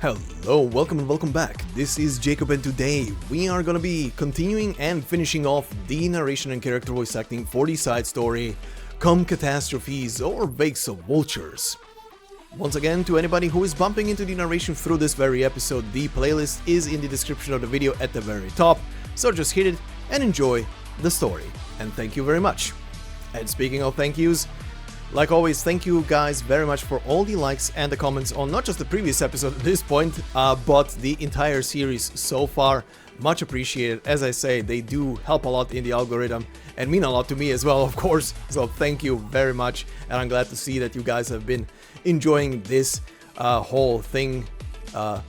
Hello, welcome and welcome back. This is Jacob and today we are gonna be continuing and finishing off the narration and character voice acting for the side story CATASTROPHES or Wakes of Vultures. Once again, to anybody who is bumping into the narration through this very episode, the playlist is in the description of the video at the very top, so just hit it and enjoy the story. And thank you very much. And speaking of thank yous, like always, thank you guys very much for all the likes and the comments on not just the previous episode at this point, but the entire series so far. Much appreciated. As I say, they do help a lot in the algorithm and mean a lot to me as well, of course. So thank you very much, and I'm glad to see that you guys have been enjoying this whole thing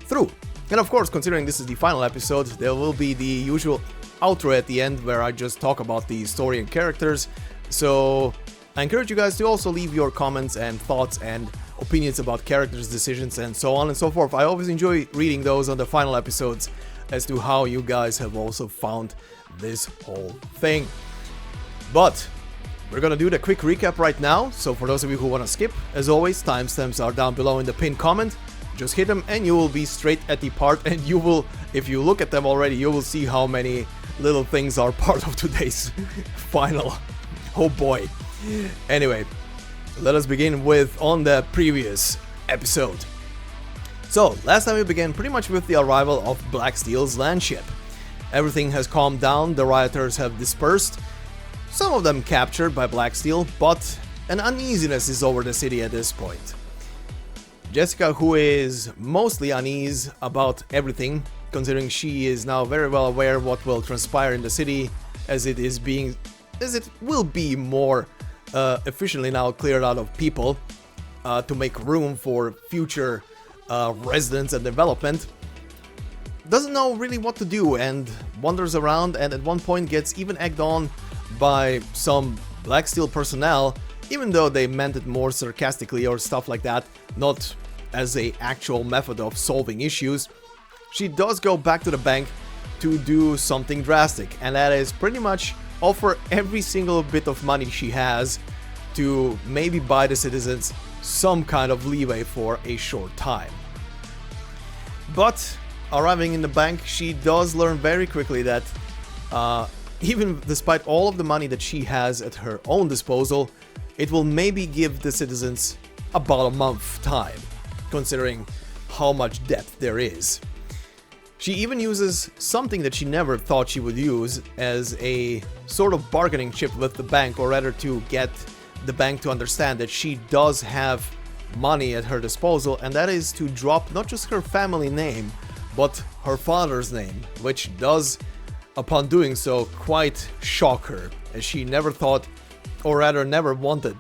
through. And of course, considering this is the final episode, there will be the usual outro at the end where I just talk about the story and characters. So I encourage you guys to also leave your comments and thoughts and opinions about characters, decisions, and so on and so forth. I always enjoy reading those on the final episodes as to how you guys have also found this whole thing. But we're gonna do the quick recap right now, so for those of you who wanna skip, as always, timestamps are down below in the pinned comment. Just hit them and you will be straight at the part, and you will, if you look at them already, you will see how many little things are part of today's final. Oh boy. Anyway, let us begin with on the previous episode. So, last time we began pretty much with the arrival of Blacksteel's landship. Everything has calmed down, the rioters have dispersed, some of them captured by Blacksteel, but an uneasiness is over the city at this point. Jessica, who is mostly uneasy about everything, considering she is now very well aware of what will transpire in the city, as it will be more efficiently now cleared out of people to make room for future residents and development, doesn't know really what to do and wanders around, and at one point gets even egged on by some Blacksteel personnel, even though they meant it more sarcastically or stuff like that, not as a actual method of solving issues. She does go back to the bank to do something drastic, and that is pretty much offer every single bit of money she has to maybe buy the citizens some kind of leeway for a short time. But arriving in the bank, she does learn very quickly that even despite all of the money that she has at her own disposal, it will maybe give the citizens about a month time, considering how much debt there is. She even uses something that she never thought she would use as a sort of bargaining chip with the bank, or rather to get the bank to understand that she does have money at her disposal, and that is to drop not just her family name, but her father's name, which does, upon doing so, quite shock her, as she never thought, or rather never wanted,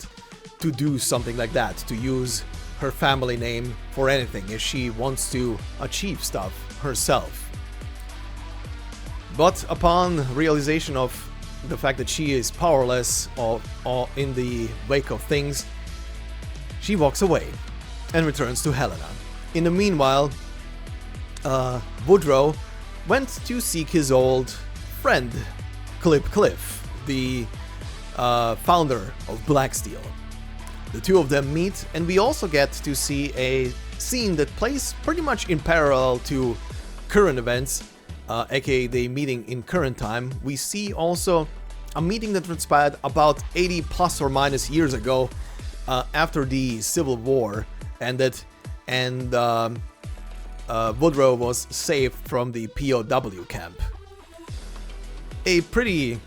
to do something like that, to use her family name for anything, as she wants to achieve stuff herself. But upon realization of the fact that she is powerless in the wake of things, she walks away and returns to Helena. In the meanwhile, Woodrow went to seek his old friend Cliff, the founder of Blacksteel. The two of them meet, and we also get to see a scene that plays pretty much in parallel to current events, aka the meeting in current time. We see also a meeting that transpired about 80 plus or minus years ago, after the Civil War ended, and Woodrow was saved from the POW camp. A pretty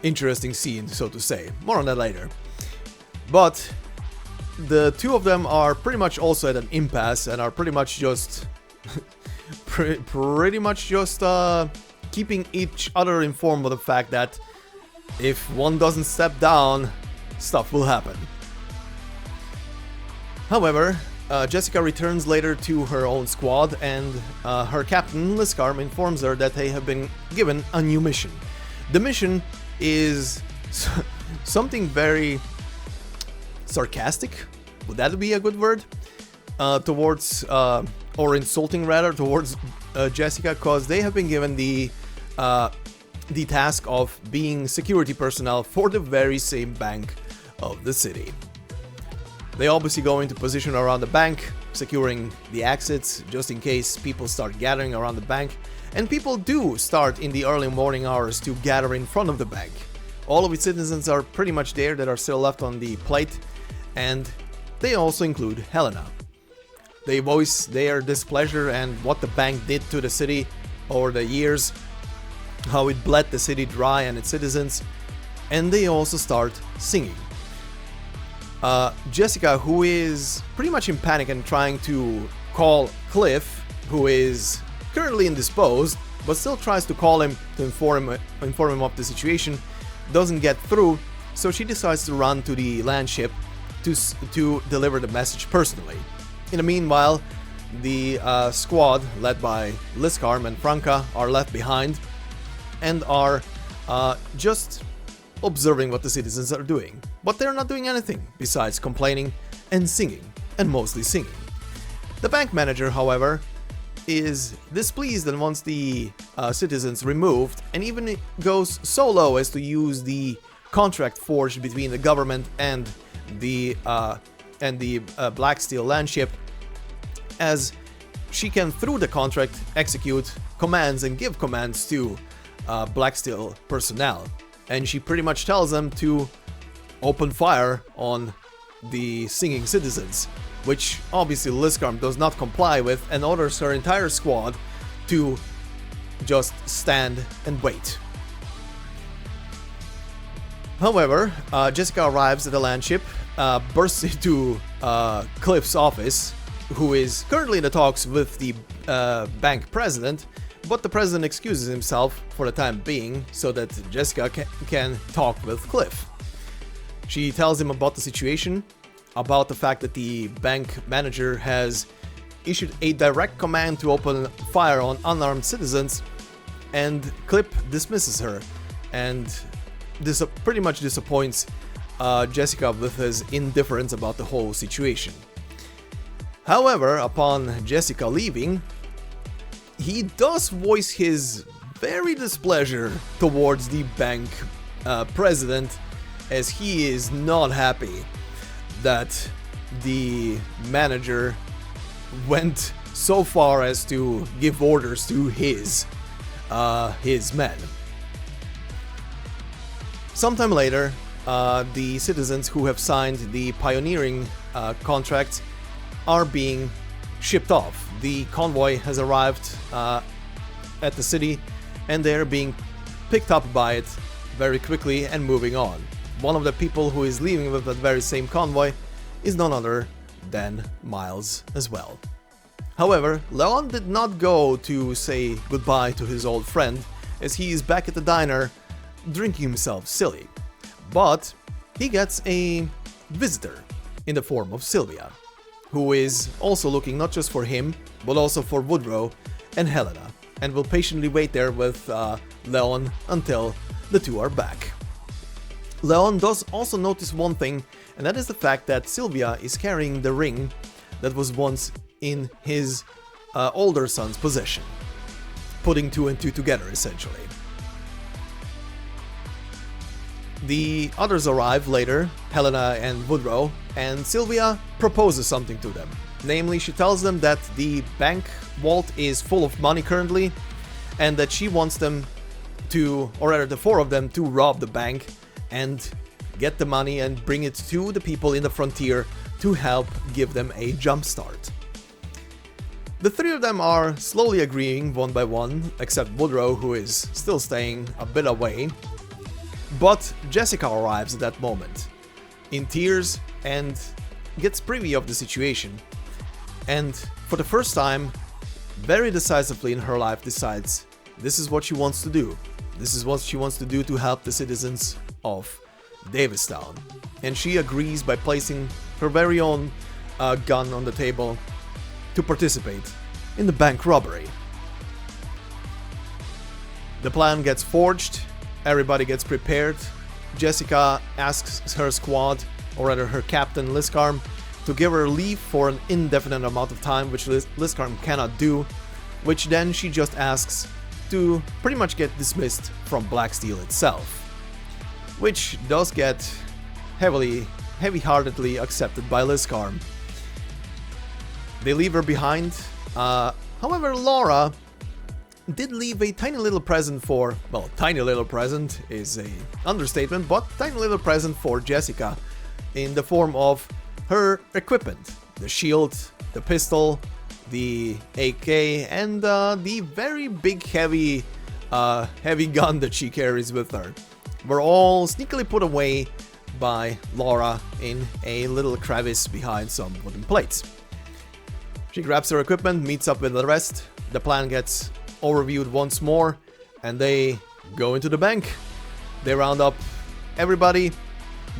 interesting scene, so to say. More on that later. But the two of them are pretty much also at an impasse and are pretty much just keeping each other informed of the fact that if one doesn't step down, stuff will happen. However, Jessica returns later to her own squad, and her captain, Liskarm, informs her that they have been given a new mission. The mission is something very sarcastic, would that be a good word? Towards, or insulting rather, towards Jessica, because they have been given the task of being security personnel for the very same bank of the city. They obviously go into position around the bank, securing the exits just in case people start gathering around the bank, and people do start in the early morning hours to gather in front of the bank. All of its citizens are pretty much there that are still left on the plate, and they also include Helena. They voice their displeasure and what the bank did to the city over the years, how it bled the city dry and its citizens, and they also start singing. Jessica, who is pretty much in panic and trying to call Cliff, who is currently indisposed, but still tries to call him to inform him of the situation, doesn't get through, so she decides to run to the land ship to deliver the message personally. In the meanwhile, the squad led by Liskarm and Franka are left behind and are just observing what the citizens are doing. But they're not doing anything besides complaining and singing, and mostly singing. The bank manager, however, is displeased and wants the citizens removed, and even goes so low as to use the contract forged between the government and the Blacksteel landship, as she can, through the contract, execute commands and give commands to Blacksteel personnel. And she pretty much tells them to open fire on the singing citizens, which obviously Liskarm does not comply with, and orders her entire squad to just stand and wait. However, Jessica arrives at the landship, bursts into Cliff's office, who is currently in the talks with the bank president, but the president excuses himself for the time being so that Jessica can talk with Cliff. She tells him about the situation, about the fact that the bank manager has issued a direct command to open fire on unarmed citizens, and Cliff dismisses her, and this pretty much disappoints Jessica with his indifference about the whole situation. However, upon Jessica leaving, he does voice his very displeasure towards the bank president, as he is not happy that the manager went so far as to give orders to his men. Sometime later, the citizens who have signed the pioneering contract are being shipped off. The convoy has arrived at the city, and they're being picked up by it very quickly and moving on. One of the people who is leaving with that very same convoy is none other than Miles as well. However, Leon did not go to say goodbye to his old friend, as he is back at the diner drinking himself silly. But he gets a visitor in the form of Sylvia, who is also looking not just for him, but also for Woodrow and Helena, and will patiently wait there with Leon until the two are back. Leon does also notice one thing, and that is the fact that Sylvia is carrying the ring that was once in his older son's possession, putting two and two together essentially. The others arrive later, Helena and Woodrow, and Sylvia proposes something to them. Namely, she tells them that the bank vault is full of money currently, and that she wants them to, or rather the four of them, to rob the bank and get the money and bring it to the people in the frontier to help give them a jump start. The three of them are slowly agreeing one by one, except Woodrow, who is still staying a bit away. But Jessica arrives at that moment, in tears, and gets privy of the situation, and for the first time, very decisively in her life, decides this is what she wants to do. This is what she wants to do to help the citizens of Davistown. And she agrees by placing her very own gun on the table to participate in the bank robbery. The plan gets forged. Everybody gets prepared. Jessica asks her squad, or rather her captain Liskarm, to give her leave for an indefinite amount of time, which Liskarm cannot do, which then she just asks to pretty much get dismissed from Blacksteel itself, which does get heavy-heartedly accepted by Liskarm. They leave her behind. However, Laura did leave a tiny little present for, well, tiny little present is a understatement, but tiny little present for Jessica in the form of her equipment. The shield, the pistol, the AK, and the very big heavy gun that she carries with her were all sneakily put away by Laura in a little crevice behind some wooden plates. She grabs her equipment, meets up with the rest, the plan gets overviewed once more, and they go into the bank. They round up everybody,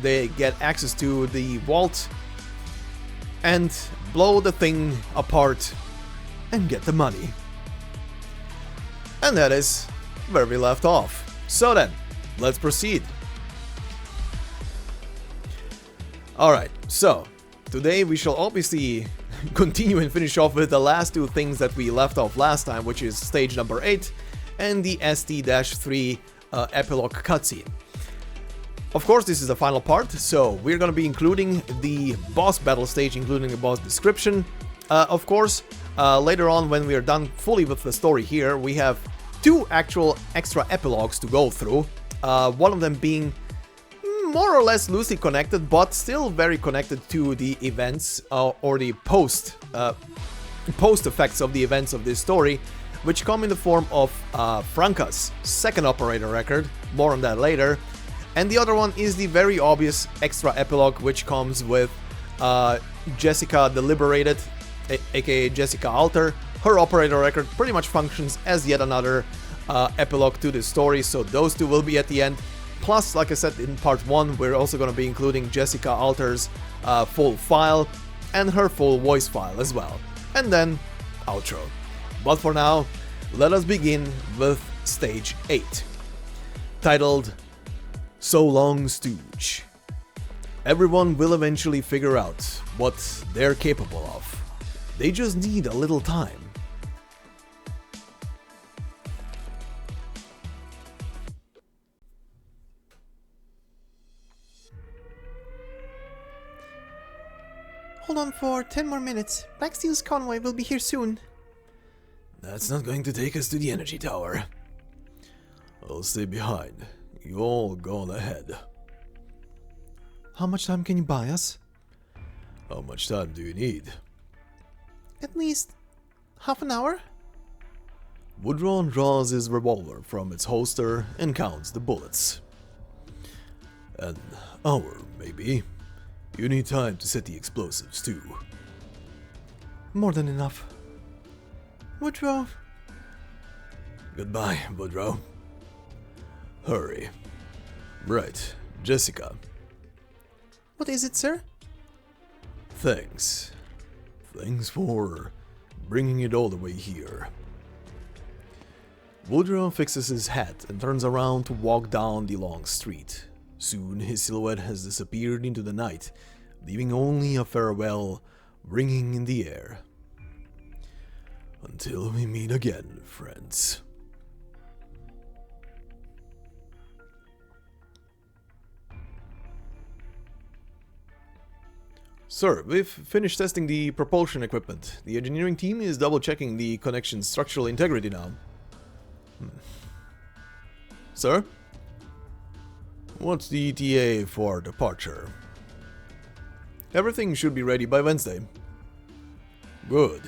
they get access to the vault, and blow the thing apart and get the money. And that is where we left off. So then, let's proceed. Alright, so today we shall obviously continue and finish off with the last two things that we left off last time, which is stage number 8 and the ST-3 epilogue cutscene. Of course, this is the final part, so we're gonna be including the boss battle stage, including the boss description. Of course, later on when we are done fully with the story here, we have 2 actual extra epilogues to go through, one of them being more or less loosely connected, but still very connected to the events or the post effects of the events of this story, which come in the form of Franka's second operator record, more on that later, and the other one is the very obvious extra epilogue, which comes with Jessica the Liberated, aka Jessica Alter. Her operator record pretty much functions as yet another epilogue to this story, so those two will be at the end. Plus, like I said in part 1, we're also going to be including Jessica Alter's full file and her full voice file as well. And then, outro. But for now, let us begin with stage 8, titled So Long Stooge. Everyone will eventually figure out what they're capable of. They just need a little time. Hold on for 10 more minutes. Blacksteel's convoy will be here soon. That's not going to take us to the energy tower. I'll stay behind. You all go on ahead. How much time can you buy us? How much time do you need? At least half an hour? Woodrow draws his revolver from its holster and counts the bullets. An hour, maybe. You need time to set the explosives, too. More than enough. Woodrow. Goodbye, Woodrow. Hurry. Right, Jessica. What is it, sir? Thanks. Thanks for bringing it all the way here. Woodrow fixes his hat and turns around to walk down the long street. Soon his silhouette has disappeared into the night, leaving only a farewell ringing in the air. Until we meet again, friends. Sir, we've finished testing the propulsion equipment. The engineering team is double-checking the connection's structural integrity now. Sir? What's the ETA for departure? Everything should be ready by Wednesday. Good.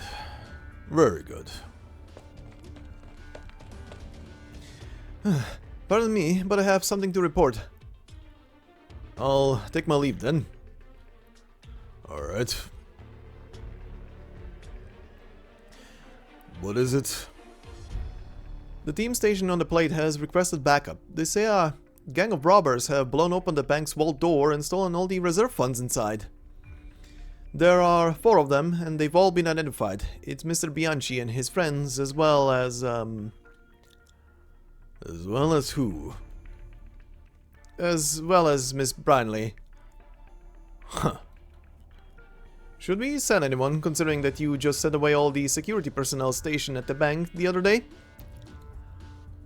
Very good. Pardon me, but I have something to report. I'll take my leave then. Alright. What is it? The team stationed on the plate has requested backup. They say a gang of robbers have blown open the bank's vault door and stolen all the reserve funds inside. There are 4 of them, and they've all been identified. It's Mr. Bianchi and his friends, as well as, As well as who? As well as Miss Brinley. Huh. Should we send anyone, considering that you just sent away all the security personnel stationed at the bank the other day?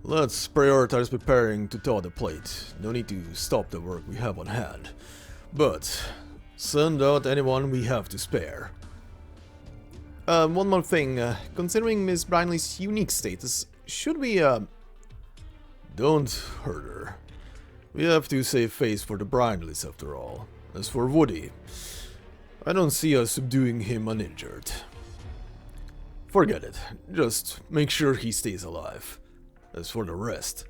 Let's prioritize preparing to thaw the plate. No need to stop the work we have on hand. But send out anyone we have to spare. One more thing. Considering Miss Brinley's unique status, should we, Don't hurt her. We have to save face for the Brinleys after all. As for Woody, I don't see us subduing him uninjured. Forget it. Just make sure he stays alive. As for the rest,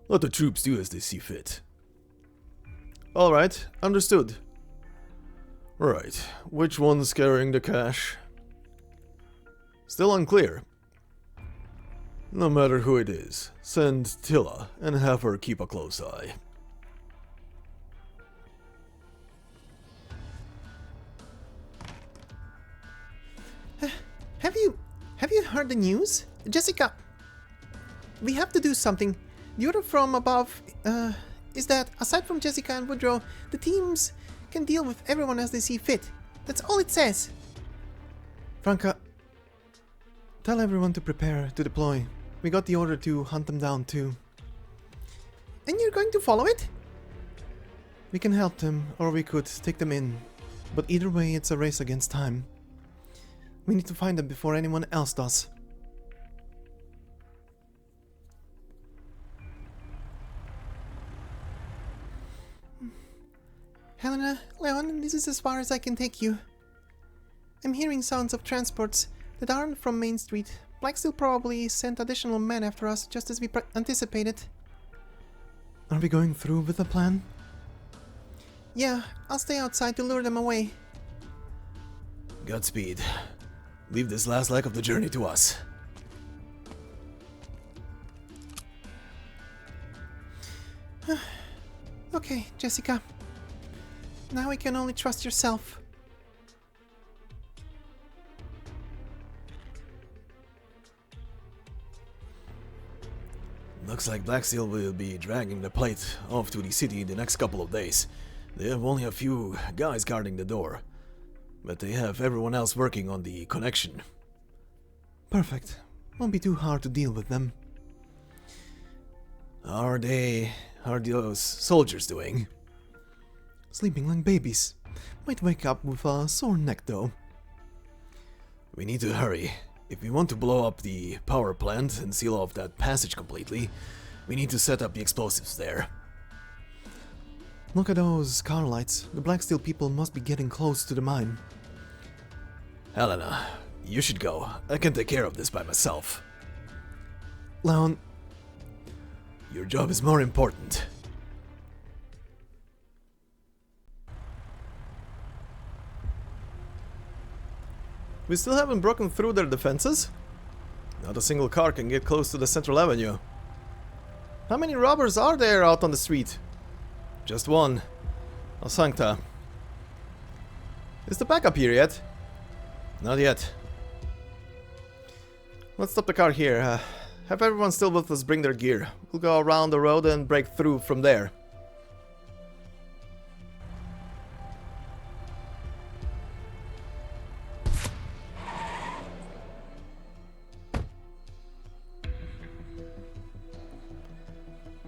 let the troops do as they see fit. Alright, understood. Right, which one's carrying the cash? Still unclear. No matter who it is, send Tilla and have her keep a close eye. Have you heard the news? Jessica, we have to do something. The order from above is that, aside from Jessica and Woodrow, the teams can deal with everyone as they see fit. That's all it says. Franka, tell everyone to prepare to deploy. We got the order to hunt them down too. And you're going to follow it? We can help them, or we could take them in. But either way, it's a race against time. We need to find them before anyone else does. Helena, Leon, this is as far as I can take you. I'm hearing sounds of transports that aren't from Main Street. Blacksteel probably sent additional men after us, just as we anticipated. Are we going through with the plan? Yeah, I'll stay outside to lure them away. Godspeed. Leave this last leg of the journey to us. Okay, Jessica. Now we can only trust yourself. Looks like Blacksteel will be dragging the plate off to the city in the next couple of days. They have only a few guys guarding the door, but they have everyone else working on the connection. Perfect. Won't be too hard to deal with them. How are those soldiers doing? Sleeping like babies. Might wake up with a sore neck though. We need to hurry. If we want to blow up the power plant and seal off that passage completely, we need to set up the explosives there. Look at those car lights. The Blacksteel people must be getting close to the mine. Helena, you should go. I can take care of this by myself. Leon, your job is more important. we still haven't broken through their defenses? Not a single car can get close to the Central Avenue. How many robbers are there out on the street? Just one. A Sancta. Is the backup here yet? Not yet. Let's stop the car here. Have everyone still with us bring their gear. We'll go around the road and break through from there.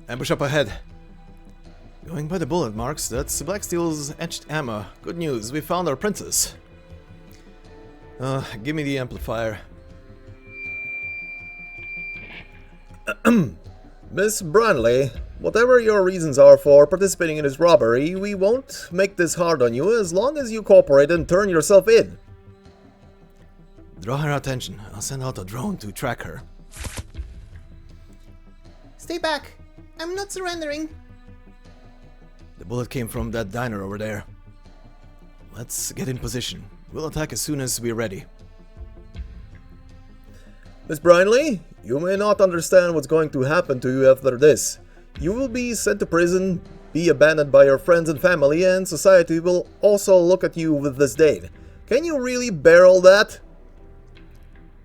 Ambush up ahead. Going by the bullet marks, that's Blacksteel's etched ammo. Good news, we found our princess. Give me the amplifier. Miss Brinley, whatever your reasons are for participating in this robbery, we won't make this hard on you as long as you cooperate and turn yourself in. Draw her attention. I'll send out a drone to track her. Stay back. I'm not surrendering. The bullet came from that diner over there. Let's get in position. We'll attack as soon as we're ready. Miss Brinley, you may not understand what's going to happen to you after this. You will be sent to prison, be abandoned by your friends and family, and society will also look at you with disdain. Can you really bear all that?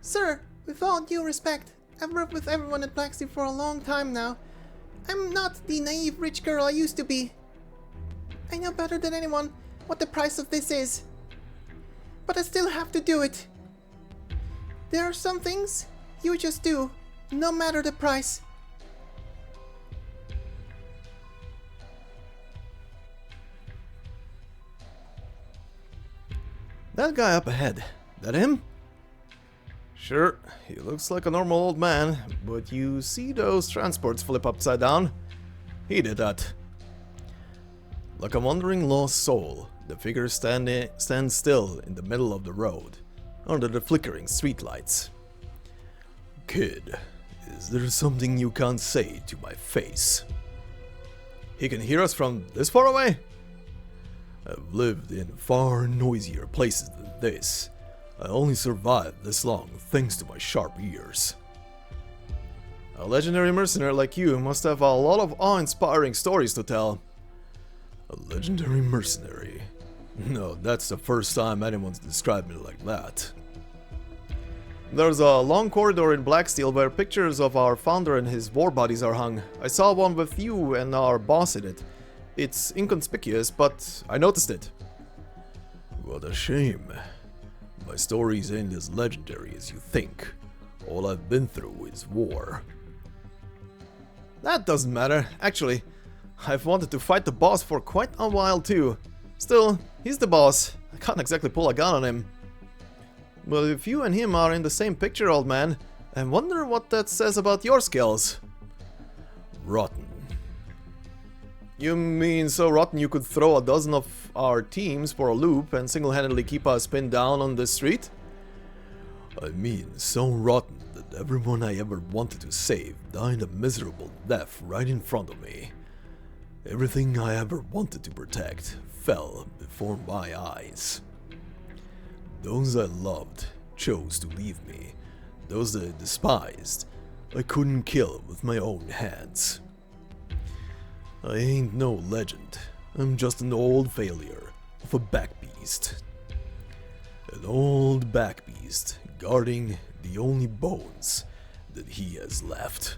Sir, with all due respect, I've worked with everyone at Blacksteel for a long time now. I'm not the naive rich girl I used to be. I know better than anyone what the price of this is. But I still have to do it. There are some things you just do, no matter the price. That guy up ahead. That him? Sure, he looks like a normal old man, but you see those transports flip upside down? He did that. Like a wandering lost soul, the figure stands still in the middle of the road, under the flickering streetlights. Kid, is there something you can't say to my face? He can hear us from this far away? I've lived in far noisier places than this. I only survived this long thanks to my sharp ears. A legendary mercenary like you must have a lot of awe-inspiring stories to tell. A legendary mercenary? No, that's the first time anyone's described me like that. There's a long corridor in Blacksteel where pictures of our founder and his war bodies are hung. I saw one with you and our boss in it. It's inconspicuous, but I noticed it. What a shame. My stories ain't as legendary as you think. All I've been through is war. That doesn't matter. Actually, I've wanted to fight the boss for quite a while too. Still, he's the boss. I can't exactly pull a gun on him. But if you and him are in the same picture, old man, I wonder what that says about your skills. Rotten. You mean so rotten you could throw a dozen of our teams for a loop and single-handedly keep us pinned down on the street? I mean so rotten that everyone I ever wanted to save died a miserable death right in front of me. Everything I ever wanted to protect fell before my eyes. Those I loved chose to leave me. Those that I despised, I couldn't kill with my own hands. I ain't no legend. I'm just an old failure of a backbeast. An old backbeast guarding the only bones that he has left.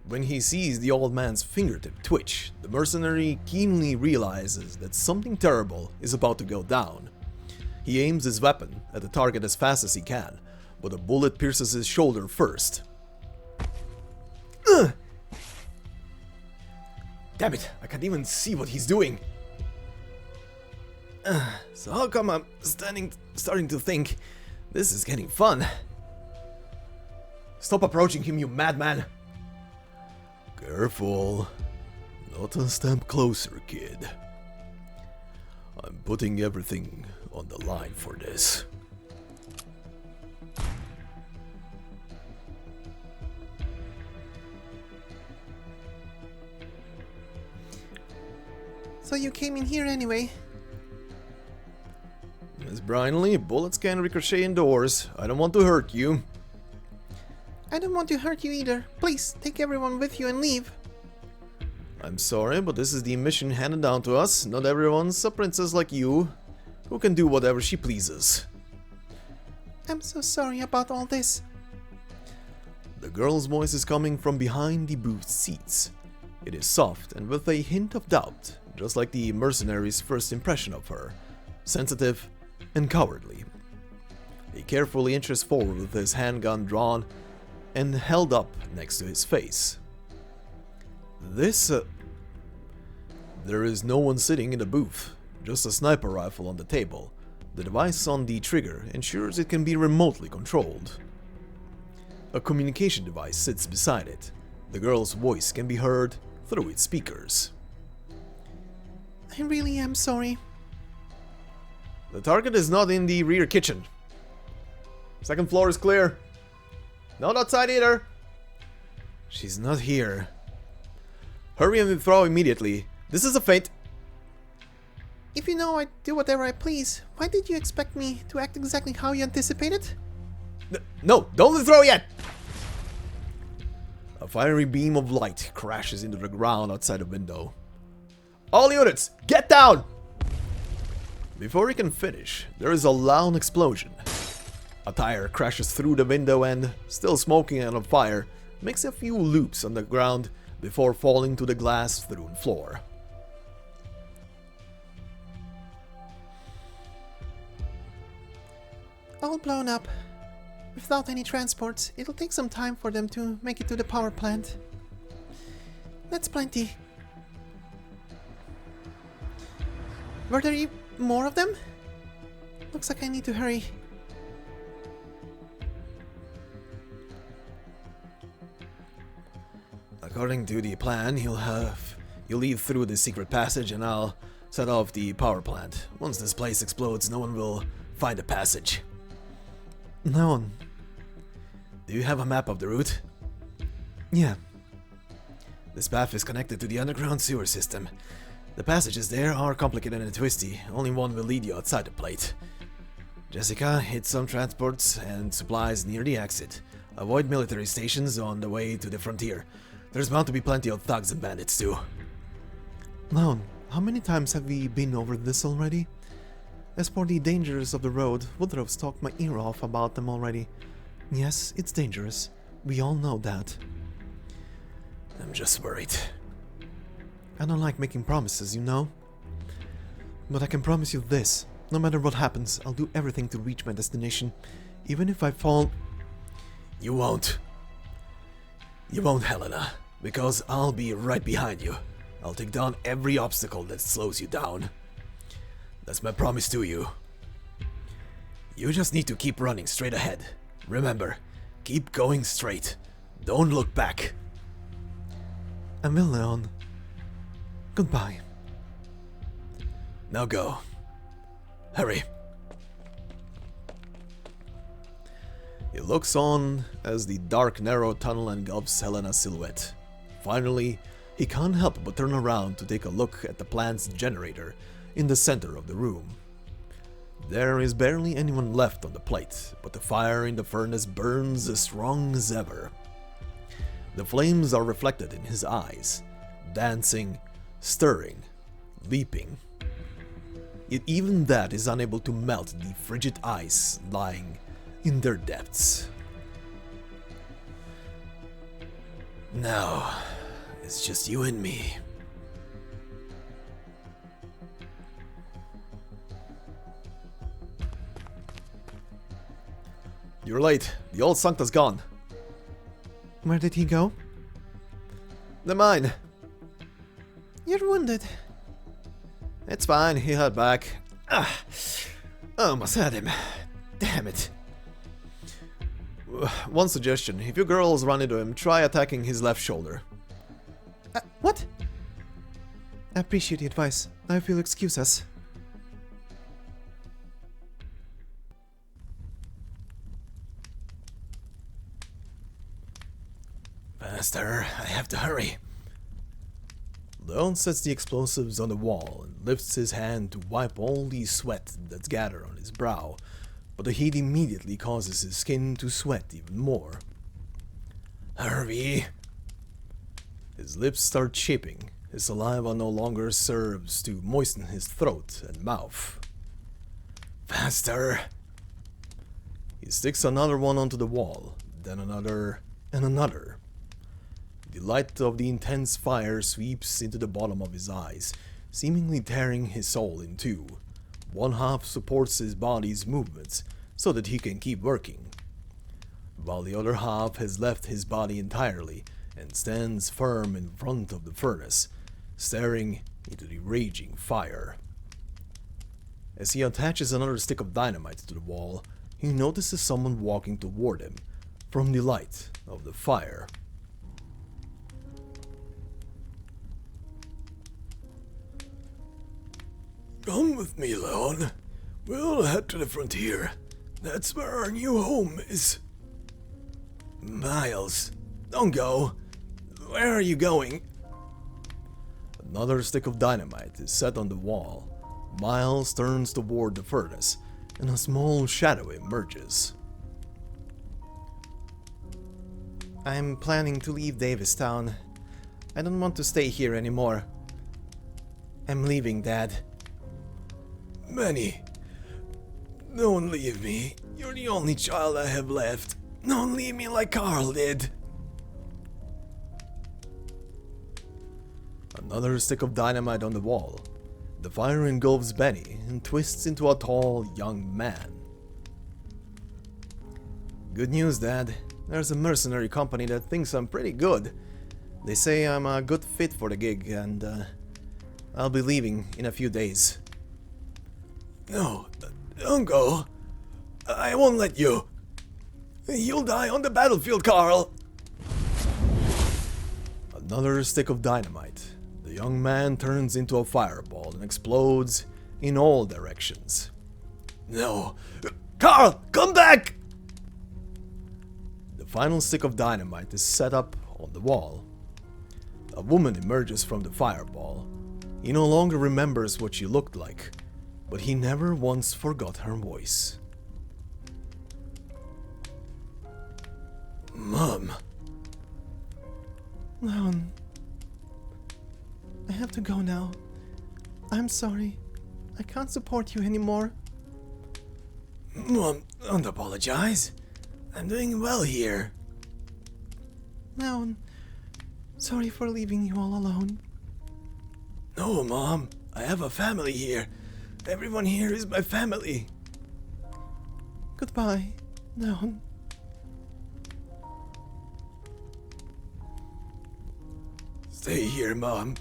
When he sees the old man's fingertip twitch, the mercenary keenly realizes that something terrible is about to go down. He aims his weapon at the target as fast as he can, but a bullet pierces his shoulder first. Ugh! Damn it, I can't even see what he's doing. So how come I'm starting to think this is getting fun? Stop approaching him, you madman! Careful. Not a step closer, kid. I'm putting everything on the line for this. So you came in here anyway? Miss Brinley, bullets can ricochet indoors. I don't want to hurt you. I don't want to hurt you either. Please, take everyone with you and leave. I'm sorry, but this is the mission handed down to us. Not everyone's a princess like you, who can do whatever she pleases. I'm so sorry about all this. The girl's voice is coming from behind the booth seats. It is soft and with a hint of doubt, just like the mercenary's first impression of her. Sensitive and cowardly. He carefully inches forward with his handgun drawn and held up next to his face. There is no one sitting in the booth, just a sniper rifle on the table. The device on the trigger ensures it can be remotely controlled. A communication device sits beside it. The girl's voice can be heard through its speakers. I really am sorry. The target is not in the rear kitchen. Second floor is clear. Not outside either. She's not here. Hurry and withdraw immediately. This is a feint. If you know I do whatever I please, why did you expect me to act exactly how you anticipated? No, don't withdraw yet! A fiery beam of light crashes into the ground outside the window. All units, get down! Before he can finish, there is a loud explosion. A tire crashes through the window and, still smoking and on fire, makes a few loops on the ground before falling to the glass-strewn floor. All blown up. Without any transports, it'll take some time for them to make it to the power plant. That's plenty. Were there more of them? Looks like I need to hurry. According to the plan, you'll lead through the secret passage and I'll set off the power plant. Once this place explodes, no one will find a passage. No one. Do you have a map of the route? Yeah. This path is connected to the underground sewer system. The passages there are complicated and twisty. Only one will lead you outside the plate. Jessica, hit some transports and supplies near the exit. Avoid military stations on the way to the frontier. There's bound to be plenty of thugs and bandits too. Leon, how many times have we been over this already? As for the dangers of the road, Woodrow's talked my ear off about them already. Yes, it's dangerous. We all know that. I'm just worried. I don't like making promises, you know? But I can promise you this. No matter what happens, I'll do everything to reach my destination. Even if I fall... You won't. You won't, Helena. Because I'll be right behind you. I'll take down every obstacle that slows you down. That's my promise to you. You just need to keep running straight ahead. Remember, keep going straight. Don't look back. I will, Leon. Goodbye. Now go. Hurry. He looks on as the dark, narrow tunnel engulfs Helena's silhouette. Finally, he can't help but turn around to take a look at the plant's generator in the center of the room. There is barely anyone left on the plate, but the fire in the furnace burns as strong as ever. The flames are reflected in his eyes, dancing, stirring, leaping. Yet even that is unable to melt the frigid ice lying in their depths. Now, it's just you and me. You're late. The old Sancta's gone. Where did he go? The mine. You're wounded. It's fine, he head back. I almost had him. Damn it. One suggestion, if you girls run into him, try attacking his left shoulder. What? I appreciate the advice. Now if you'll excuse us. Faster, I have to hurry. Leon sets the explosives on the wall and lifts his hand to wipe all the sweat that's gathered on his brow, but the heat immediately causes his skin to sweat even more. Hurry! His lips start chipping. His saliva no longer serves to moisten his throat and mouth. Faster! He sticks another one onto the wall, then another, and another. The light of the intense fire sweeps into the bottom of his eyes, seemingly tearing his soul in two. One half supports his body's movements so that he can keep working, while the other half has left his body entirely and stands firm in front of the furnace, staring into the raging fire. As he attaches another stick of dynamite to the wall, he notices someone walking toward him from the light of the fire. Come with me, Leon. We'll head to the frontier. That's where our new home is. Miles, don't go. Where are you going? Another stick of dynamite is set on the wall. Miles turns toward the furnace, and a small shadow emerges. I'm planning to leave Davistown. I don't want to stay here anymore. I'm leaving, Dad. Manny, don't leave me. You're the only child I have left. Don't leave me like Carl did. Another stick of dynamite on the wall. The fire engulfs Benny and twists into a tall, young man. Good news, Dad. There's a mercenary company that thinks I'm pretty good. They say I'm a good fit for the gig, and I'll be leaving in a few days. No, Don't go. I won't let you. You'll die on the battlefield, Carl. Another stick of dynamite. The young man turns into a fireball and explodes in all directions. No. Carl, come back! The final stick of dynamite is set up on the wall. A woman emerges from the fireball. He no longer remembers what she looked like, but he never once forgot her voice. Mom. Leon, I have to go now. I'm sorry. I can't support you anymore. Mom, don't apologize. I'm doing well here. Leon, sorry for leaving you all alone. No, Mom. I have a family here. Everyone here is my family. Goodbye, Leon. Stay here, Mom.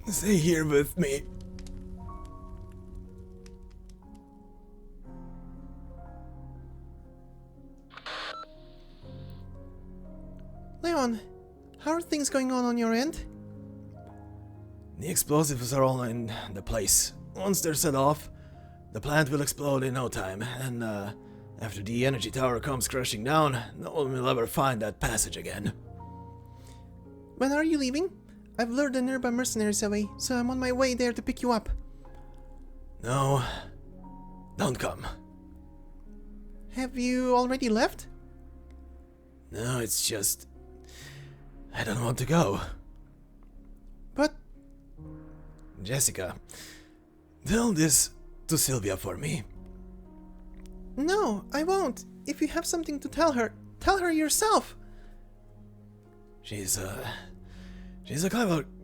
Stay here with me. Leon, how are things going on your end? The explosives are all in the place. Once they're set off, the plant will explode in no time, and after the energy tower comes crashing down, no one will ever find that passage again. When are you leaving? I've lured the nearby mercenaries away, so I'm on my way there to pick you up. No, don't come. Have you already left? No, it's just... I don't want to go. But... Jessica, tell this to Sylvia for me. No, I won't. If you have something to tell her yourself. She's a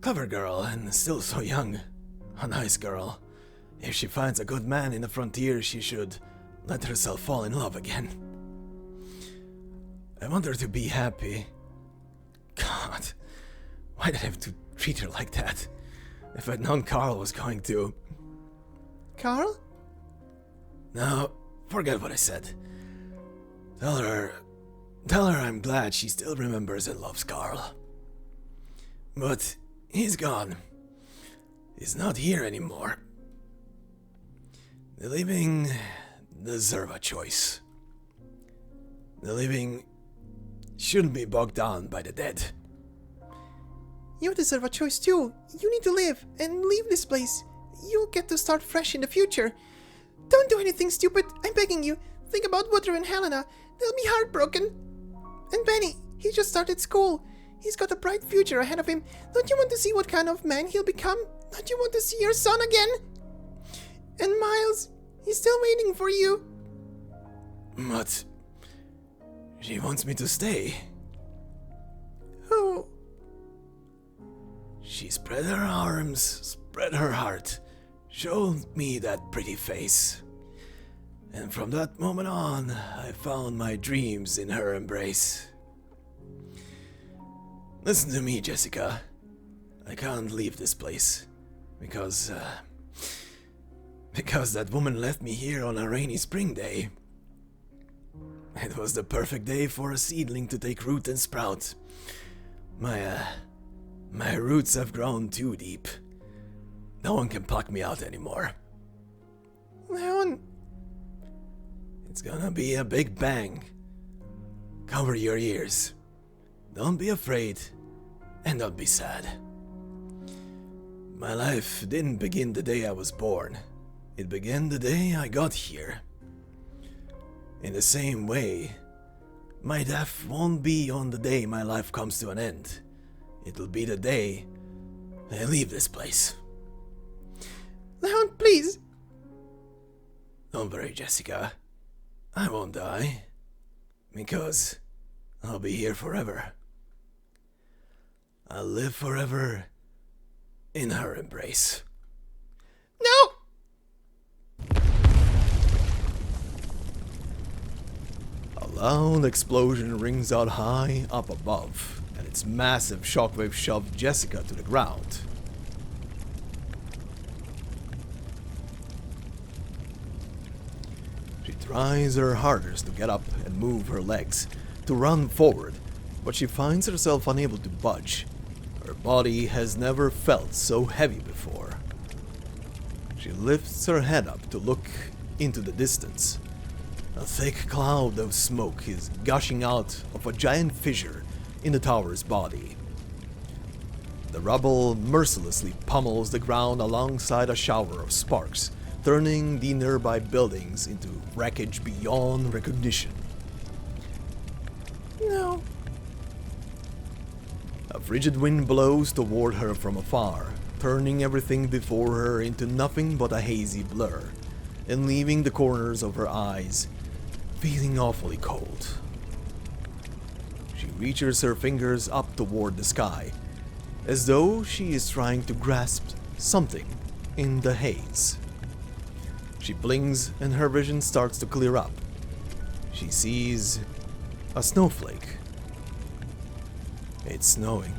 clever girl and still so young. A nice girl. If she finds a good man in the frontier, she should let herself fall in love again. I want her to be happy. God, why did I have to treat her like that? If I'd known Carl was going to... Carl? No, forget what I said. Tell her I'm glad she still remembers and loves Carl. But he's gone. He's not here anymore. The living deserve a choice. The living shouldn't be bogged down by the dead. You deserve a choice too. You need to live and leave this place. You'll get to start fresh in the future. Don't do anything stupid. I'm begging you. Think about Woodrow and Helena. They'll be heartbroken. And Benny, he just started school. He's got a bright future ahead of him. Don't you want to see what kind of man he'll become? Don't you want to see your son again? And Miles, he's still waiting for you. But she wants me to stay. Who? She spread her arms, spread her heart, showed me that pretty face. And from that moment on, I found my dreams in her embrace. Listen to me, Jessica. I can't leave this place. Because that woman left me here on a rainy spring day. It was the perfect day for a seedling to take root and sprout. My roots have grown too deep. No one can pluck me out anymore. Leon. It's gonna be a big bang. Cover your ears. Don't be afraid, and don't be sad. My life didn't begin the day I was born. It began the day I got here. In the same way, my death won't be on the day my life comes to an end. It'll be the day I leave this place. Leon, please. Don't worry, Jessica. I won't die. Because I'll be here forever. I'll live forever in her embrace. No! A loud explosion rings out high up above, and its massive shockwave shoved Jessica to the ground. tries her hardest to get up and move her legs, to run forward, but she finds herself unable to budge. Her body has never felt so heavy before. She lifts her head up to look into the distance. A thick cloud of smoke is gushing out of a giant fissure in the tower's body. The rubble mercilessly pummels the ground alongside a shower of sparks, turning the nearby buildings into wreckage beyond recognition. No. A frigid wind blows toward her from afar, turning everything before her into nothing but a hazy blur, and leaving the corners of her eyes feeling awfully cold. She reaches her fingers up toward the sky, as though she is trying to grasp something in the haze. She blinks and her vision starts to clear up. She sees a snowflake. It's snowing.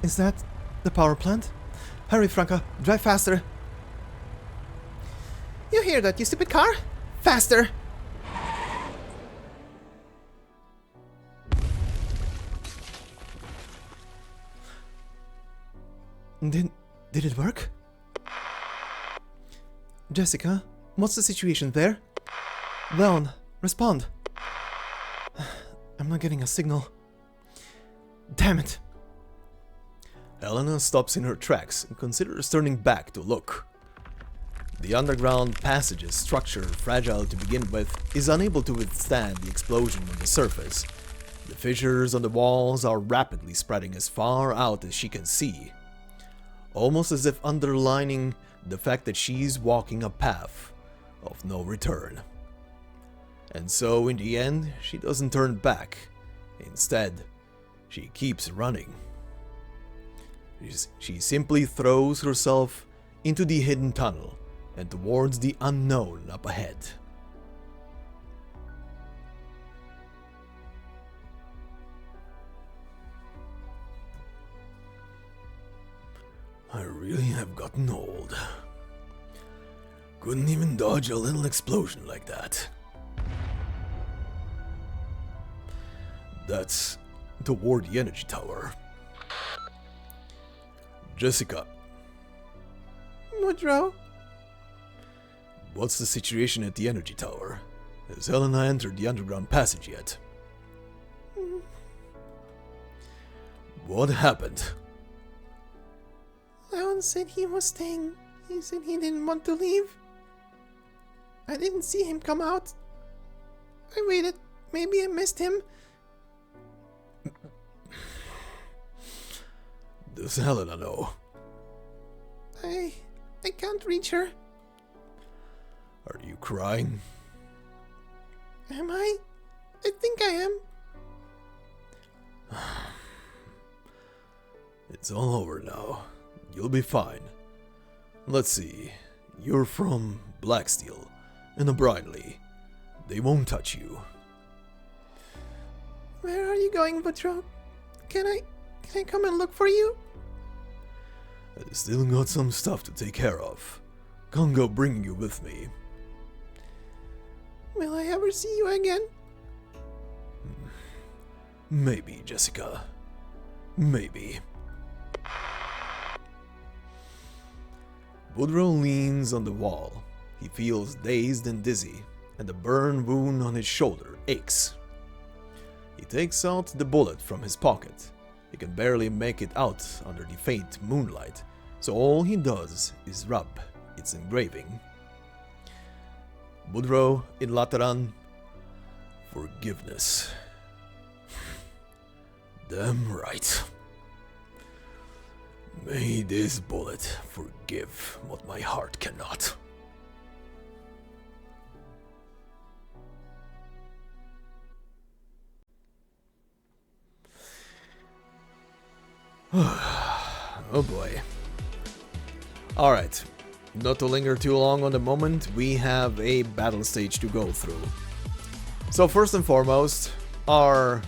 Is that the power plant? Hurry, Franka, drive faster. You hear that, you stupid car? Faster! Did it work? Jessica, what's the situation there? Leon, respond. I'm not getting a signal. Damn it. Helena stops in her tracks and considers turning back to look. The underground passage's structure, fragile to begin with, is unable to withstand the explosion on the surface. The fissures on the walls are rapidly spreading as far out as she can see, almost as if underlining the fact that she's walking a path of no return. And so, in the end, she doesn't turn back. Instead, she keeps running. She simply throws herself into the hidden tunnel and towards the unknown up ahead. I really have gotten old. Couldn't even dodge a little explosion like that. That's toward the energy tower. Jessica. Woodrow? What's the situation at the energy tower? Has Helena entered the underground passage yet? What happened? Leon said he was staying. He said he didn't want to leave. I didn't see him come out. I waited. Maybe I missed him. Does Helena know? I can't reach her. Are you crying? Am I? I think I am. It's all over now. You'll be fine. Let's see. You're from Blacksteel and O'Brienly. They won't touch you. Where are you going, Woodrow? Can I come and look for you? I still got some stuff to take care of. Can't go bringing you with me. Will I ever see you again? Maybe, Jessica. Maybe. Woodrow leans on the wall. He feels dazed and dizzy, and the burn wound on his shoulder aches. He takes out the bullet from his pocket. He can barely make it out under the faint moonlight, so all he does is rub its engraving. Woodrow in Lateran. Forgiveness. Damn right. May this bullet forgive what my heart cannot. Oh boy. Alright, not to linger too long on the moment, we have a battle stage to go through. So first and foremost, our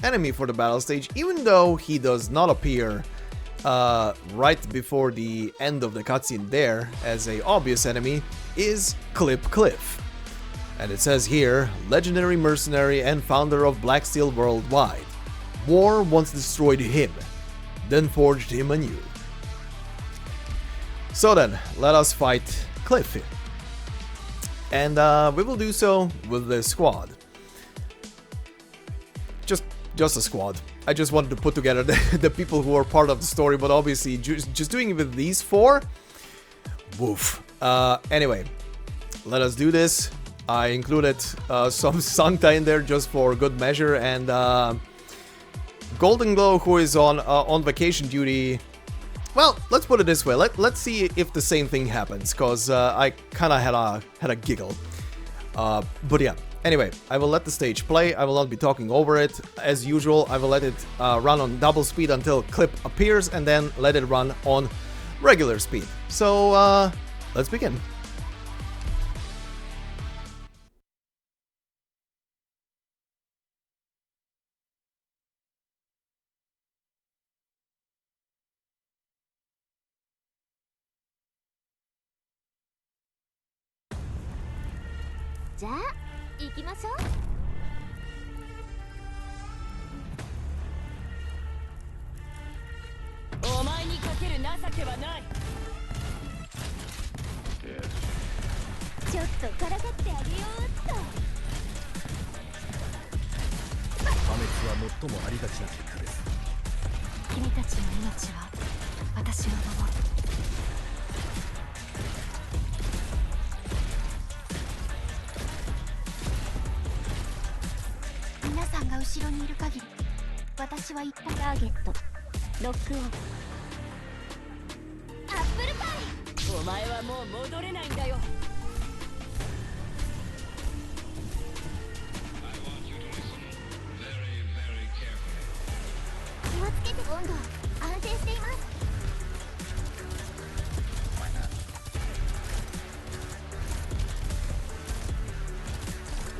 enemy for the battle stage, even though he does not appear right before the end of the cutscene there as a obvious enemy, is Cliff. And it says here, legendary mercenary and founder of Blacksteel Worldwide. War once destroyed him, then forged him anew. So then, let us fight Cliff. And we will do so with the squad. Just a squad. I just wanted to put together the people who are part of the story, but obviously just doing it with these four, woof. Anyway, let us do this. I included some Sancta in there just for good measure, and Golden Glow, who is on vacation duty. Well, let's put it this way. Let's see if the same thing happens, cause I kind of had a giggle. But yeah. Anyway, I will let the stage play. I will not be talking over it. As usual, I will let it run on double speed until Clip appears, and then let it run on regular speed. So let's begin. Ja, 行きましょう。お前にかける情けはない。ちょっとからかってあげようっと。破滅は最もありがちな結果です。君たちの命は私を守る。皆さんが後ろにいる限り、私は一旦ターゲットロックオン。アップルパイ。お前はもう戻れないんだよ。気をつけて。温度安定しています。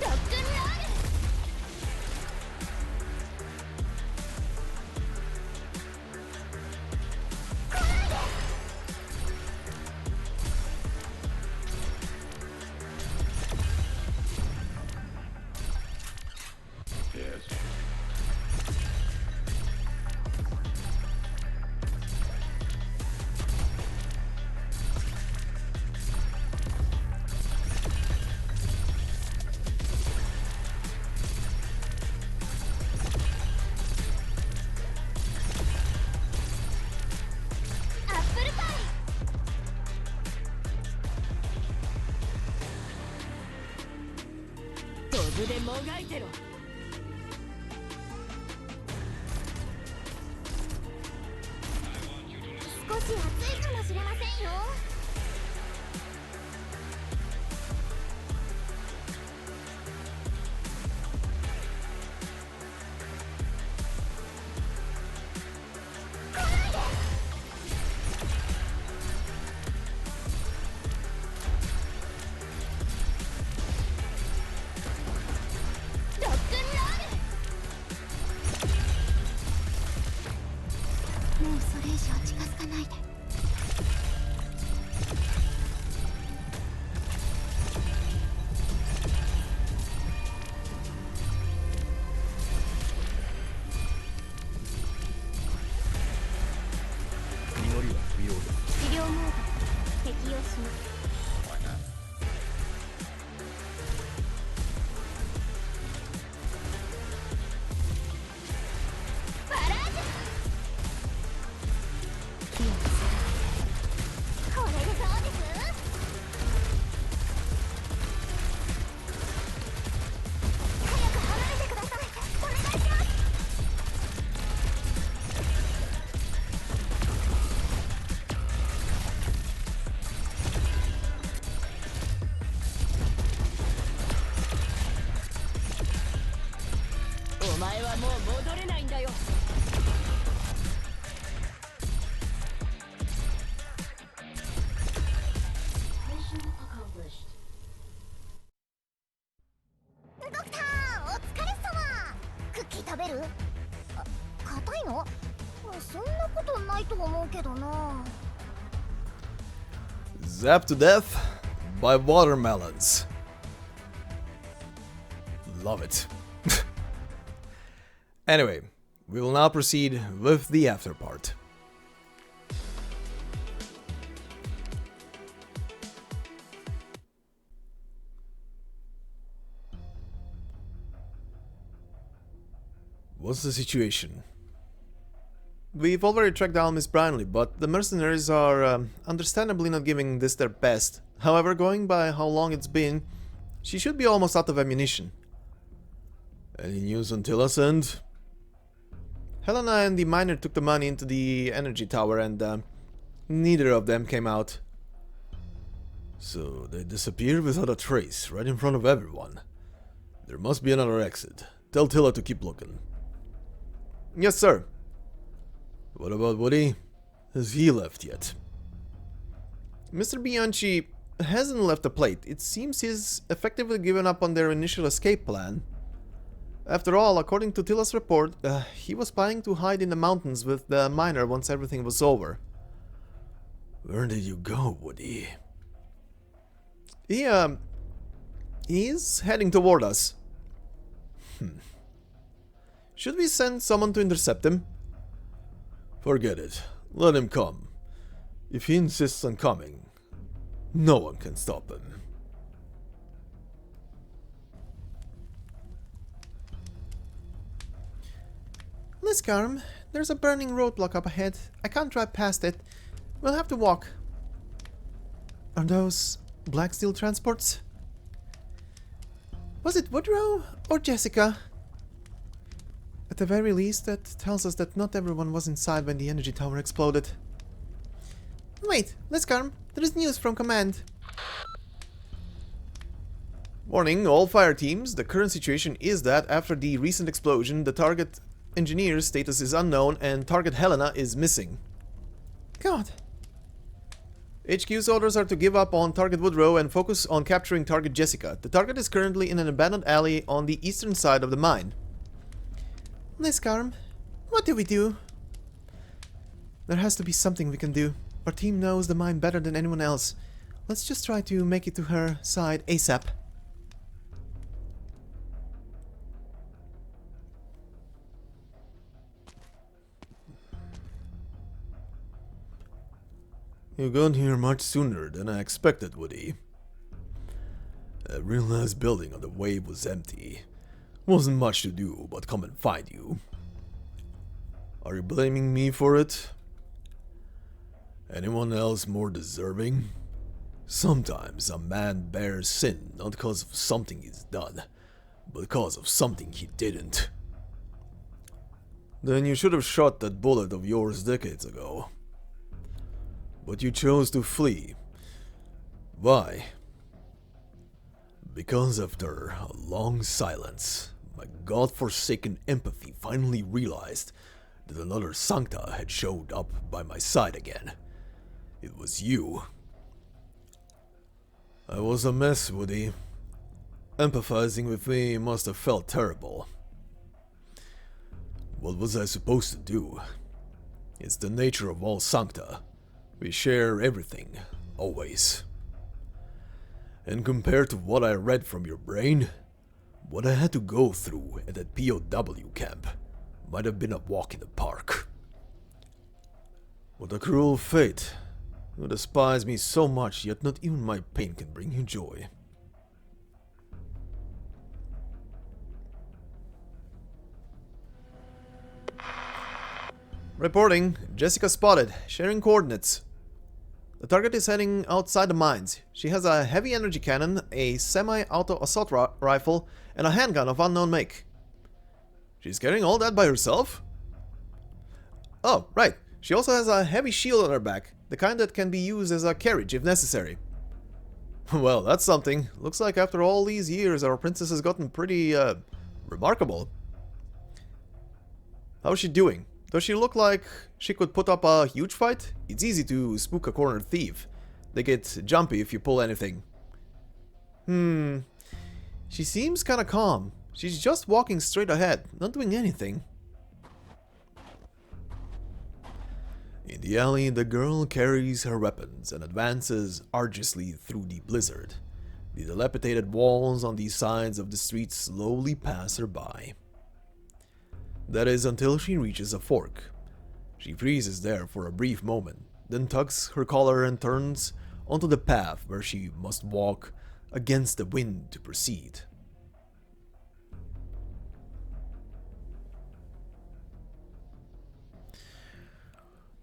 ロックンロール。でもがいてろ。少し暑いかもしれませんよ。もうそれ以上近づかないで。祈りは不要です。治療モード適用します。お前はもう戻れないんだよ。ドクター、お疲れ様。クッキー食べる？ないと思うけどな。 Zapped to death by watermelons. Love it. Anyway, we will now proceed with the after part. What's the situation? We've already tracked down Miss Brownlee, but the mercenaries are understandably not giving this their best. However, going by how long it's been, she should be almost out of ammunition. Any news on Tilla's end? Helena and the miner took the money into the energy tower and neither of them came out. So they disappeared without a trace, right in front of everyone. There must be another exit. Tell Tilla to keep looking. Yes, sir. What about Woody? Has he left yet? Mr. Bianchi hasn't left the plate. It seems he's effectively given up on their initial escape plan. After all, according to Tilla's report, he was planning to hide in the mountains with the miner once everything was over. Where did you go, Woody? He's heading toward us. Should we send someone to intercept him? Forget it. Let him come. If he insists on coming, no one can stop him. Liskarm, there's a burning roadblock up ahead. I can't drive past it. We'll have to walk. Are those Blacksteel transports? Was it Woodrow or Jessica? At the very least, that tells us that not everyone was inside when the energy tower exploded. Wait, Liskarm, there is news from command. Warning, all fire teams, the current situation is that after the recent explosion, the target engineer's status is unknown and target Helena is missing. God. HQ's orders are to give up on target Woodrow and focus on capturing target Jessica. The target is currently in an abandoned alley on the eastern side of the mine. Liskarm, what do we do? There has to be something we can do. Our team knows the mine better than anyone else. Let's just try to make it to her side ASAP. You got here much sooner than I expected, Woody. I realized building on the wave was empty. Wasn't much to do but come and find you. Are you blaming me for it? Anyone else more deserving? Sometimes a man bears sin not because of something he's done, but because of something he didn't. Then you should have shot that bullet of yours decades ago. But you chose to flee. Why? Because after a long silence, my godforsaken empathy finally realized that another Sancta had showed up by my side again. It was you. I was a mess, Woody. Empathizing with me must have felt terrible. What was I supposed to do? It's the nature of all Sancta. We share everything, always. And compared to what I read from your brain, what I had to go through at that POW camp might have been a walk in the park. What a cruel fate. You despise me so much, yet not even my pain can bring you joy. Reporting, Jessica spotted, sharing coordinates. The target is heading outside the mines. She has a heavy energy cannon, a semi-auto assault rifle, and a handgun of unknown make. She's carrying all that by herself? Oh, right. She also has a heavy shield on her back, the kind that can be used as a carriage if necessary. Well, that's something. Looks like after all these years, our princess has gotten pretty, remarkable. How's she doing? Does she look like she could put up a huge fight? It's easy to spook a cornered thief. They get jumpy if you pull anything. She seems kinda calm. She's just walking straight ahead, not doing anything. In the alley, the girl carries her weapons and advances arduously through the blizzard. The dilapidated walls on the sides of the street slowly pass her by. That is until she reaches a fork. She freezes there for a brief moment, then tugs her collar and turns onto the path where she must walk against the wind to proceed.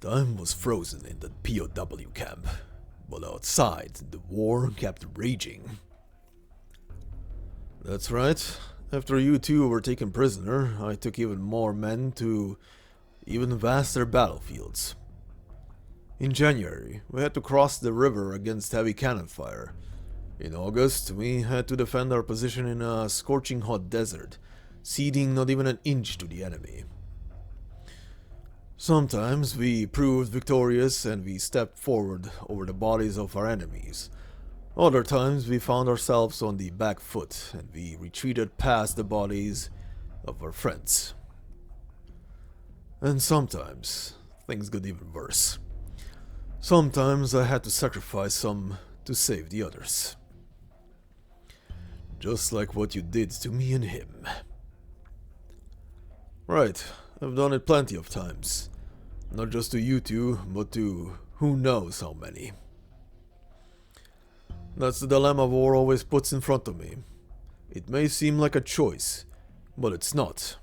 Time was frozen in the POW camp, but outside, the war kept raging. That's right. After you two were taken prisoner, I took even more men to even vaster battlefields. In January, we had to cross the river against heavy cannon fire. In August, we had to defend our position in a scorching hot desert, ceding not even an inch to the enemy. Sometimes we proved victorious and we stepped forward over the bodies of our enemies. Other times we found ourselves on the back foot and we retreated past the bodies of our friends. And sometimes things got even worse. Sometimes I had to sacrifice some to save the others. Just like what you did to me and him. Right, I've done it plenty of times. Not just to you two, but to who knows how many. That's the dilemma war always puts in front of me. It may seem like a choice, but it's not.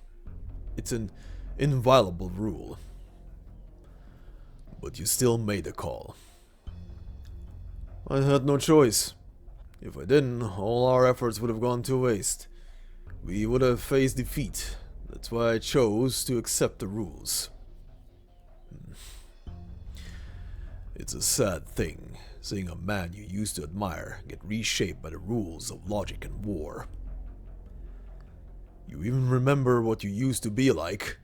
It's an inviolable rule. But you still made a call. I had no choice. If I didn't, all our efforts would have gone to waste. We would have faced defeat. That's why I chose to accept the rules. It's a sad thing, seeing a man you used to admire get reshaped by the rules of logic and war. You even remember what you used to be like,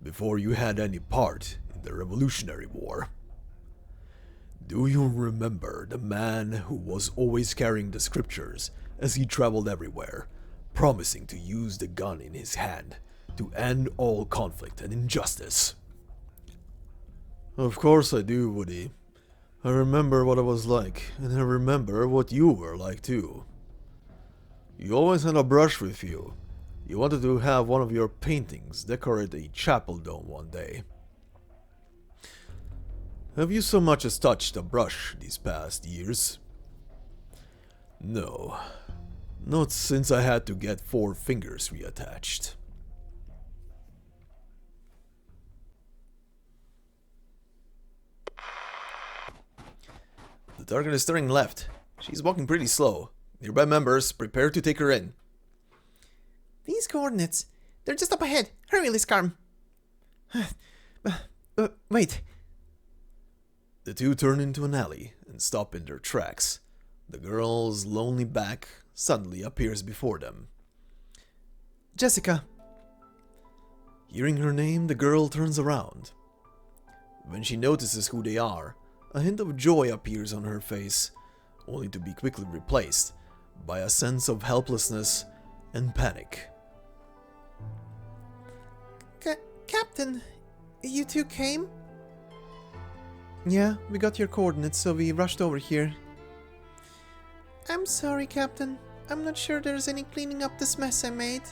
before you had any part in the Revolutionary War. Do you remember the man who was always carrying the scriptures as he traveled everywhere, promising to use the gun in his hand to end all conflict and injustice? Of course I do, Woody. I remember what I was like, and I remember what you were like too. You always had a brush with you. You wanted to have one of your paintings decorate a chapel dome one day. Have you so much as touched a brush these past years? No. Not since I had to get 4 fingers reattached. The target is turning left. She's walking pretty slow. Nearby members, prepare to take her in. These coordinates, they're just up ahead. Hurry, Liskarm. Wait. The two turn into an alley and stop in their tracks. The girl's lonely back suddenly appears before them. Jessica. Hearing her name, the girl turns around. When she notices who they are, a hint of joy appears on her face, only to be quickly replaced by a sense of helplessness and panic. Captain, you two came? Yeah, we got your coordinates, so we rushed over here. I'm sorry, Captain. I'm not sure there's any cleaning up this mess I made.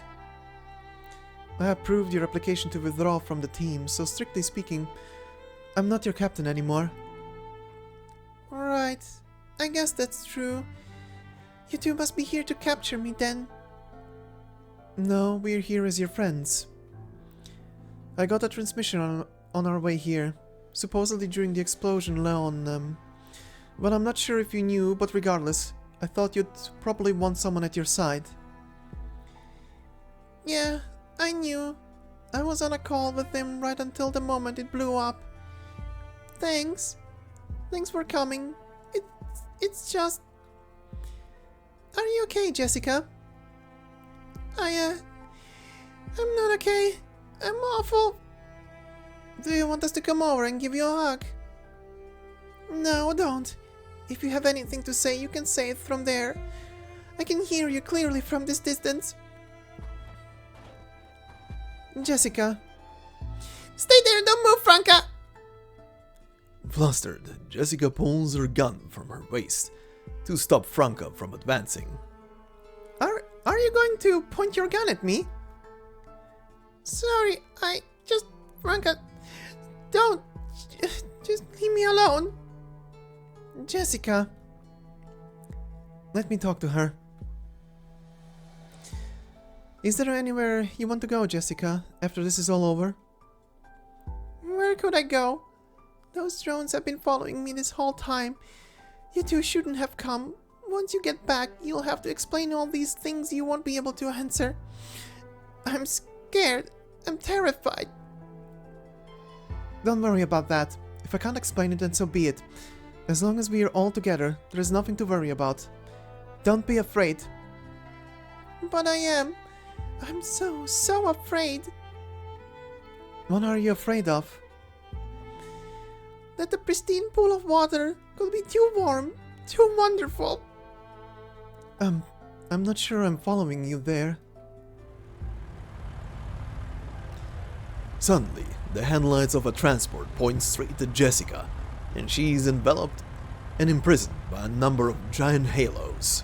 I approved your application to withdraw from the team, so strictly speaking, I'm not your captain anymore. Alright, I guess that's true. You two must be here to capture me then. No, we're here as your friends. I got a transmission on our way here, supposedly during the explosion on, well, I'm not sure if you knew, but regardless, I thought you'd probably want someone at your side. Yeah, I knew. I was on a call with him right until the moment it blew up. Thanks. Thanks for coming. It's just... Are you okay, Jessica? I'm not okay. I'm awful. Do you want us to come over and give you a hug? No, don't. If you have anything to say, you can say it from there. I can hear you clearly from this distance. Jessica. Stay there, don't move, Franka! Flustered, Jessica pulls her gun from her waist to stop Franka from advancing. Are you going to point your gun at me? Sorry, Franka, don't, just leave me alone. Jessica. Let me talk to her. Is there anywhere you want to go, Jessica, after this is all over? Where could I go? Those drones have been following me this whole time. You two shouldn't have come. Once you get back, you'll have to explain all these things you won't be able to answer. I'm scared. I'm terrified. Don't worry about that. If I can't explain it, then so be it. As long as we are all together, there is nothing to worry about. Don't be afraid. But I am. I'm so afraid. What are you afraid of? That the pristine pool of water could be too warm, too wonderful. I'm not sure I'm following you there. Suddenly, the headlights of a transport point straight at Jessica, and she is enveloped and imprisoned by a number of giant halos.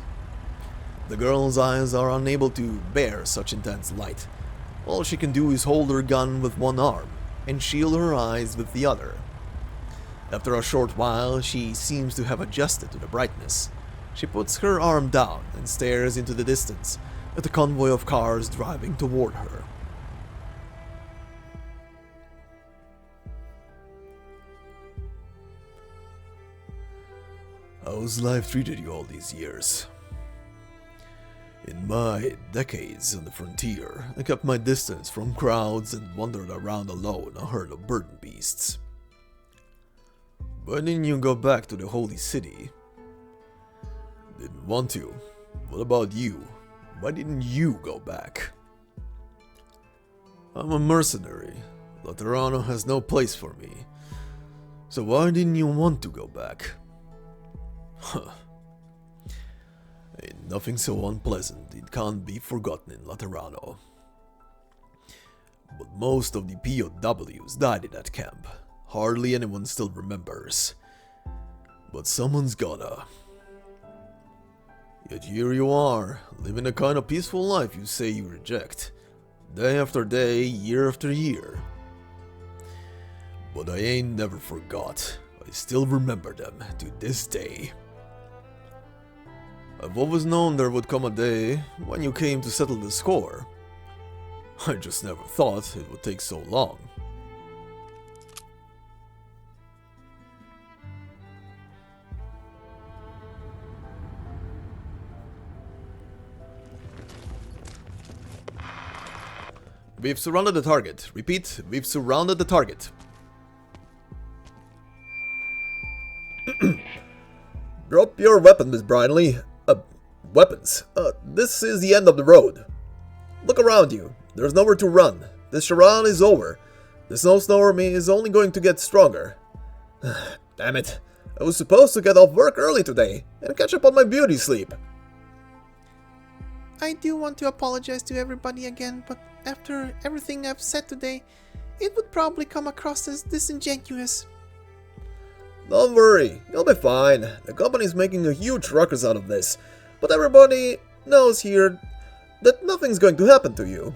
The girl's eyes are unable to bear such intense light. All she can do is hold her gun with one arm and shield her eyes with the other. After a short while, she seems to have adjusted to the brightness. She puts her arm down and stares into the distance at the convoy of cars driving toward her. How's life treated you all these years? In my decades on the frontier, I kept my distance from crowds and wandered around alone a herd of burden beasts. Why didn't you go back to the holy city? Didn't want to. What about you? Why didn't you go back? I'm a mercenary. Laterano has no place for me. So why didn't you want to go back? Huh. Ain't nothing so unpleasant it can't be forgotten in Laterano. But most of the POWs died in that camp. Hardly anyone still remembers. But someone's gotta. Yet here you are, living a kind of peaceful life you say you reject. Day after day, year after year. But I ain't never forgot. I still remember them to this day. I've always known there would come a day when you came to settle the score. I just never thought it would take so long. We've surrounded the target. Repeat, we've surrounded the target. Drop your weapon, Miss Brinley. Weapons. This is the end of the road. Look around you. There's nowhere to run. This charade is over. The snowstorm is only going to get stronger. Damn it. I was supposed to get off work early today and catch up on my beauty sleep. I do want to apologize to everybody again, but after everything I've said today, it would probably come across as disingenuous. Don't worry, you'll be fine. The company's making a huge ruckus out of this, but everybody knows here that nothing's going to happen to you.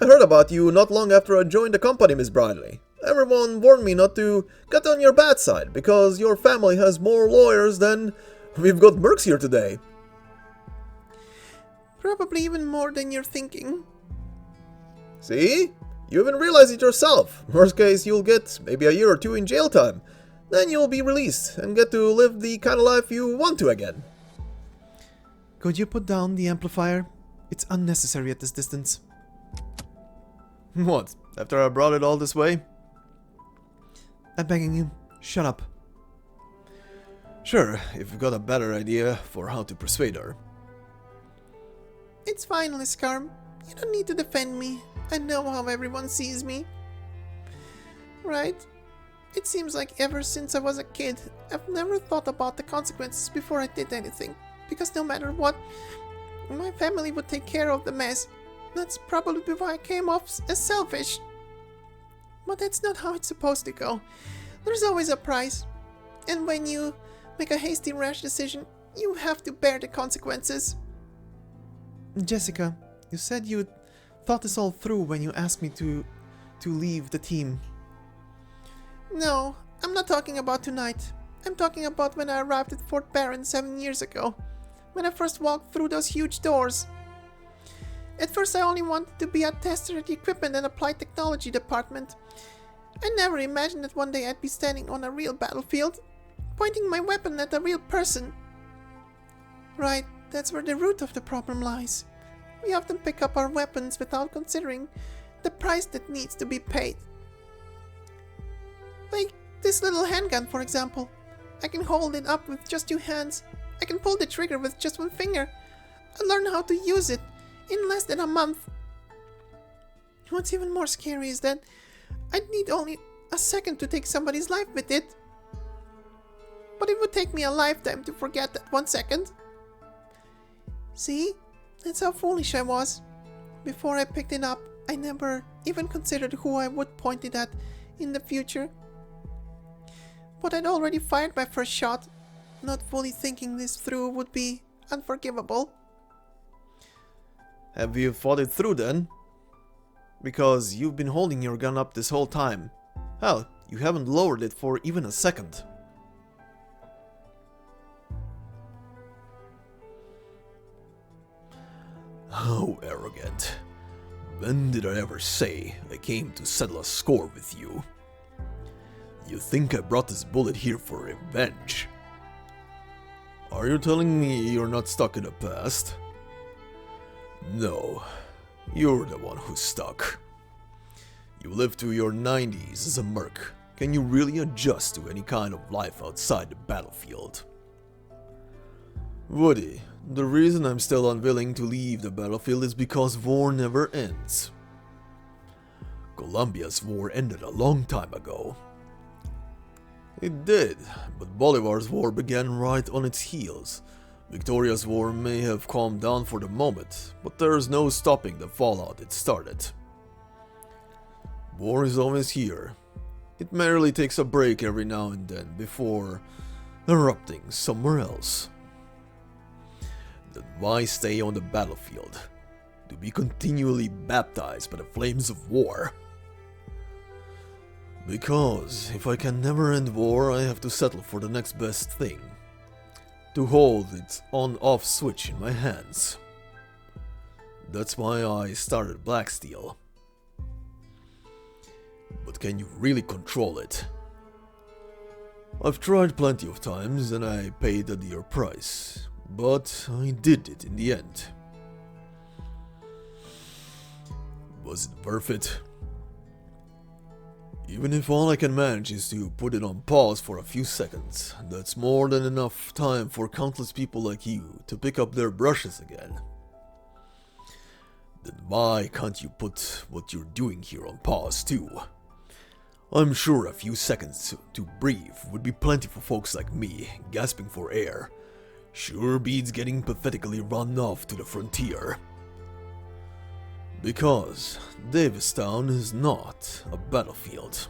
I heard about you not long after I joined the company, Miss Bradley. Everyone warned me not to get on your bad side, because your family has more lawyers than we've got mercs here today. Probably even more than you're thinking. See? You even realize it yourself. Worst case, you'll get maybe a year or two in jail time. Then you'll be released and get to live the kind of life you want to again. Could you put down the amplifier? It's unnecessary at this distance. What? After I brought it all this way? I'm begging you, shut up. Sure, if you've got a better idea for how to persuade her. It's fine, Liskarm. You don't need to defend me. I know how everyone sees me. Right? It seems like ever since I was a kid, I've never thought about the consequences before I did anything. Because no matter what, my family would take care of the mess. That's probably why I came off as selfish. But that's not how it's supposed to go. There's always a price. And when you make a hasty, rash decision, you have to bear the consequences. Jessica, you said you thought this all through when you asked me to leave the team. No, I'm not talking about tonight. I'm talking about when I arrived at Fort Barron 7 years ago. When I first walked through those huge doors. At first I only wanted to be a tester at the Equipment and Applied Technology department. I never imagined that one day I'd be standing on a real battlefield, pointing my weapon at a real person. Right, that's where the root of the problem lies. We often pick up our weapons without considering the price that needs to be paid. Like this little handgun, for example. I can hold it up with just 2 hands. I can pull the trigger with just 1 finger. I learned how to use it in less than a month. What's even more scary is that I'd need only a second to take somebody's life with it. But it would take me a lifetime to forget that 1 second. See? That's how foolish I was. Before I picked it up, I never even considered who I would point it at in the future. But I'd already fired my first shot. Not fully thinking this through would be unforgivable. Have you thought it through then? Because you've been holding your gun up this whole time. Hell, you haven't lowered it for even a second. How arrogant. When did I ever say I came to settle a score with you? You think I brought this bullet here for revenge? Are you telling me you're not stuck in the past? No, you're the one who's stuck. You lived to your 90s as a merc. Can you really adjust to any kind of life outside the battlefield? Woody, the reason I'm still unwilling to leave the battlefield is because war never ends. Columbia's war ended a long time ago. It did, but Bolivar's war began right on its heels. Victoria's war may have calmed down for the moment, but there's no stopping the fallout it started. War is always here. It merely takes a break every now and then before erupting somewhere else. Then why stay on the battlefield? To be continually baptized by the flames of war? Because if I can never end war, I have to settle for the next best thing. To hold its on-off switch in my hands. That's why I started Blacksteel. But can you really control it? I've tried plenty of times and I paid a dear price, but I did it in the end. Was it worth it? Even if all I can manage is to put it on pause for a few seconds, that's more than enough time for countless people like you to pick up their brushes again. Then why can't you put what you're doing here on pause too? I'm sure a few seconds to breathe would be plenty for folks like me, gasping for air. Sure beats getting pathetically run off to the frontier. Because Davistown is not a battlefield.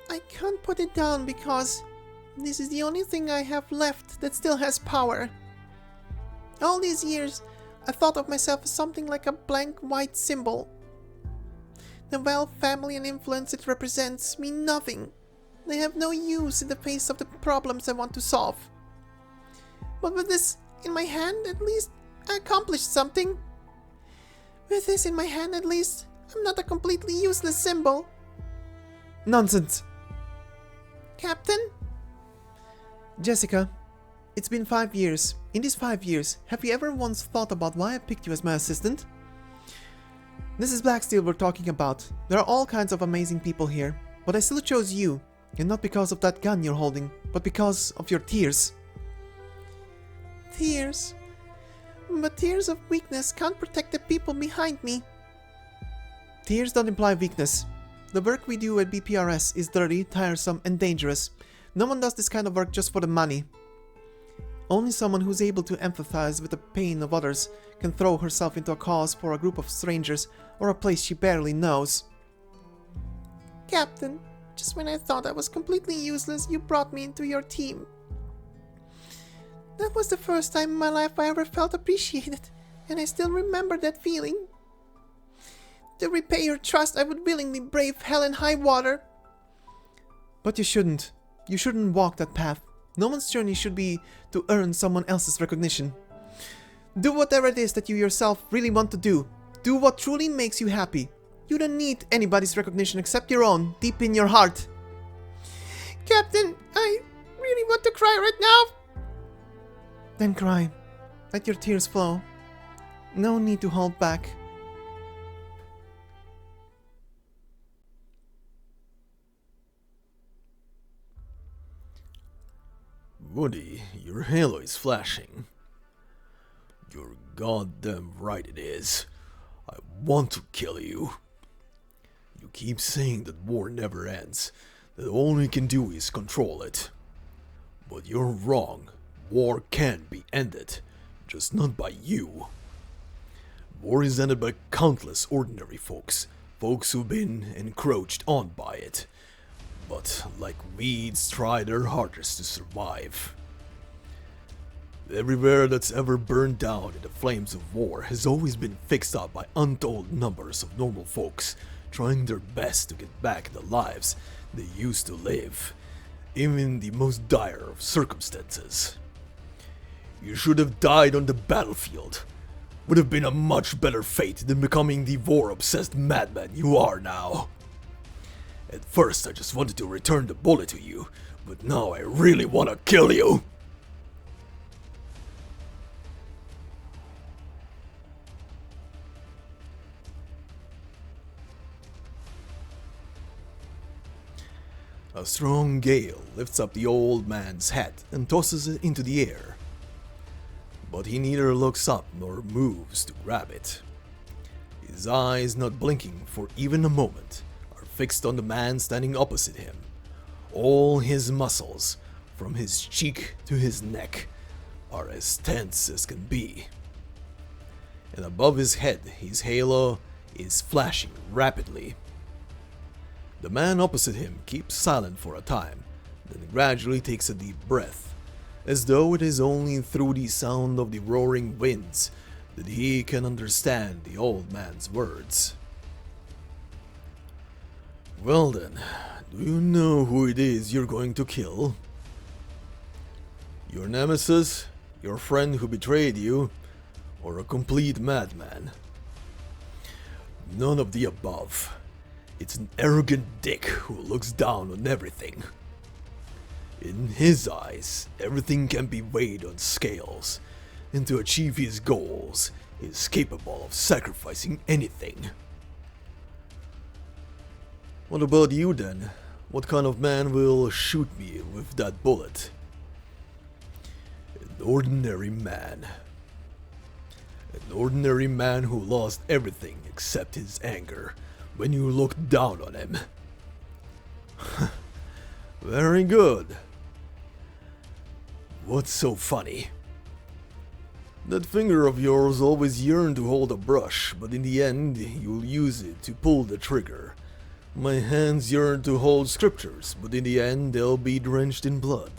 I can't put it down because this is the only thing I have left that still has power. All these years, I thought of myself as something like a blank white symbol. The wealth, family, and influence it represents mean nothing. They have no use in the face of the problems I want to solve. But with this in my hand, at least I accomplished something. With this in my hand, at least I'm not a completely useless symbol. Nonsense! Captain? Jessica, it's been 5 years. In these 5 years, have you ever once thought about why I picked you as my assistant? This is Blacksteel we're talking about. There are all kinds of amazing people here, but I still chose you. And not because of that gun you're holding, but because of your tears. Tears? But tears of weakness can't protect the people behind me. Tears don't imply weakness. The work we do at BPRS is dirty, tiresome, and dangerous. No one does this kind of work just for the money. Only someone who's able to empathize with the pain of others can throw herself into a cause for a group of strangers or a place she barely knows. Captain, just when I thought I was completely useless, you brought me into your team. That was the first time in my life I ever felt appreciated, and I still remember that feeling. To repay your trust, I would willingly brave hell and high water. But you shouldn't. You shouldn't walk that path. No one's journey should be to earn someone else's recognition. Do whatever it is that you yourself really want to do. Do what truly makes you happy. You don't need anybody's recognition except your own, deep in your heart. Captain, I really want to cry right now. Then cry. Let your tears flow. No need to hold back. Woody, your halo is flashing. You're goddamn right it is. I want to kill you. You keep saying that war never ends, that all we can do is control it. But you're wrong. War can be ended, just not by you. War is ended by countless ordinary folks who've been encroached on by it. But like weeds, try their hardest to survive. Everywhere that's ever burned down in the flames of war has always been fixed up by untold numbers of normal folks trying their best to get back the lives they used to live, even in the most dire of circumstances. You should have died on the battlefield. Would have been a much better fate than becoming the war-obsessed madman you are now. At first I just wanted to return the bullet to you, but now I really want to kill you! A strong gale lifts up the old man's hat and tosses it into the air. But he neither looks up nor moves to grab it. His eyes, not blinking for even a moment, are fixed on the man standing opposite him. All his muscles, from his cheek to his neck, are as tense as can be. And above his head, his halo is flashing rapidly. The man opposite him keeps silent for a time, then gradually takes a deep breath, as though it is only through the sound of the roaring winds that he can understand the old man's words. Well then, do you know who it is you're going to kill? Your nemesis, your friend who betrayed you, or a complete madman? None of the above. It's an arrogant dick who looks down on everything. In his eyes, everything can be weighed on scales, and to achieve his goals, he is capable of sacrificing anything. What about you then? What kind of man will shoot me with that bullet? An ordinary man. An ordinary man who lost everything except his anger when you looked down on him. Very good. What's so funny? That finger of yours always yearned to hold a brush, but in the end you'll use it to pull the trigger. My hands yearn to hold scriptures, but in the end they'll be drenched in blood.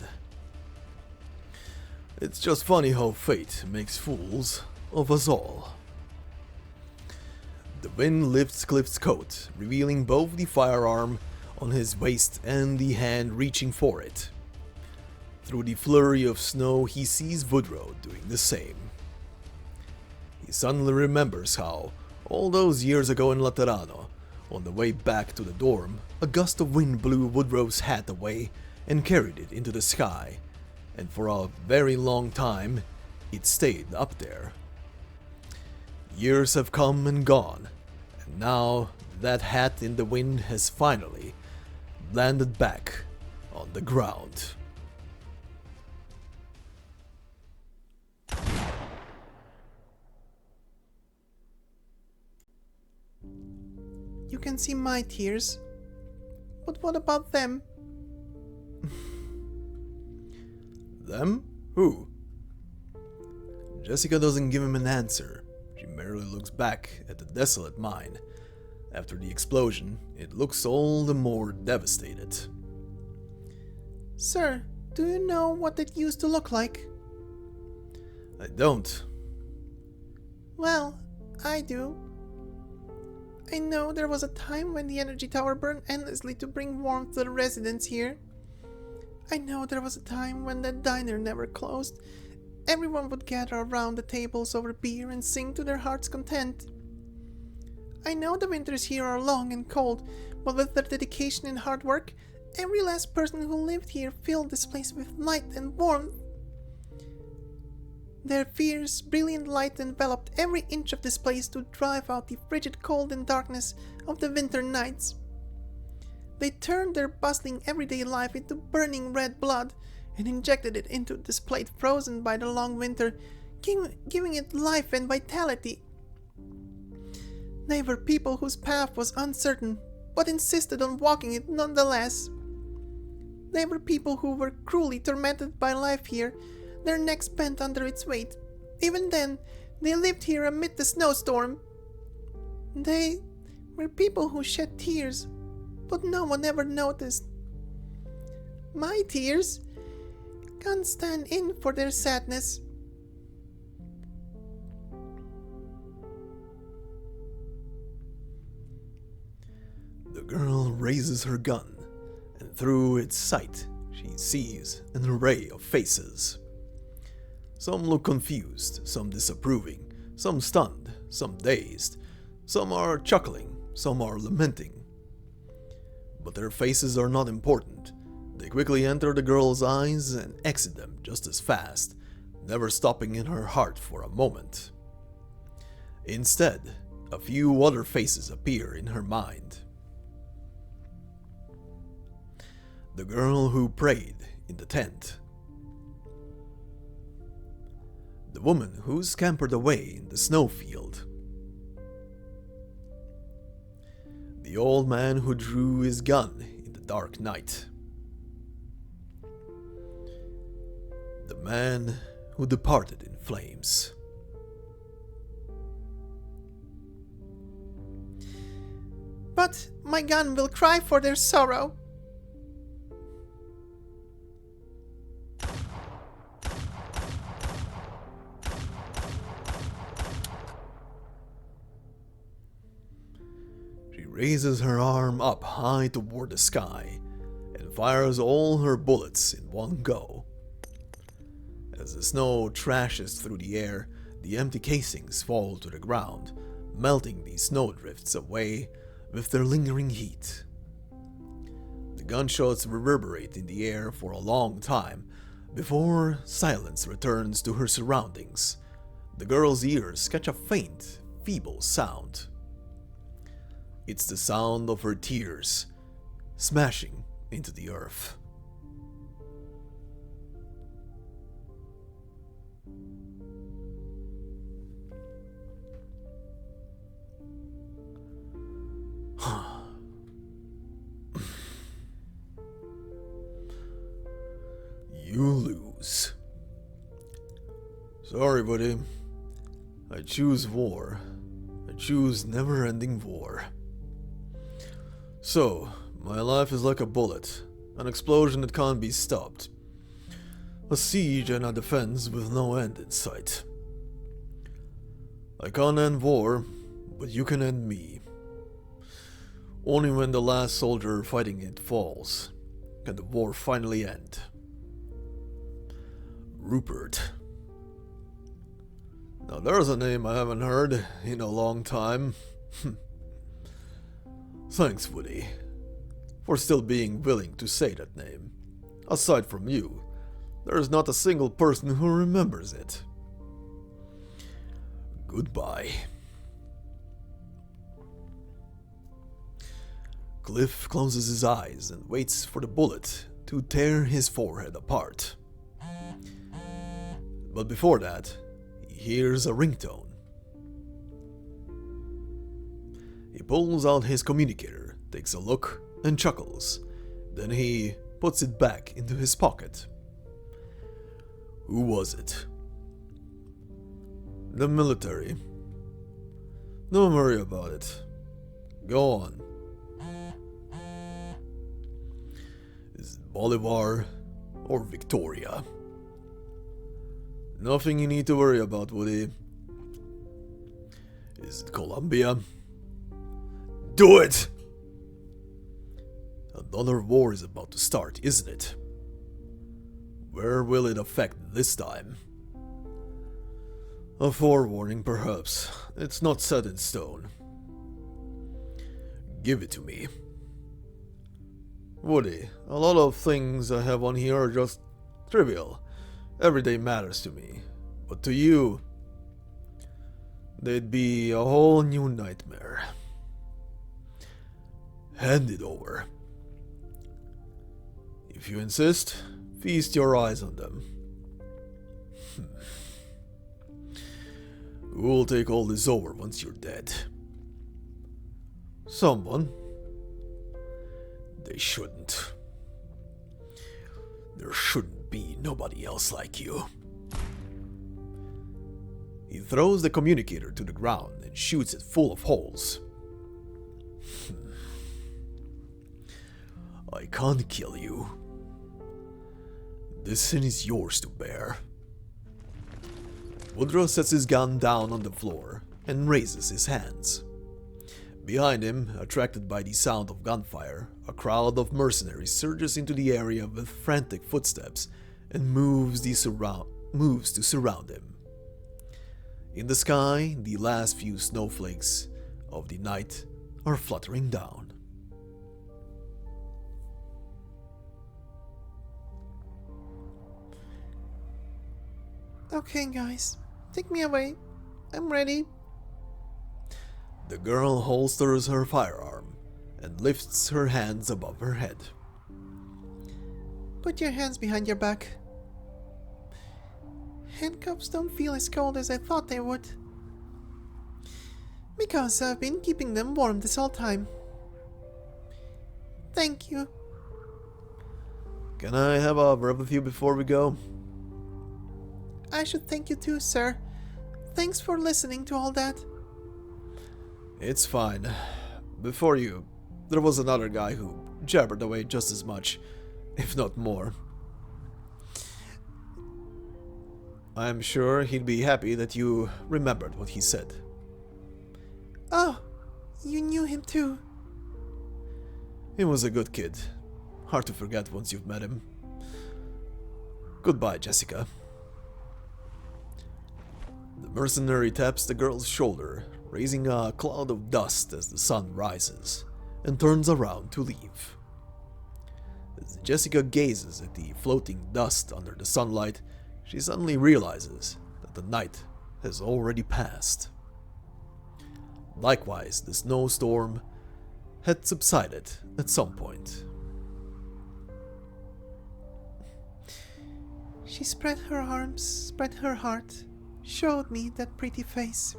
It's just funny how fate makes fools of us all. The wind lifts Cliff's coat, revealing both the firearm on his waist and the hand reaching for it. Through the flurry of snow, he sees Woodrow doing the same. He suddenly remembers how, all those years ago in Laterano, on the way back to the dorm, a gust of wind blew Woodrow's hat away and carried it into the sky, and for a very long time, it stayed up there. Years have come and gone, and now that hat in the wind has finally landed back on the ground. You can see my tears. But what about them? Them? Who? Jessica doesn't give him an answer. She merely looks back at the desolate mine. After the explosion, it looks all the more devastated. Sir, do you know what it used to look like? I don't. Well, I do. I know there was a time when the energy tower burned endlessly to bring warmth to the residents here. I know there was a time when the diner never closed. Everyone would gather around the tables over beer and sing to their heart's content. I know the winters here are long and cold, but with their dedication and hard work, every last person who lived here filled this place with light and warmth. Their fierce, brilliant light enveloped every inch of this place to drive out the frigid cold and darkness of the winter nights. They turned their bustling everyday life into burning red blood and injected it into this plate frozen by the long winter, giving it life and vitality. They were people whose path was uncertain, but insisted on walking it nonetheless. They were people who were cruelly tormented by life here, their necks bent under its weight. Even then, they lived here amid the snowstorm. They were people who shed tears, but no one ever noticed. My tears can't stand in for their sadness. The girl raises her gun, and through its sight, she sees an array of faces. Some look confused, some disapproving, some stunned, some dazed, some are chuckling, some are lamenting. But their faces are not important. They quickly enter the girl's eyes and exit them just as fast, never stopping in her heart for a moment. Instead, a few other faces appear in her mind. The girl who prayed in the tent. The woman who scampered away in the snowfield. The old man who drew his gun in the dark night. The man who departed in flames. But my gun will cry for their sorrow. She raises her arm up high toward the sky and fires all her bullets in one go. As the snow trashes through the air, the empty casings fall to the ground, melting the snowdrifts away with their lingering heat. The gunshots reverberate in the air for a long time before silence returns to her surroundings. The girl's ears catch a faint, feeble sound. It's the sound of her tears smashing into the earth. You lose. Sorry, buddy. I choose war. I choose never-ending war. So, my life is like a bullet, an explosion that can't be stopped. A siege and a defense with no end in sight. I can't end war, but you can end me. Only when the last soldier fighting it falls can the war finally end. Rupert. Now there's a name I haven't heard in a long time. Thanks, Woody, for still being willing to say that name. Aside from you, there's not a single person who remembers it. Goodbye. Cliff closes his eyes and waits for the bullet to tear his forehead apart. But before that, he hears a ringtone. He pulls out his communicator, takes a look, and chuckles. Then he puts it back into his pocket. Who was it? The military. Don't worry about it. Go on. Is it Bolivar or Victoria? Nothing you need to worry about, Woody. Is it Columbia? Do it! Another war is about to start, isn't it? Where will it affect this time? A forewarning, perhaps. It's not set in stone. Give it to me. Woody, a lot of things I have on here are just trivial, everyday matters to me. But to you, they'd be a whole new nightmare. Hand it over. If you insist, feast your eyes on them. Who'll take all this over once you're dead? Someone. They shouldn't. There shouldn't be nobody else like you. He throws the communicator to the ground and shoots it full of holes. I can't kill you. This sin is yours to bear. Woodrow sets his gun down on the floor and raises his hands. Behind him, attracted by the sound of gunfire, a crowd of mercenaries surges into the area with frantic footsteps and moves to surround him. In the sky, the last few snowflakes of the night are fluttering down. Okay, guys, take me away. I'm ready. The girl holsters her firearm and lifts her hands above her head. Put your hands behind your back. Handcuffs don't feel as cold as I thought they would. Because I've been keeping them warm this whole time. Thank you. Can I have a word with you before we go? I should thank you too, sir. Thanks for listening to all that. It's fine. Before you, there was another guy who jabbered away just as much, if not more. I'm sure he'd be happy that you remembered what he said. Oh, you knew him too. He was a good kid. Hard to forget once you've met him. Goodbye, Jessica. The mercenary taps the girl's shoulder, raising a cloud of dust as the sun rises, and turns around to leave. As Jessica gazes at the floating dust under the sunlight, she suddenly realizes that the night has already passed. Likewise, the snowstorm had subsided at some point. She spread her arms, spread her heart, showed me that pretty face.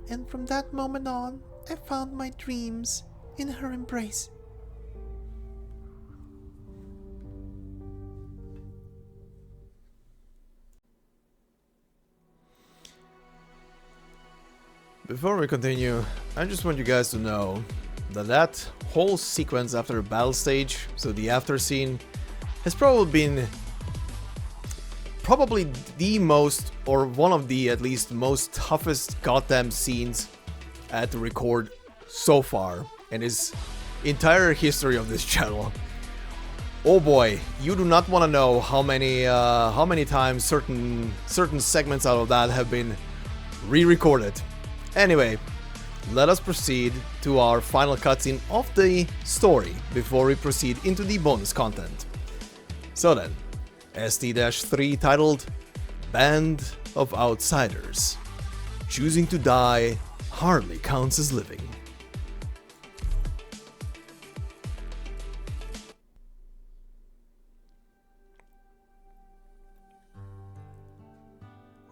And from that moment on, I found my dreams in her embrace. Before we continue, I just want you guys to know that that whole sequence after the battle stage, so the after scene, has probably been the most, or one of the at least most toughest goddamn scenes I had to record so far in his entire history of this channel. Oh boy, you do not want to know how many times certain segments out of that have been re-recorded. Anyway, let us proceed to our final cutscene of the story before we proceed into the bonus content. So then, ST-3 titled Band of Outsiders. Choosing to die hardly counts as living.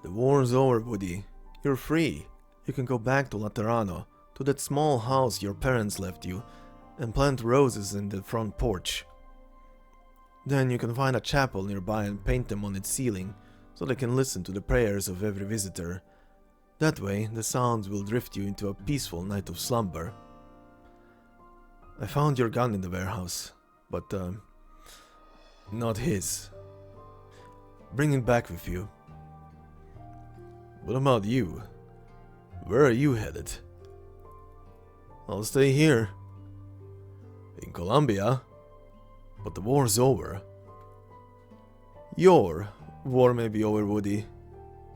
The war's over, Woody. You're free. You can go back to Laterano, to that small house your parents left you, and plant roses in the front porch. Then you can find a chapel nearby and paint them on its ceiling, so they can listen to the prayers of every visitor. That way, the sounds will drift you into a peaceful night of slumber. I found your gun in the warehouse, but not his. Bring it back with you. What about you? Where are you headed? I'll stay here. In Columbia? But the war's over. Your war may be over, Woody,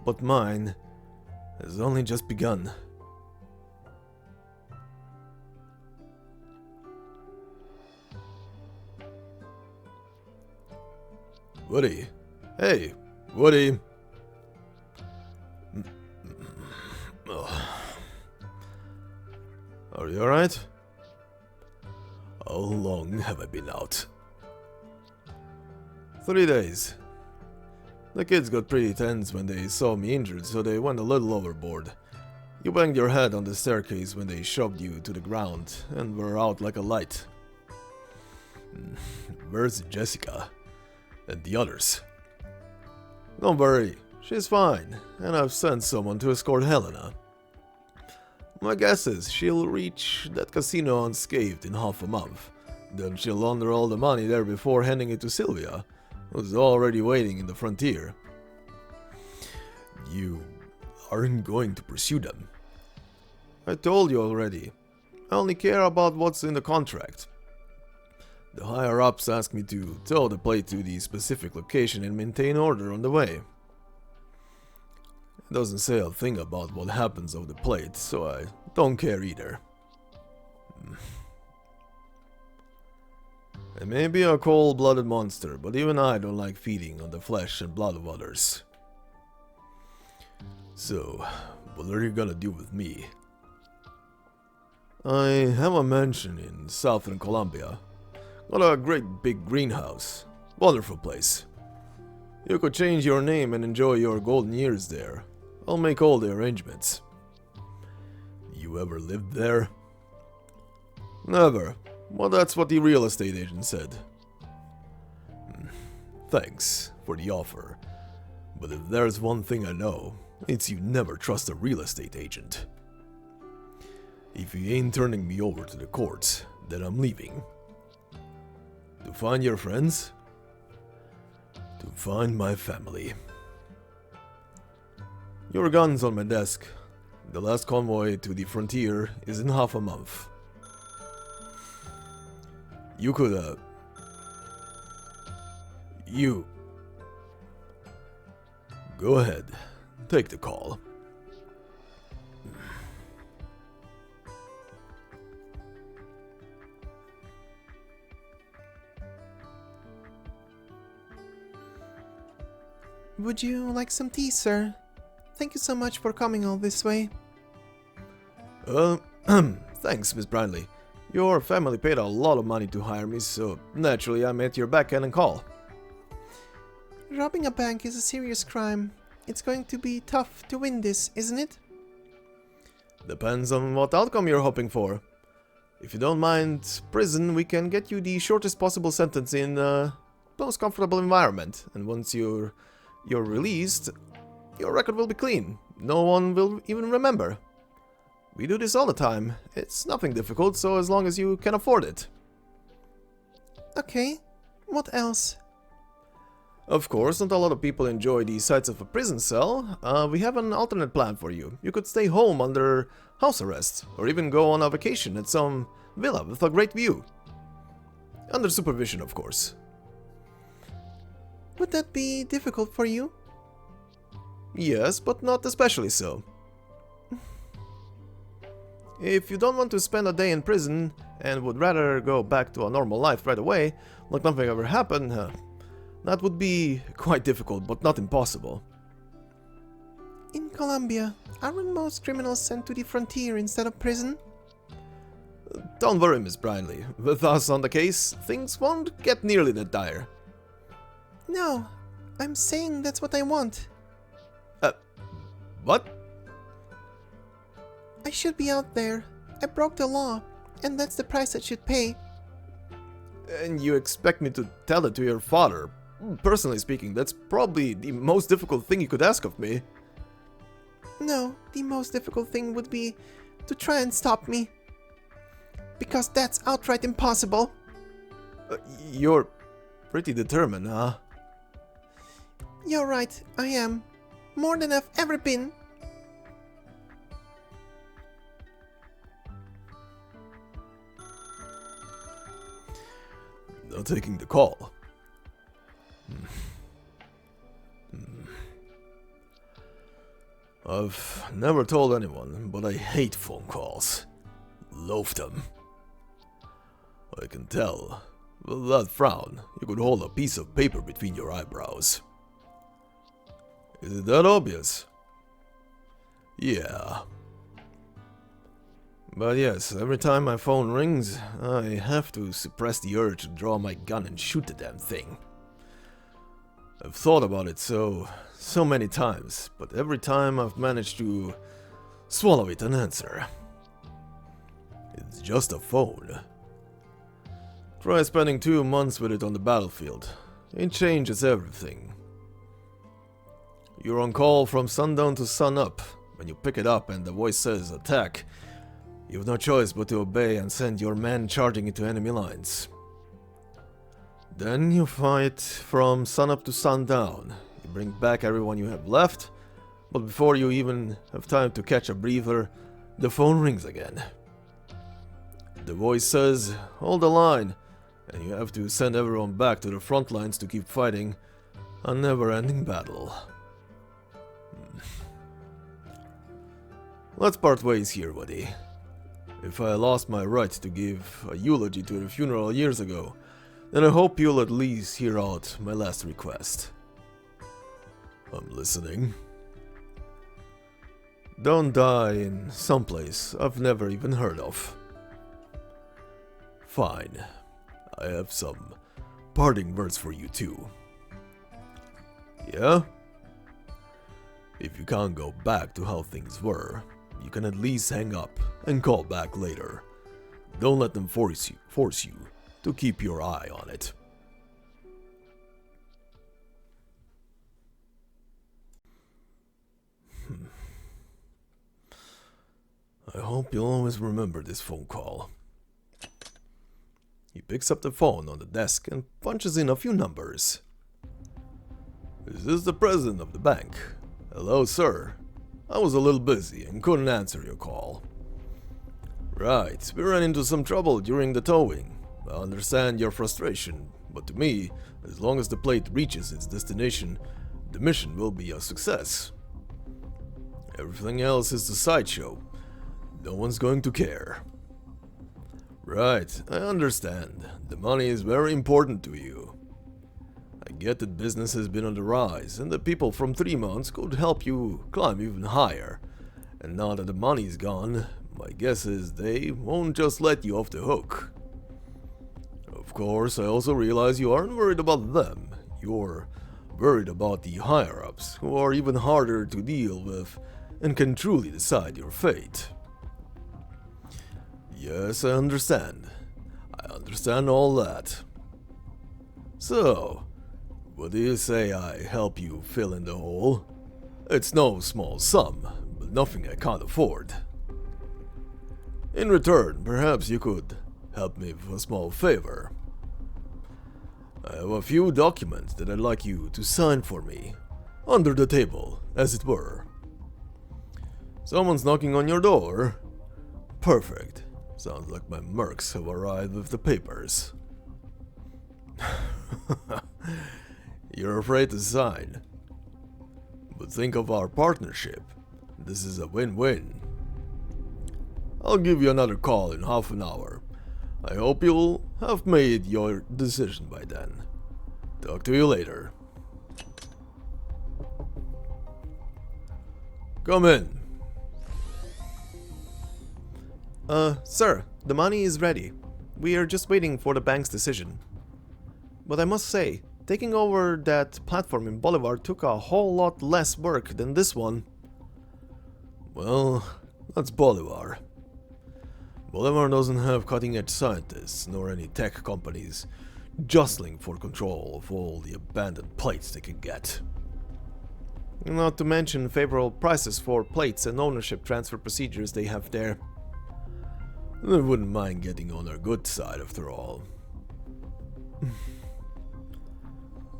but mine has only just begun. Woody. Hey, Woody. Are you alright? How long have I been out? 3 days. The kids got pretty tense when they saw me injured, so they went a little overboard. You banged your head on the staircase when they shoved you to the ground, and were out like a light. Where's Jessica? And the others? Don't worry, she's fine, and I've sent someone to escort Helena. My guess is she'll reach that casino unscathed in half a month. Then she'll launder all the money there before handing it to Sylvia, who's already waiting in the frontier. You aren't going to pursue them. I told you already. I only care about what's in the contract. The higher-ups asked me to tow the plate to the specific location and maintain order on the way. It doesn't say a thing about what happens of the plate, so I don't care either. I may be a cold-blooded monster, but even I don't like feeding on the flesh and blood of others. So, what are you gonna do with me? I have a mansion in southern Columbia. Got a great big greenhouse. Wonderful place. You could change your name and enjoy your golden years there. I'll make all the arrangements. You ever lived there? Never. Well, that's what the real estate agent said. Thanks for the offer. But if there's one thing I know, it's you never trust a real estate agent. If you ain't turning me over to the courts, then I'm leaving. To find your friends? To find my family. Your gun's on my desk. The last convoy to the frontier is in half a month. You could, You. Go ahead. Take the call. Would you like some tea, sir? Thank you so much for coming all this way. Thanks, Miss Brindley. Your family paid a lot of money to hire me, so naturally I'm at your beck and call. Robbing a bank is a serious crime. It's going to be tough to win this, isn't it? Depends on what outcome you're hoping for. If you don't mind prison, we can get you the shortest possible sentence in a most comfortable environment, and once you're released, your record will be clean. No one will even remember. We do this all the time. It's nothing difficult, so as long as you can afford it. Okay, what else? Of course, not a lot of people enjoy the sights of a prison cell. We have an alternate plan for you. You could stay home under house arrest, or even go on a vacation at some villa with a great view. Under supervision, of course. Would that be difficult for you? Yes, but not especially so. If you don't want to spend a day in prison and would rather go back to a normal life right away, like nothing ever happened, that would be quite difficult, but not impossible. In Columbia, aren't most criminals sent to the frontier instead of prison? Don't worry, Miss Brindley. With us on the case, things won't get nearly that dire. No, I'm saying that's what I want. What? I should be out there. I broke the law, and that's the price I should pay. And you expect me to tell it to your father? Personally speaking, that's probably the most difficult thing you could ask of me. No, the most difficult thing would be to try and stop me. Because that's outright impossible. You're pretty determined, huh? You're right, I am. More than I've ever been. Not taking the call. I've never told anyone, but I hate phone calls. Loathe them. I can tell. With that frown, you could hold a piece of paper between your eyebrows. Is it that obvious? Yeah. But yes, every time my phone rings, I have to suppress the urge to draw my gun and shoot the damn thing. I've thought about it so many times, but every time I've managed to swallow it and answer. It's just a phone. Try spending 2 months with it on the battlefield. It changes everything. You're on call from sundown to sunup. When you pick it up and the voice says attack, you have no choice but to obey and send your men charging into enemy lines. Then you fight from sunup to sundown. You bring back everyone you have left, but before you even have time to catch a breather, the phone rings again. The voice says, hold the line, and you have to send everyone back to the front lines to keep fighting a never-ending battle. Let's part ways here, buddy. If I lost my right to give a eulogy to the funeral years ago, then I hope you'll at least hear out my last request. I'm listening. Don't die in someplace I've never even heard of. Fine. I have some parting words for you too. Yeah? If you can't go back to how things were, you can at least hang up and call back later. Don't let them force you to keep your eye on it. I hope you'll always remember this phone call. He picks up the phone on the desk and punches in a few numbers. Is this the president of the bank? Hello, sir. I was a little busy and couldn't answer your call. Right, we ran into some trouble during the towing. I understand your frustration, but to me, as long as the plate reaches its destination, the mission will be a success. Everything else is a sideshow. No one's going to care. Right, I understand. The money is very important to you. I get that business has been on the rise, and the people from 3 months could help you climb even higher. And now that the money's gone, my guess is they won't just let you off the hook. Of course, I also realize you aren't worried about them. You're worried about the higher-ups, who are even harder to deal with and can truly decide your fate. Yes, I understand. I understand all that. So, what do you say I help you fill in the hole? It's no small sum, but nothing I can't afford. In return, perhaps you could help me with a small favor. I have a few documents that I'd like you to sign for me, under the table, as it were. Someone's knocking on your door? Perfect. Sounds like my mercs have arrived with the papers. You're afraid to sign. But think of our partnership. This is a win-win. I'll give you another call in half an hour. I hope you'll have made your decision by then. Talk to you later. Come in. Sir, the money is ready. We are just waiting for the bank's decision. But I must say, taking over that platform in Bolivar took a whole lot less work than this one. Well, that's Bolivar. Bolivar doesn't have cutting-edge scientists, nor any tech companies jostling for control of all the abandoned plates they can get. Not to mention favorable prices for plates and ownership transfer procedures they have there. I wouldn't mind getting on their good side after all.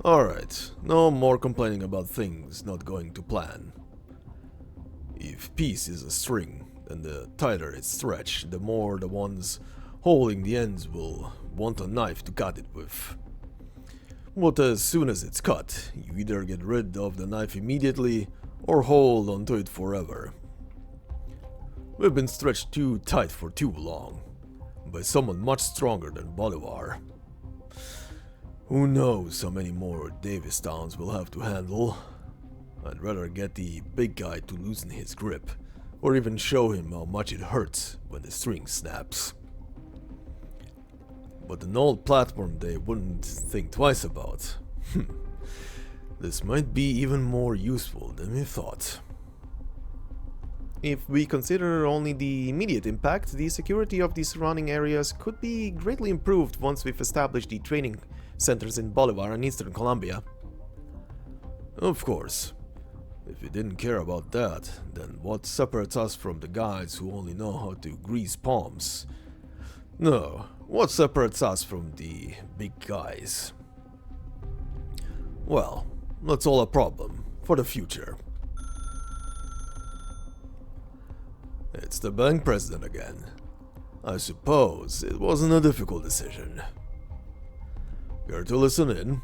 Alright, no more complaining about things not going to plan. If peace is a string, then the tighter it's stretched, the more the ones holding the ends will want a knife to cut it with. But as soon as it's cut, you either get rid of the knife immediately or hold onto it forever. We've been stretched too tight for too long, by someone much stronger than Bolivar. Who knows how many more Davistowns we'll have to handle. I'd rather get the big guy to loosen his grip, or even show him how much it hurts when the string snaps. But an old platform they wouldn't think twice about. This might be even more useful than we thought. If we consider only the immediate impact, the security of the surrounding areas could be greatly improved once we've established the training centers in Bolivar and Eastern Columbia. Of course. If we didn't care about that, then what separates us from the guys who only know how to grease palms? No, what separates us from the big guys? Well, that's all a problem for the future. It's the bank president again. I suppose it wasn't a difficult decision. Care to listen in?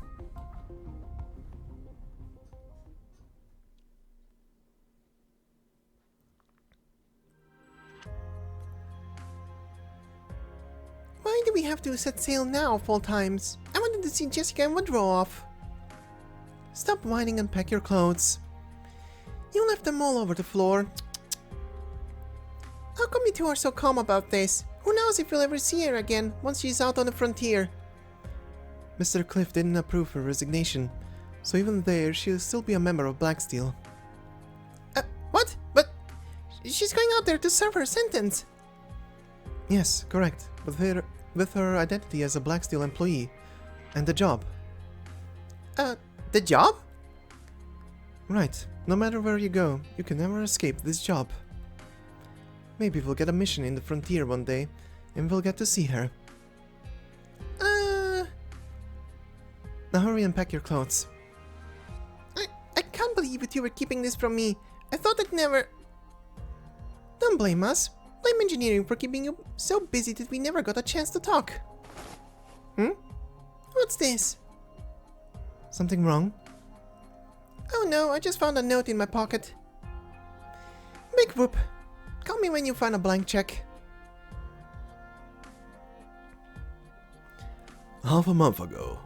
Why do we have to set sail now of all times? I wanted to see Jessica and Woodrow off. Stop whining and pack your clothes. You left them all over the floor. How come you two are so calm about this? Who knows if you'll ever see her again once she's out on the frontier? Mr. Cliff didn't approve her resignation, so even there she'll still be a member of Blacksteel. What? But she's going out there to serve her sentence. Yes, correct, with her identity as a Blacksteel employee, and the job. The job? Right, no matter where you go, you can never escape this job. Maybe we'll get a mission in the frontier one day, and we'll get to see her. Now hurry and pack your clothes. I can't believe that you were keeping this from me. I thought I'd never... Don't blame us. Blame engineering for keeping you so busy that we never got a chance to talk. What's this? Something wrong? Oh no, I just found a note in my pocket. Big whoop. Call me when you find a blank check. Half a month ago,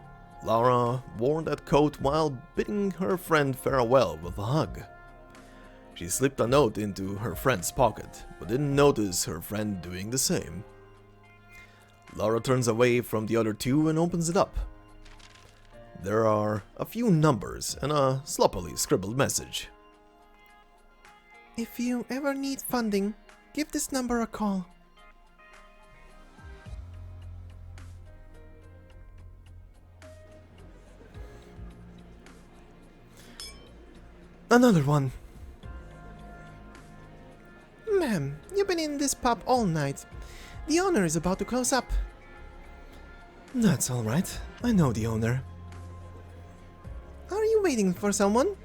Laura wore that coat while bidding her friend farewell with a hug. She slipped a note into her friend's pocket, but didn't notice her friend doing the same. Laura turns away from the other two and opens it up. There are a few numbers and a sloppily scribbled message. If you ever need funding, give this number a call. Another one. Ma'am, you've been in this pub all night. The owner is about to close up. That's alright. I know the owner. Are you waiting for someone?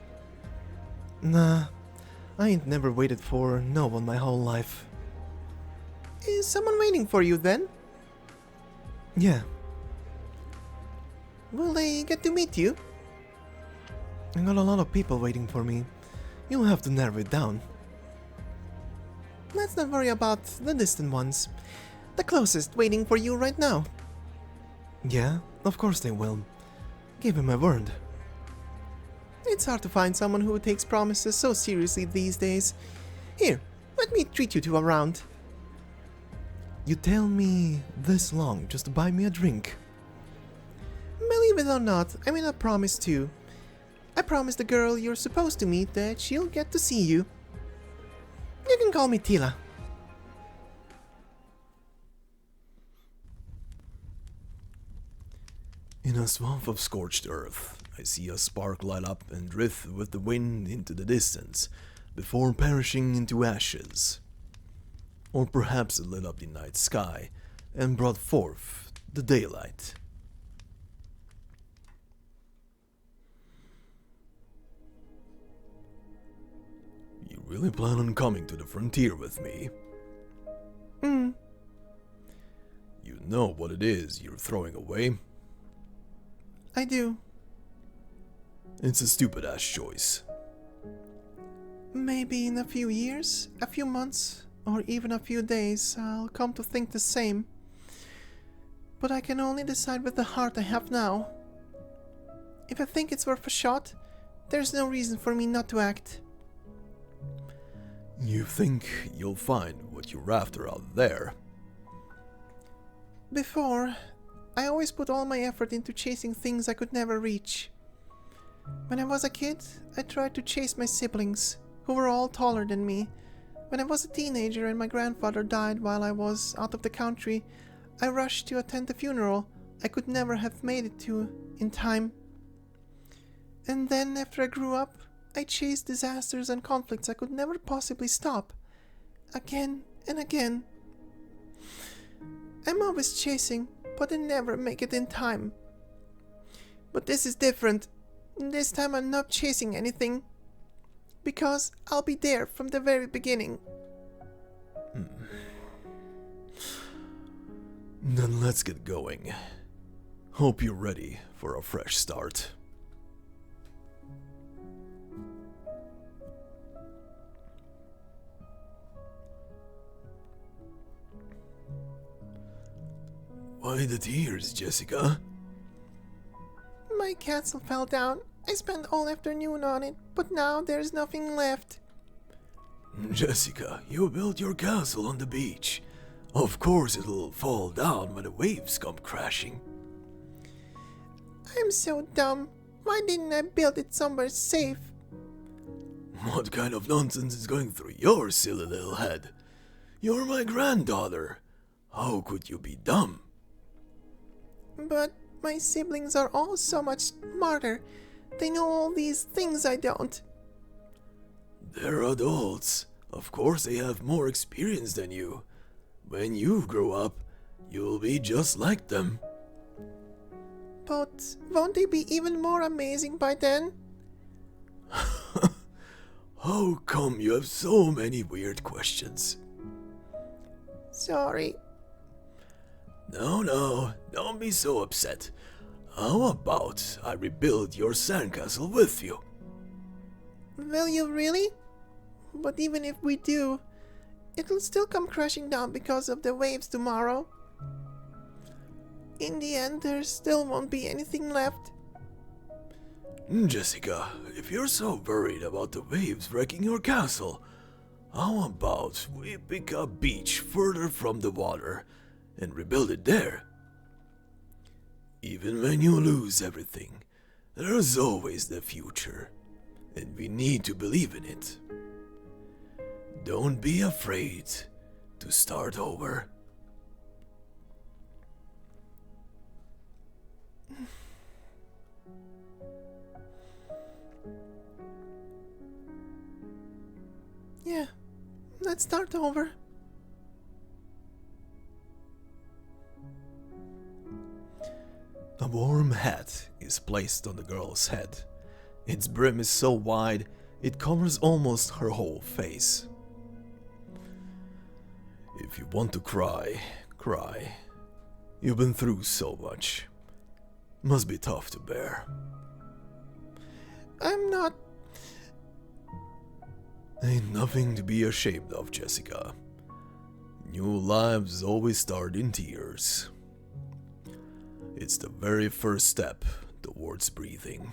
Nah, I ain't never waited for no one my whole life. Is someone waiting for you then? Yeah, Will they get to meet you? I got a lot of people waiting for me. You'll have to narrow it down. Let's not worry about the distant ones. The closest waiting for you right now. Yeah, of course they will. Give him my word. It's hard to find someone who takes promises so seriously these days. Here, let me treat you to a round. You tell me this long just to buy me a drink. Believe it or not, I made a promise too. I promised the girl you're supposed to meet that she'll get to see you. You can call me Tila. In a swamp of scorched earth, I see a spark light up and drift with the wind into the distance, before perishing into ashes. Or perhaps it lit up the night sky and brought forth the daylight. You really plan on coming to the frontier with me? You know what it is you're throwing away? I do. It's a stupid-ass choice. Maybe in a few years, a few months, or even a few days, I'll come to think the same. But I can only decide with the heart I have now. If I think it's worth a shot, there's no reason for me not to act. You think you'll find what you're after out there? Before, I always put all my effort into chasing things I could never reach. When I was a kid, I tried to chase my siblings, who were all taller than me. When I was a teenager and my grandfather died while I was out of the country, I rushed to attend the funeral I could never have made it to in time. And then, after I grew up, I chased disasters and conflicts I could never possibly stop. Again and again. I'm always chasing, but I never make it in time. But this is different. This time I'm not chasing anything. Because I'll be there from the very beginning. Then let's get going. Hope you're ready for a fresh start. Why the tears, Jessica? My castle fell down. I spent all afternoon on it, but now there's nothing left. Jessica, you built your castle on the beach. Of course it'll fall down when the waves come crashing. I'm so dumb. Why didn't I build it somewhere safe? What kind of nonsense is going through your silly little head? You're my granddaughter. How could you be dumb? But my siblings are all so much smarter. They know all these things I don't. They're adults. Of course they have more experience than you. When you grow up, you'll be just like them. But won't they be even more amazing by then? How come you have so many weird questions? Sorry. No, don't be so upset. How about I rebuild your sandcastle with you? Will you really? But even if we do, it'll still come crashing down because of the waves tomorrow. In the end, there still won't be anything left. Jessica, if you're so worried about the waves wrecking your castle, how about we pick a beach further from the water and rebuild it there? Even when you lose everything, there's always the future, and we need to believe in it. Don't be afraid to start over. Yeah, let's start over. A warm hat is placed on the girl's head. Its brim is so wide, it covers almost her whole face. If you want to cry, cry. You've been through so much. Must be tough to bear. I'm not. Ain't nothing to be ashamed of, Jessica. New lives always start in tears. It's the very first step towards breathing.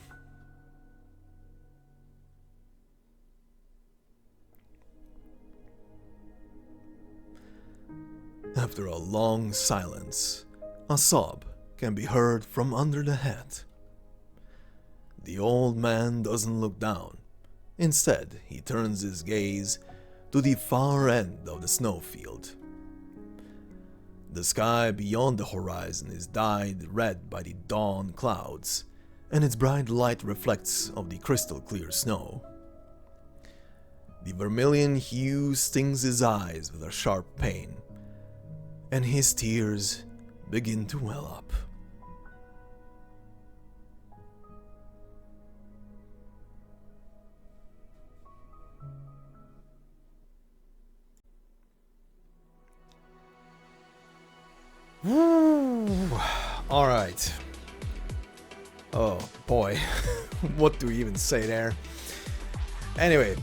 After a long silence, a sob can be heard from under the hat. The old man doesn't look down. Instead, he turns his gaze to the far end of the snowfield. The sky beyond the horizon is dyed red by the dawn clouds, and its bright light reflects off the crystal clear snow. The vermilion hue stings his eyes with a sharp pain, and his tears begin to well up. Alright. Oh boy, what do we even say there? Anyway,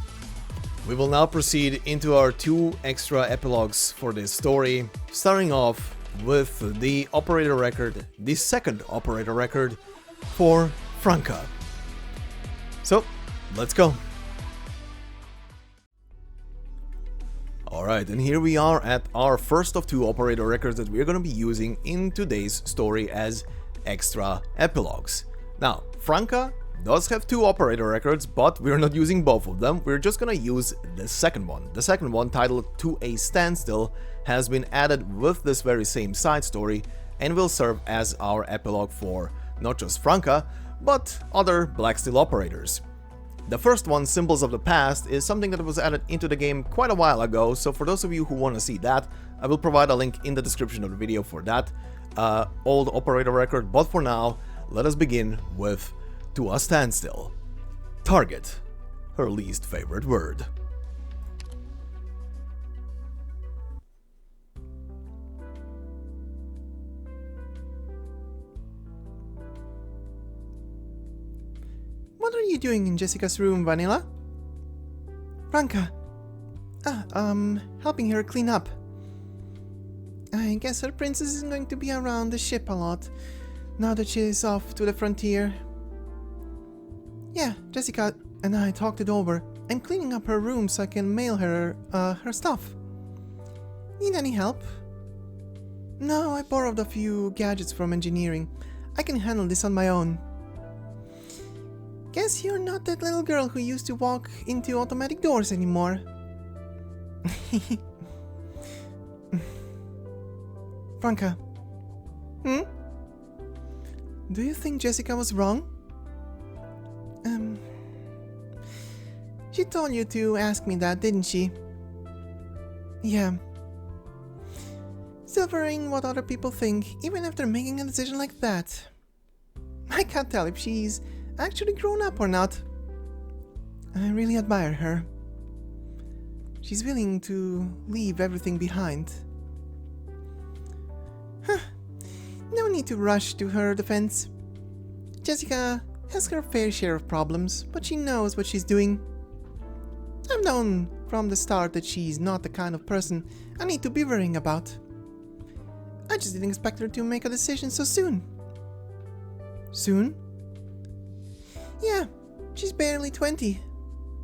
we will now proceed into our 2 extra epilogues for this story, starting off with the operator record, the second operator record for Franka. So, let's go. Alright, and here we are at our first of 2 operator records that we're going to be using in today's story as extra epilogues. Now, Franka does have 2 operator records, but we're not using both of them. We're just gonna use the second one. The second one, titled To a Standstill, has been added with this very same side story and will serve as our epilogue for not just Franka, but other Blacksteel operators. The first one, Symbols of the Past, is something that was added into the game quite a while ago, so for those of you who want to see that, I will provide a link in the description of the video for that old operator record, but for now, let us begin with To a Standstill. Target, her least favorite word. What are you doing in Jessica's room, Vanilla? Franka. Helping her clean up. I guess her princess is going to be around the ship a lot, now that she is off to the frontier. Yeah, Jessica and I talked it over. I'm cleaning up her room so I can mail her, her stuff. Need any help? No, I borrowed a few gadgets from engineering. I can handle this on my own. Guess you're not that little girl who used to walk into automatic doors anymore. Franka. Do you think Jessica was wrong? She told you to ask me that, didn't she? Yeah. Still worrying what other people think, even after making a decision like that. I can't tell if she's actually grown up or not. I really admire her. She's willing to leave everything behind. Huh. No need to rush to her defense. Jessica has her fair share of problems, but she knows what she's doing. I've known from the start that she's not the kind of person I need to be worrying about. I just didn't expect her to make a decision so soon. Soon? Yeah, she's barely 20.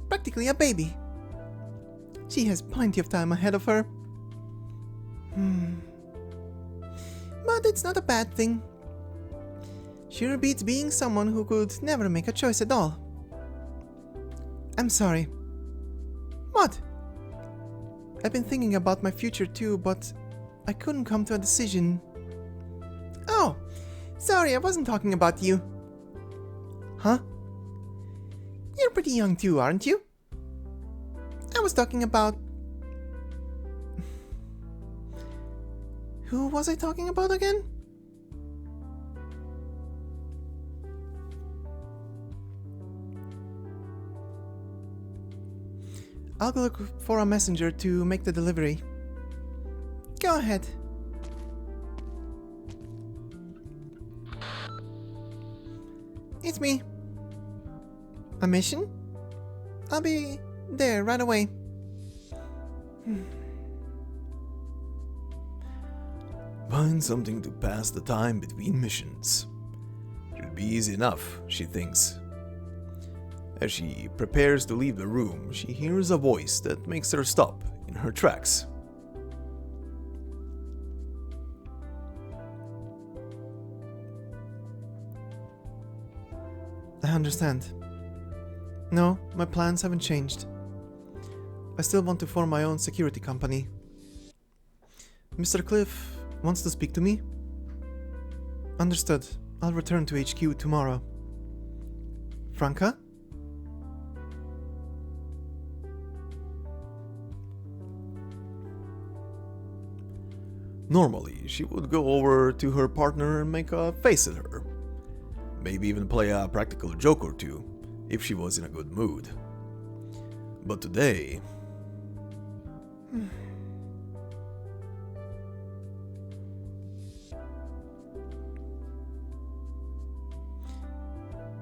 Practically a baby. She has plenty of time ahead of her. But it's not a bad thing. Sure beats being someone who could never make a choice at all. I'm sorry. What? I've been thinking about my future too, but I couldn't come to a decision. Oh, sorry, I wasn't talking about you. Huh? You're pretty young too, aren't you? I was talking about... Who was I talking about again? I'll go look for a messenger to make the delivery. Go ahead. It's me. A mission? I'll be there right away. Find something to pass the time between missions. Should be easy enough, she thinks. As she prepares to leave the room, she hears a voice that makes her stop in her tracks. I understand. No, my plans haven't changed. I still want to form my own security company. Mr. Cliff Wants to speak to me? Understood. I'll return to HQ tomorrow. Franka? Normally, she would go over to her partner and make a face at her. Maybe even play a practical joke or two, if she was in a good mood. But today...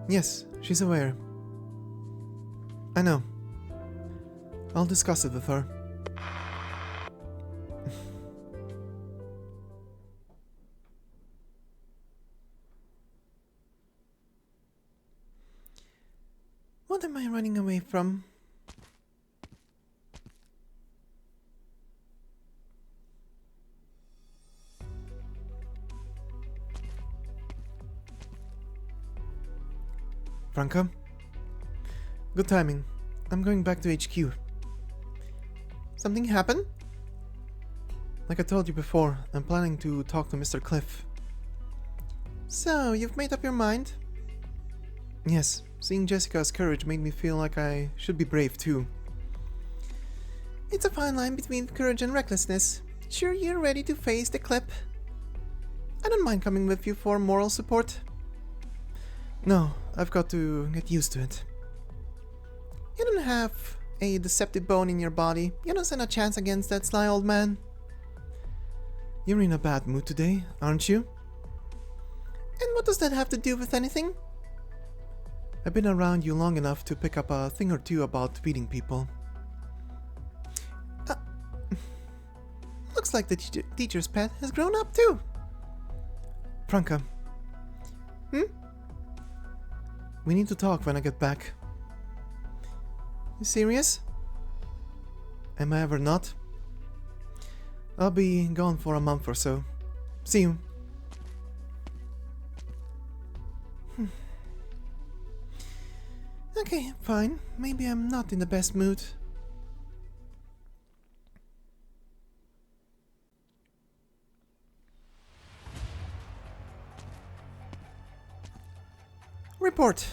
Yes, she's aware. I know. I'll discuss it with her. What am I running away from? Franka? Good timing. I'm going back to HQ. Something happened? Like I told you before, I'm planning to talk to Mr. Cliff. So, you've made up your mind? Yes, seeing Jessica's courage made me feel like I should be brave too. It's a fine line between courage and recklessness. Sure you're ready to face the clip? I don't mind coming with you for moral support. No, I've got to get used to it. You don't have a deceptive bone in your body. You don't stand a chance against that sly old man. You're in a bad mood today, aren't you? And what does that have to do with anything? I've been around you long enough to pick up a thing or two about feeding people. Looks like the teacher's pet has grown up too. Franka. We need to talk when I get back. You serious? Am I ever not? I'll be gone for a month or so. See you. Okay, fine. Maybe I'm not in the best mood. Report.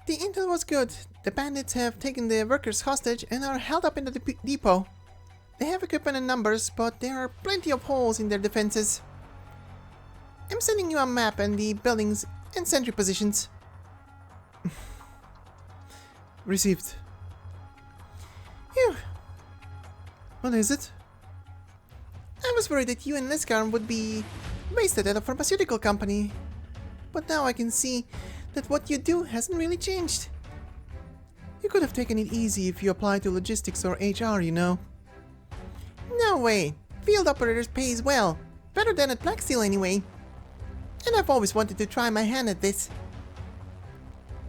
The intel was good. The bandits have taken the workers hostage and are held up in the depot. They have equipment and numbers, but there are plenty of holes in their defenses. I'm sending you a map and the buildings and sentry positions. Received. Phew. What is it? I was worried that you and Liskarm would be wasted at a pharmaceutical company. But now I can see that what you do hasn't really changed. You could have taken it easy if you applied to logistics or HR, you know. No way. Field operators pays well. Better than at Blacksteel anyway. And I've always wanted to try my hand at this.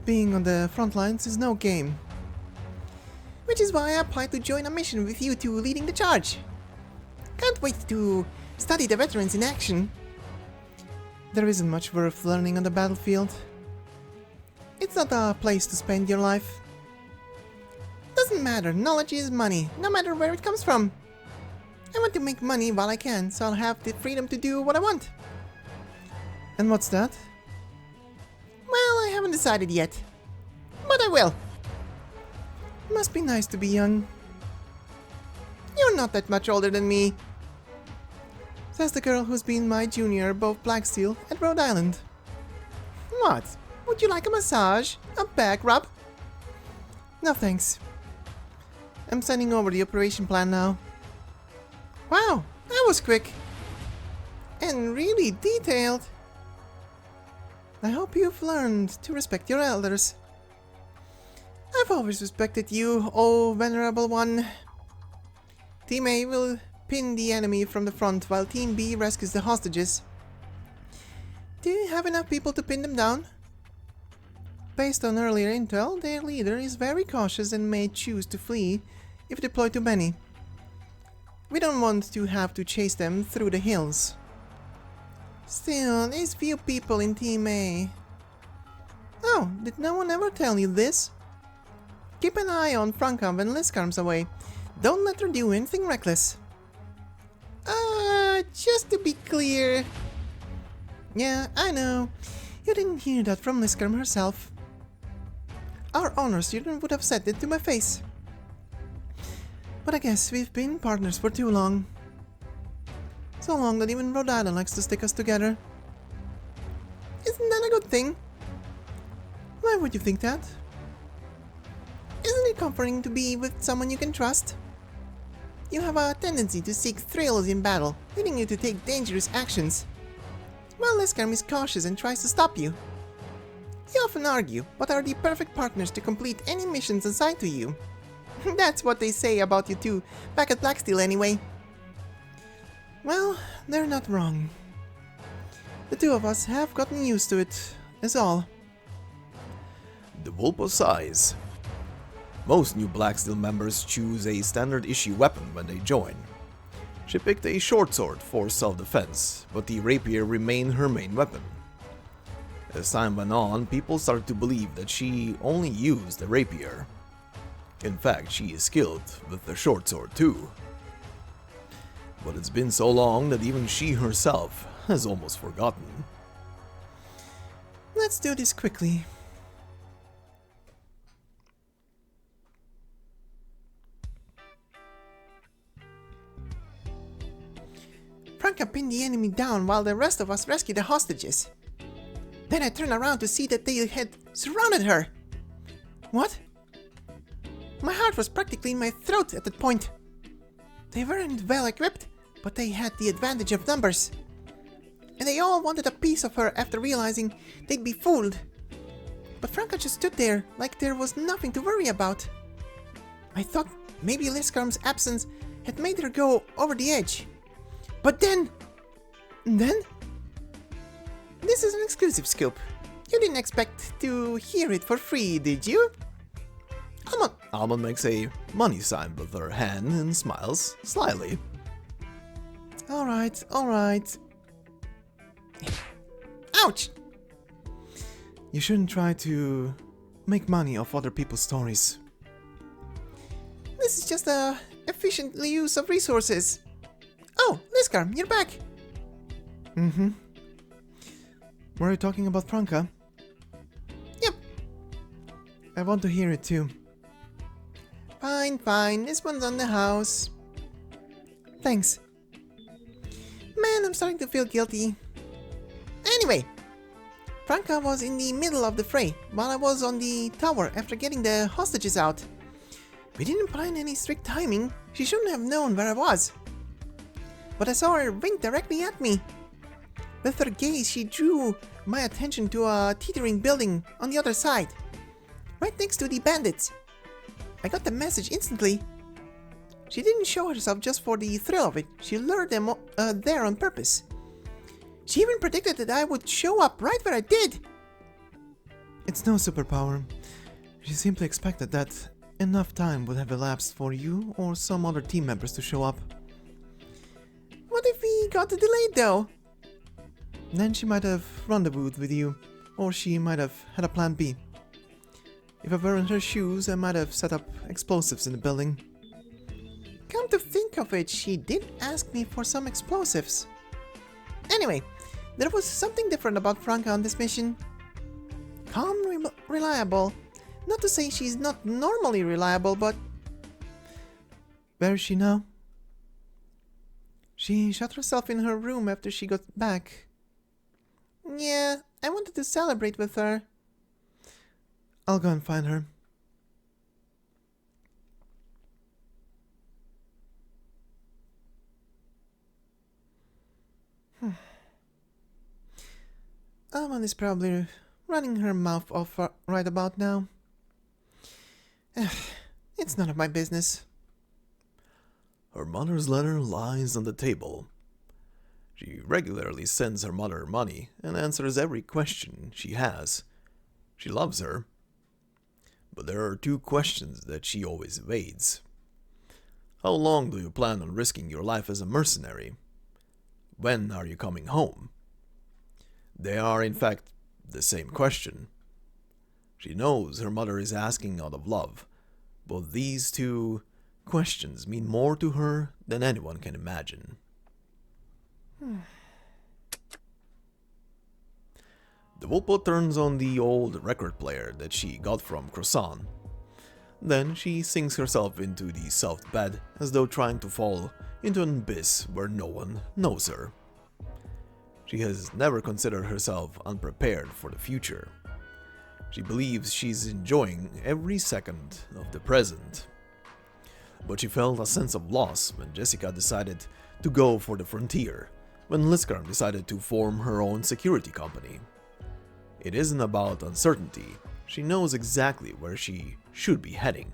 Being on the front lines is no game. Which is why I applied to join a mission with you two leading the charge. Can't wait to study the veterans in action. There isn't much worth learning on the battlefield. It's not a place to spend your life. Doesn't matter, knowledge is money, no matter where it comes from. I want to make money while I can, so I'll have the freedom to do what I want. And what's that? Well, I haven't decided yet. But I will. Must be nice to be young. You're not that much older than me. Says the girl who's been my junior both Blacksteel and Rhode Island. What? Would you like a massage? A back rub? No thanks. I'm sending over the operation plan now. Wow, that was quick. And really detailed. I hope you've learned to respect your elders. I've always respected you, oh venerable one. Team A will pin the enemy from the front while Team B rescues the hostages. Do you have enough people to pin them down? Based on earlier intel, their leader is very cautious and may choose to flee if deployed too many. We don't want to have to chase them through the hills. Still, there's few people in Team A. Oh, did no one ever tell you this? Keep an eye on Franka when Liskarm's away. Don't let her do anything reckless. Just to be clear... Yeah, I know. You didn't hear that from Liskarm herself. Our honor student would have said it to my face. But I guess we've been partners for too long. So long that even Rhode Island likes to stick us together. Isn't that a good thing? Why would you think that? Isn't it comforting to be with someone you can trust? You have a tendency to seek thrills in battle, leading you to take dangerous actions. While Liskarm is cautious and tries to stop you. You often argue, but are the perfect partners to complete any missions assigned to you. That's what they say about you two, back at Blacksteel anyway. Well, they're not wrong. The two of us have gotten used to it, is all. The Vulpo sighs. Most new Blacksteel members choose a standard issue weapon when they join. She picked a short sword for self-defense, but the rapier remained her main weapon. As time went on, people started to believe that she only used the rapier. In fact, she is skilled with the short sword too. But it's been so long that even she herself has almost forgotten. Let's do this quickly. Franka pinned the enemy down while the rest of us rescued the hostages. Then I turned around to see that they had surrounded her. What? My heart was practically in my throat at that point. They weren't well equipped, but they had the advantage of numbers. And they all wanted a piece of her after realizing they'd be fooled. But Franka just stood there like there was nothing to worry about. I thought maybe Liskarm's absence had made her go over the edge. But then... This is an exclusive scoop. You didn't expect to hear it for free, did you? Almond makes a money sign with her hand and smiles slyly. Alright, alright. Ouch! You shouldn't try to make money off other people's stories. This is just a efficient use of resources. Oh, Liskarm, you're back! Mm-hmm. Were you talking about Franka? Yep. I want to hear it too. Fine, fine. This one's on the house. Thanks. Man, I'm starting to feel guilty. Anyway, Franka was in the middle of the fray while I was on the tower after getting the hostages out. We didn't plan any strict timing. She shouldn't have known where I was. But I saw her wink directly at me. With her gaze, she drew my attention to a teetering building on the other side, right next to the bandits. I got the message instantly. She didn't show herself just for the thrill of it. She lured them there on purpose. She even predicted that I would show up right where I did. It's no superpower. She simply expected that enough time would have elapsed for you or some other team members to show up. What if we got delayed though? Then she might have rendezvoused with you, or she might have had a plan B. If I were in her shoes, I might have set up explosives in the building. Come to think of it, she did ask me for some explosives. Anyway, there was something different about Franka on this mission. Calm, reliable. Not to say she's not normally reliable, but... Where is she now? She shut herself in her room after she got back. Yeah, I wanted to celebrate with her. I'll go and find her. Almond is probably running her mouth off right about now. It's none of my business. Her mother's letter lies on the table. She regularly sends her mother money and answers every question she has. She loves her. But there are two questions that she always evades. How long do you plan on risking your life as a mercenary? When are you coming home? They are, in fact, the same question. She knows her mother is asking out of love, but these two questions mean more to her than anyone can imagine. The Vulpa turns on the old record player that she got from Croissant. Then she sinks herself into the soft bed as though trying to fall into an abyss where no one knows her. She has never considered herself unprepared for the future. She believes she's enjoying every second of the present. But she felt a sense of loss when Jessica decided to go for the frontier, when Liskarm decided to form her own security company. It isn't about uncertainty. She knows exactly where she should be heading.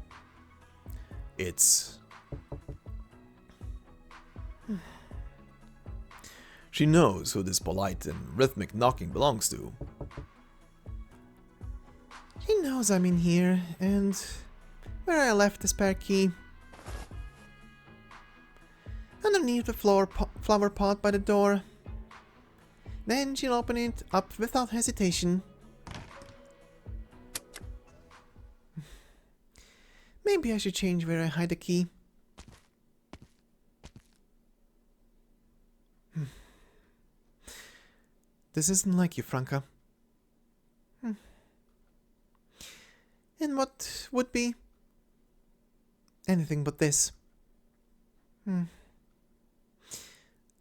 She knows who this polite and rhythmic knocking belongs to. She knows I'm in here, and where I left the spare key. Underneath the flower pot by the door. Then she'll open it up without hesitation. Maybe I should change where I hide the key. This isn't like you, Franka. And what would be? Anything but this.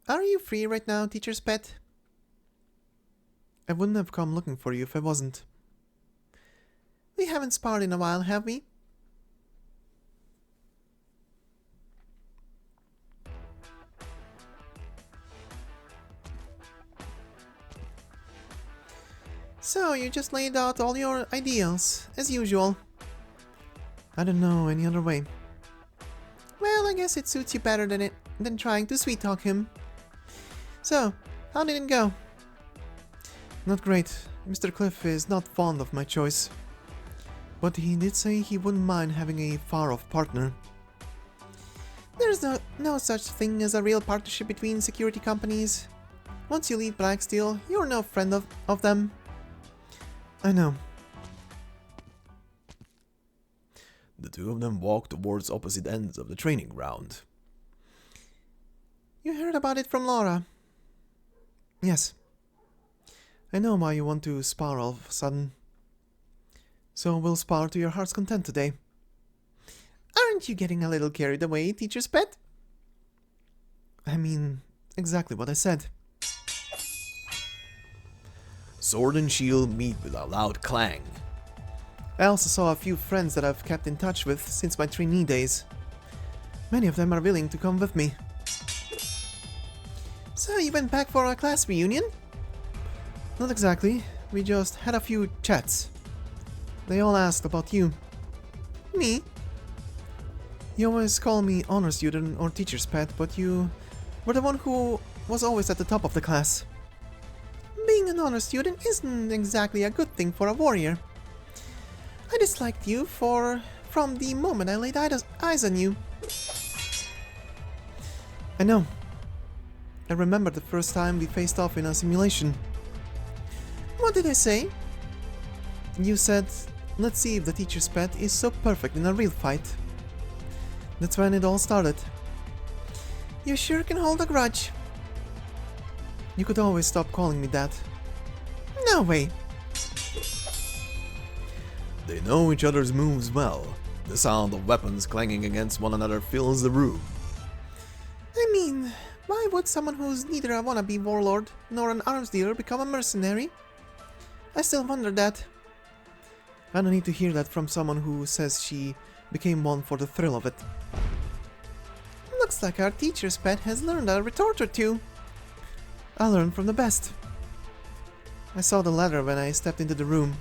Are you free right now, teacher's pet? I wouldn't have come looking for you if I wasn't. We haven't sparred in a while, have we? So, you just laid out all your ideals, as usual. I don't know any other way. Well, I guess it suits you better than trying to sweet-talk him. So, how did it go? Not great. Mr. Cliff is not fond of my choice. But he did say he wouldn't mind having a far-off partner. There's no such thing as a real partnership between security companies. Once you leave Blacksteel, you're no friend of them. I know. The two of them walk towards opposite ends of the training ground. You heard about it from Laura? Yes. I know why you want to spar all of a sudden. So we'll spar to your heart's content today. Aren't you getting a little carried away, teacher's pet? I mean, exactly what I said. Sword and shield meet with a loud clang. I also saw a few friends that I've kept in touch with since my trainee days. Many of them are willing to come with me. So you went back for our class reunion? Not exactly. We just had a few chats. They all asked about you. Me? You always call me honor student or teacher's pet, but you were the one who was always at the top of the class. Being an honor student isn't exactly a good thing for a warrior. I disliked you from the moment I laid eyes on you. I know. I remember the first time we faced off in a simulation. What did I say? You said, let's see if the teacher's pet is so perfect in a real fight. That's when it all started. You sure can hold a grudge. You could always stop calling me that. No way. They know each other's moves well. The sound of weapons clanging against one another fills the room. I mean, why would someone who's neither a wannabe warlord nor an arms dealer become a mercenary? I still wonder that. I don't need to hear that from someone who says she became one for the thrill of it. Looks like our teacher's pet has learned a retort or two. I learned from the best. I saw the ladder when I stepped into the room.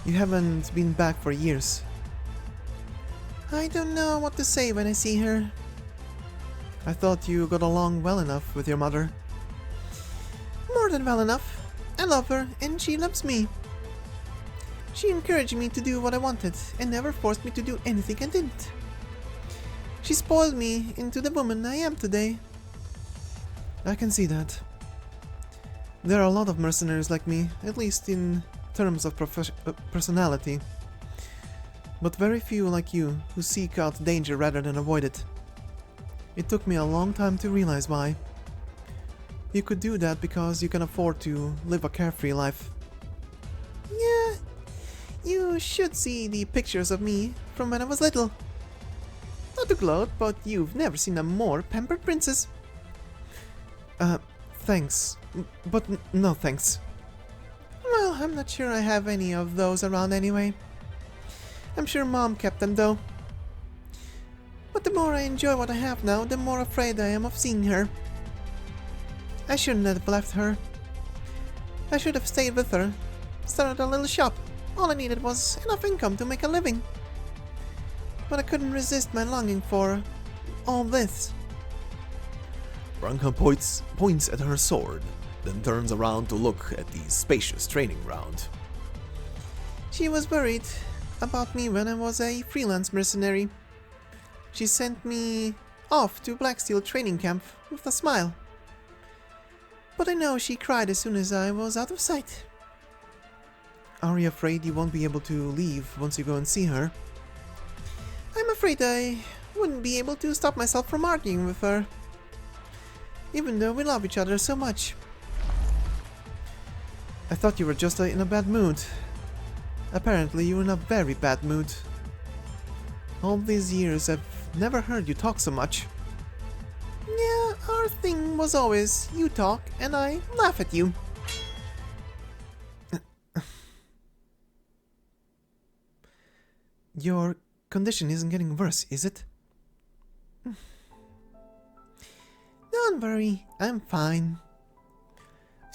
You haven't been back for years. I don't know what to say when I see her. I thought you got along well enough with your mother. More than well enough. I love her and she loves me. She encouraged me to do what I wanted and never forced me to do anything I didn't. She spoiled me into the woman I am today. I can see that. There are a lot of mercenaries like me, at least in terms of personality. But very few like you, who seek out danger rather than avoid it. It took me a long time to realize why. You could do that because you can afford to live a carefree life. Yeah, you should see the pictures of me from when I was little. Not to gloat, but you've never seen a more pampered princess. Thanks. But no thanks. Well, I'm not sure I have any of those around anyway. I'm sure Mom kept them though. But the more I enjoy what I have now, the more afraid I am of seeing her. I shouldn't have left her. I should have stayed with her, started a little shop. All I needed was enough income to make a living. But I couldn't resist my longing for all this. Franka points at her sword, then turns around to look at the spacious training ground. She was worried about me when I was a freelance mercenary. She sent me off to Blacksteel training camp with a smile. But I know she cried as soon as I was out of sight. Are you afraid you won't be able to leave once you go and see her? I'm afraid I wouldn't be able to stop myself from arguing with her. Even though we love each other so much. I thought you were just in a bad mood. Apparently you're in a very bad mood. All these years I've never heard you talk so much. Yeah, our thing was always you talk and I laugh at you. Your condition isn't getting worse, is it? Don't worry, I'm fine.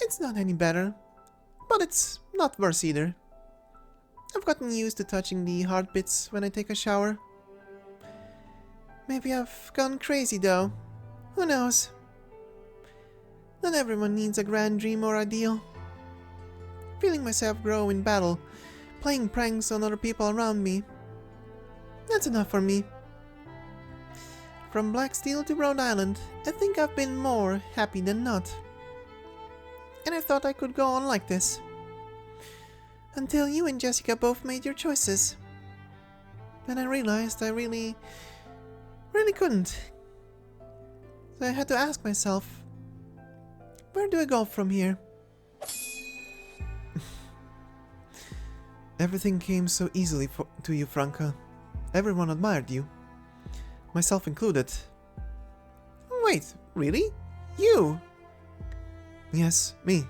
It's not any better, but it's not worse either. I've gotten used to touching the hard bits when I take a shower. Maybe I've gone crazy though. Who knows? Not everyone needs a grand dream or ideal. Feeling myself grow in battle, playing pranks on other people around me. That's enough for me. From Blacksteel to Rhode Island, I think I've been more happy than not. And I thought I could go on like this. Until you and Jessica both made your choices. Then I realized I really couldn't. So I had to ask myself, where do I go from here? Everything came so easily to you, Franka. Everyone admired you. Myself included. Wait, really? You? Yes, me.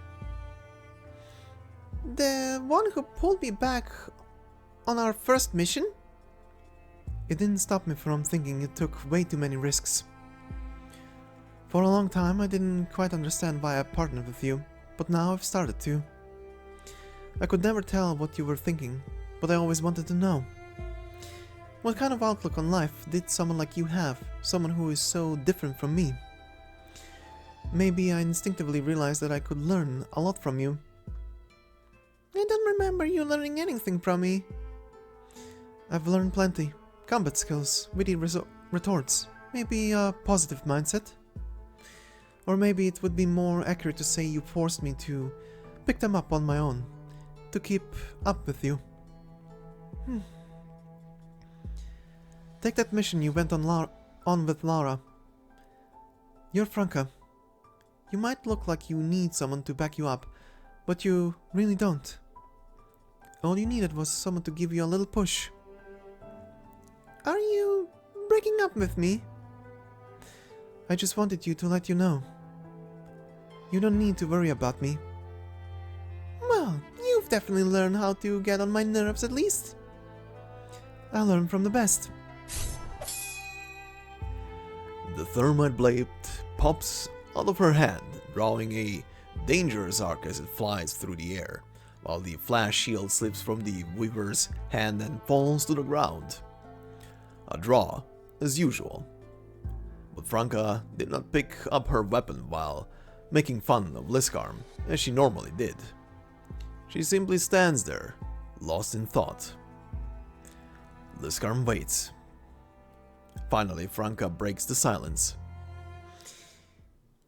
The one who pulled me back on our first mission? It didn't stop me from thinking it took way too many risks. For a long time I didn't quite understand why I partnered with you, but now I've started to. I could never tell what you were thinking, but I always wanted to know. What kind of outlook on life did someone like you have, someone who is so different from me? Maybe I instinctively realized that I could learn a lot from you. I don't remember you learning anything from me. I've learned plenty. Combat skills, witty retorts, maybe a positive mindset. Or maybe it would be more accurate to say you forced me to pick them up on my own, to keep up with you. Take that mission you went on with Laura. You're Franka. You might look like you need someone to back you up, but you really don't. All you needed was someone to give you a little push. Are you breaking up with me? I just wanted you to let you know. You don't need to worry about me. Well, you've definitely learned how to get on my nerves at least. I learned from the best. The thermite blade pops out of her hand, drawing a dangerous arc as it flies through the air, while the flash shield slips from the weaver's hand and falls to the ground. A draw, as usual. But Franka did not pick up her weapon while making fun of Liskarm, as she normally did. She simply stands there, lost in thought. Liskarm waits. Finally, Franka breaks the silence.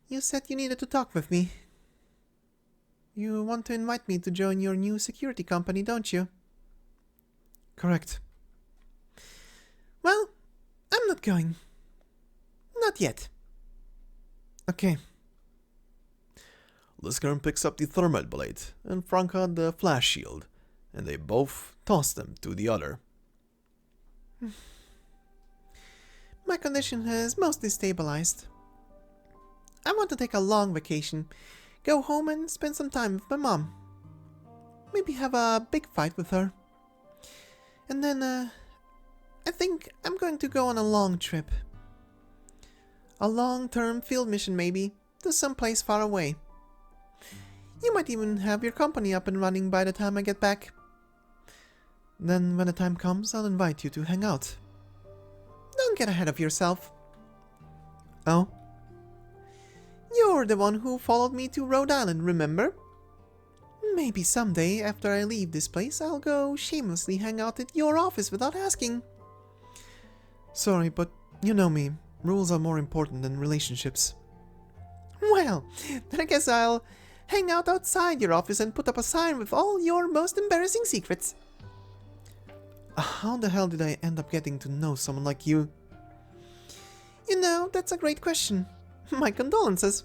You said you needed to talk with me. You want to invite me to join your new security company, don't you? Correct. Well, I'm not going. Not yet. Okay. Liskarm picks up the thermite blade and Franka the flash shield, and they both toss them to the other. My condition has mostly stabilized. I want to take a long vacation, go home and spend some time with my mom. Maybe have a big fight with her. And then, I think I'm going to go on a long trip. A long-term field mission maybe, to some place far away. You might even have your company up and running by the time I get back. Then when the time comes, I'll invite you to hang out. Don't get ahead of yourself. Oh? You're the one who followed me to Rhode Island, remember? Maybe someday, after I leave this place, I'll go shamelessly hang out at your office without asking. Sorry, but you know me. Rules are more important than relationships. Well, then I guess I'll hang out outside your office and put up a sign with all your most embarrassing secrets. How the hell did I end up getting to know someone like you? You know, that's a great question. My condolences.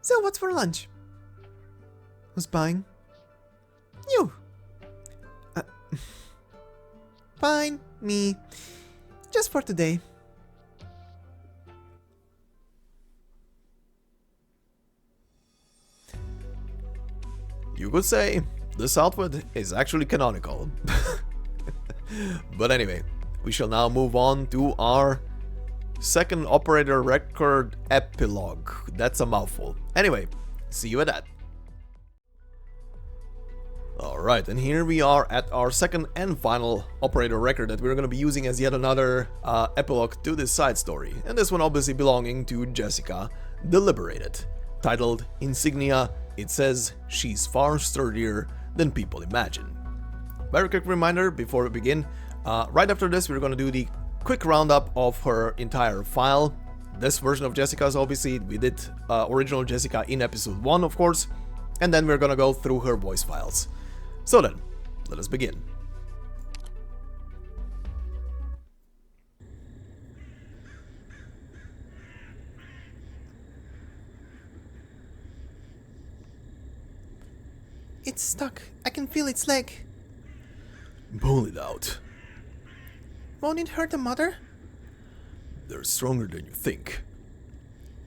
So what's for lunch? Who's buying? You. Fine, me. Just for today. You could say this outfit is actually canonical. But anyway, we shall now move on to our second operator record epilogue. That's a mouthful. Anyway, see you at that. Alright, and here we are at our second and final operator record that we're going to be using as yet another epilogue to this side story. And this one obviously belonging to Jessica, the Liberated. Titled Insignia, it says she's far sturdier than people imagine. Very quick reminder before we begin, right after this we're going to do the quick roundup of her entire file. This version of Jessica's, obviously, we did original Jessica in episode 1, of course, and then we're going to go through her voice files. So then, let us begin. It's stuck. I can feel its leg. Pull it out. Won't it hurt the mother? They're stronger than you think.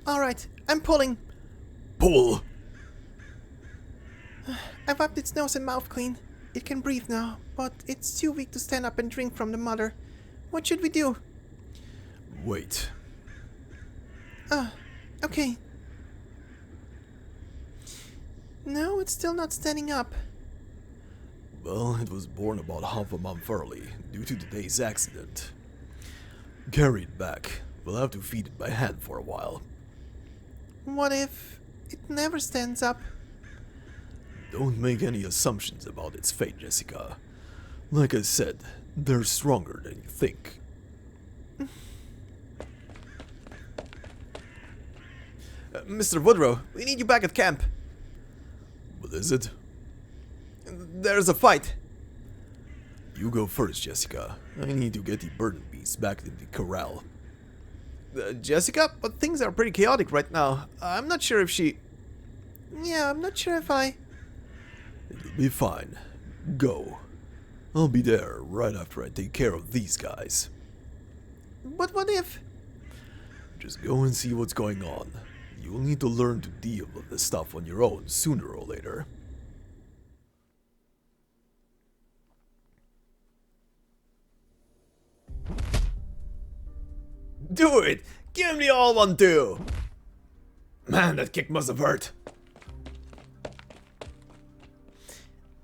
Alright, I'm pulling. Pull! I've wiped its nose and mouth clean. It can breathe now, but it's too weak to stand up and drink from the mother. What should we do? Wait. Okay. No, it's still not standing up. Well, it was born about half a month early, due to today's accident. Carry it back. We'll have to feed it by hand for a while. What if it never stands up? Don't make any assumptions about its fate, Jessica. Like I said, they're stronger than you think. Mr. Woodrow, we need you back at camp. What is it? There's a fight. You go first, Jessica. I need to get the burden beast back in the corral. Jessica? But things are pretty chaotic right now. I'm not sure if she... Yeah, I'm not sure if I... It'll be fine. Go. I'll be there right after I take care of these guys. But what if... Just go and see what's going on. You'll need to learn to deal with this stuff on your own sooner or later. Do it! Give him the all one too! Man, that kick must have hurt.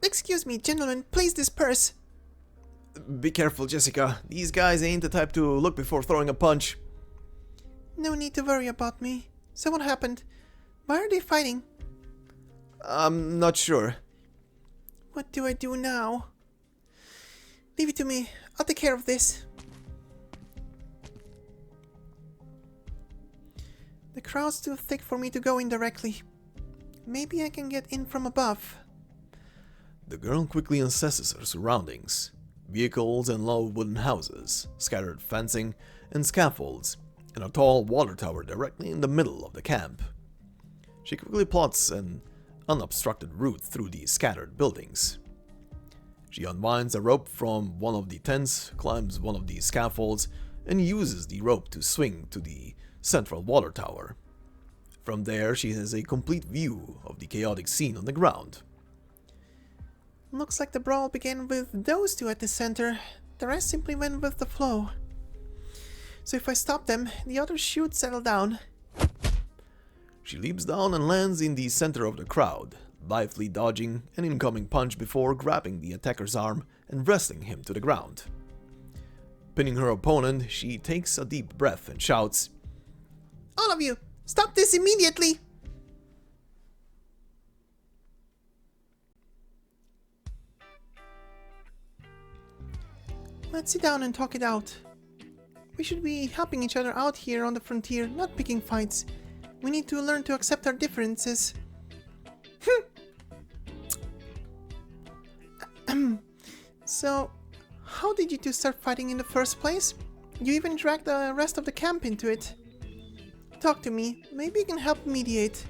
Excuse me, gentlemen, please disperse. Be careful, Jessica. These guys ain't the type to look before throwing a punch. No need to worry about me. So what happened? Why are they fighting? I'm not sure. What do I do now? Leave it to me. I'll take care of this. The crowd's too thick for me to go in directly. Maybe I can get in from above. The girl quickly assesses her surroundings. Vehicles and low wooden houses, scattered fencing, and scaffolds, and a tall water tower directly in the middle of the camp. She quickly plots an unobstructed route through the scattered buildings. She unwinds a rope from one of the tents, climbs one of the scaffolds, and uses the rope to swing to the central water tower. From there, she has a complete view of the chaotic scene on the ground. Looks like the brawl began with those two at the center. The rest simply went with the flow. So if I stop them, the others should settle down. She leaps down and lands in the center of the crowd, lithely dodging an incoming punch before grabbing the attacker's arm and wrestling him to the ground. Pinning her opponent, she takes a deep breath and shouts, All of you, stop this immediately! Let's sit down and talk it out. We should be helping each other out here on the frontier, not picking fights. We need to learn to accept our differences. So, how did you two start fighting in the first place? You even dragged the rest of the camp into it. Talk to me, maybe you can help mediate.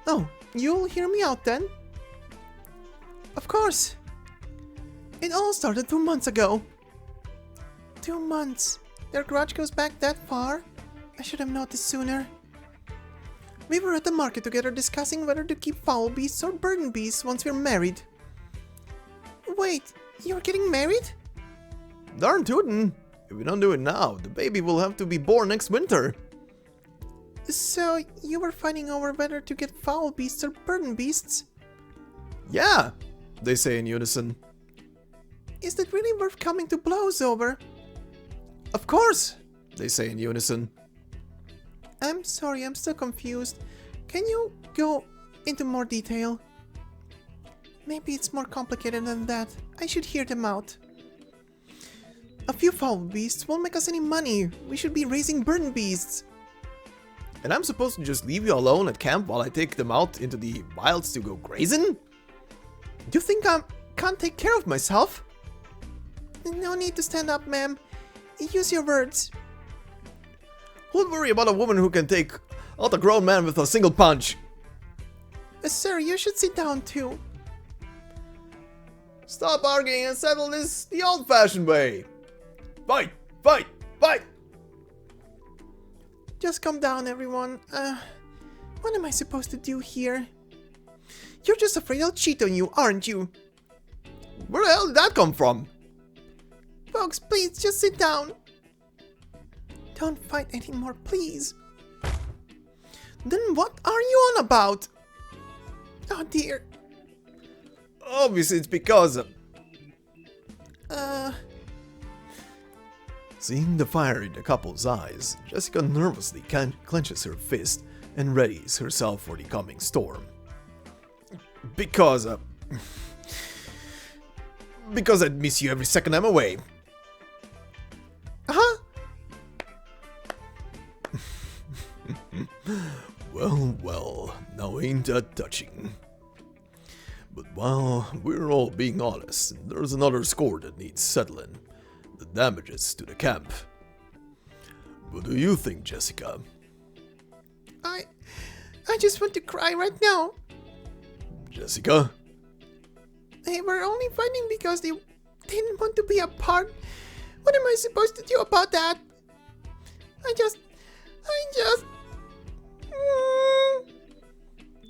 Oh, you'll hear me out then? Of course! It all started 2 months ago. 2 months? Their grudge goes back that far? I should have noticed sooner. We were at the market together discussing whether to keep foul beasts or burden beasts once we're married. Wait, you're getting married? Darn tootin'! If we don't do it now, the baby will have to be born next winter. So, you were fighting over whether to get foul beasts or burden beasts? Yeah, they say in unison. Is that really worth coming to blows over? Of course, they say in unison. I'm sorry, I'm still confused. Can you go into more detail? Maybe it's more complicated than that. I should hear them out. A few foul beasts won't make us any money. We should be raising burden beasts. And I'm supposed to just leave you alone at camp while I take them out into the wilds to go grazing? Do you think I can't take care of myself? No need to stand up, ma'am. Use your words. Who'd worry about a woman who can take out a grown man with a single punch? Sir, you should sit down too. Stop arguing and settle this the old-fashioned way. Fight! Fight! Fight! Just calm down, everyone. What am I supposed to do here? You're just afraid I'll cheat on you, aren't you? Where the hell did that come from? Folks, please, just sit down. Don't fight anymore, please. Then what are you on about? Oh dear. Obviously it's because of... Seeing the fire in the couple's eyes, Jessica nervously clenches her fist and readies herself for the coming storm. Because I'd miss you every second I'm away. Huh? Well, now ain't that touching. But while we're all being honest, there's another score that needs settling. The damages to the camp. What do you think, Jessica? I just want to cry right now. Jessica? They were only fighting because they didn't want to be apart. What am I supposed to do about that? I just...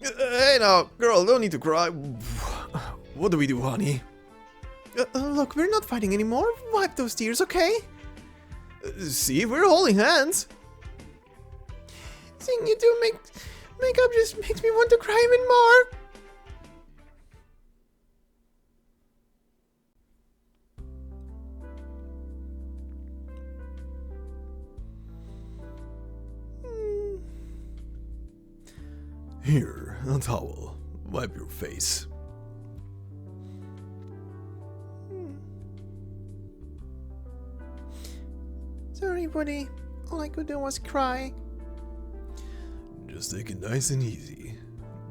Hey now, girl, don't need to cry. What do we do, honey? Look, we're not fighting anymore. Wipe those tears, okay? See, we're holding hands. Seeing you two make up just makes me want to cry even more. Here, a towel. Wipe your face. Sorry, buddy. All I could do was cry. Just take it nice and easy.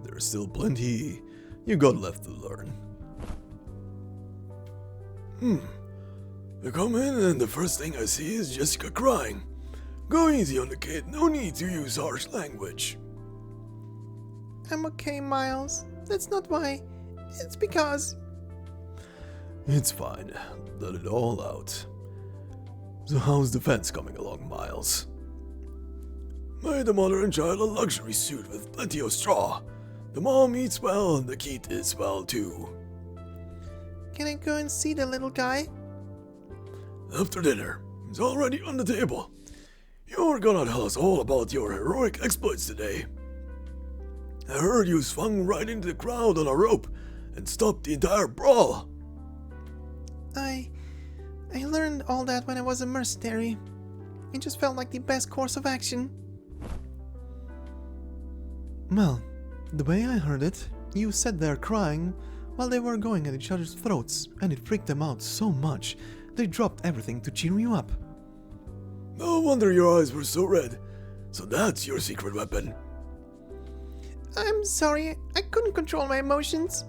There's still plenty you got left to learn. I come in and the first thing I see is Jessica crying. Go easy on the kid, no need to use harsh language. I'm okay, Miles. That's not why. It's because... It's fine, let it all out. So how's the fence coming along, Miles? Made the mother and child a luxury suit with plenty of straw. The mom eats well and the kid is well too. Can I go and see the little guy? After dinner, it's already on the table. You're gonna tell us all about your heroic exploits today. I heard you swung right into the crowd on a rope and stopped the entire brawl. I learned all that when I was a mercenary. It just felt like the best course of action. Well, the way I heard it, you sat there crying while they were going at each other's throats, and it freaked them out so much they dropped everything to cheer you up. No wonder your eyes were so red. So that's your secret weapon. I'm sorry, I couldn't control my emotions.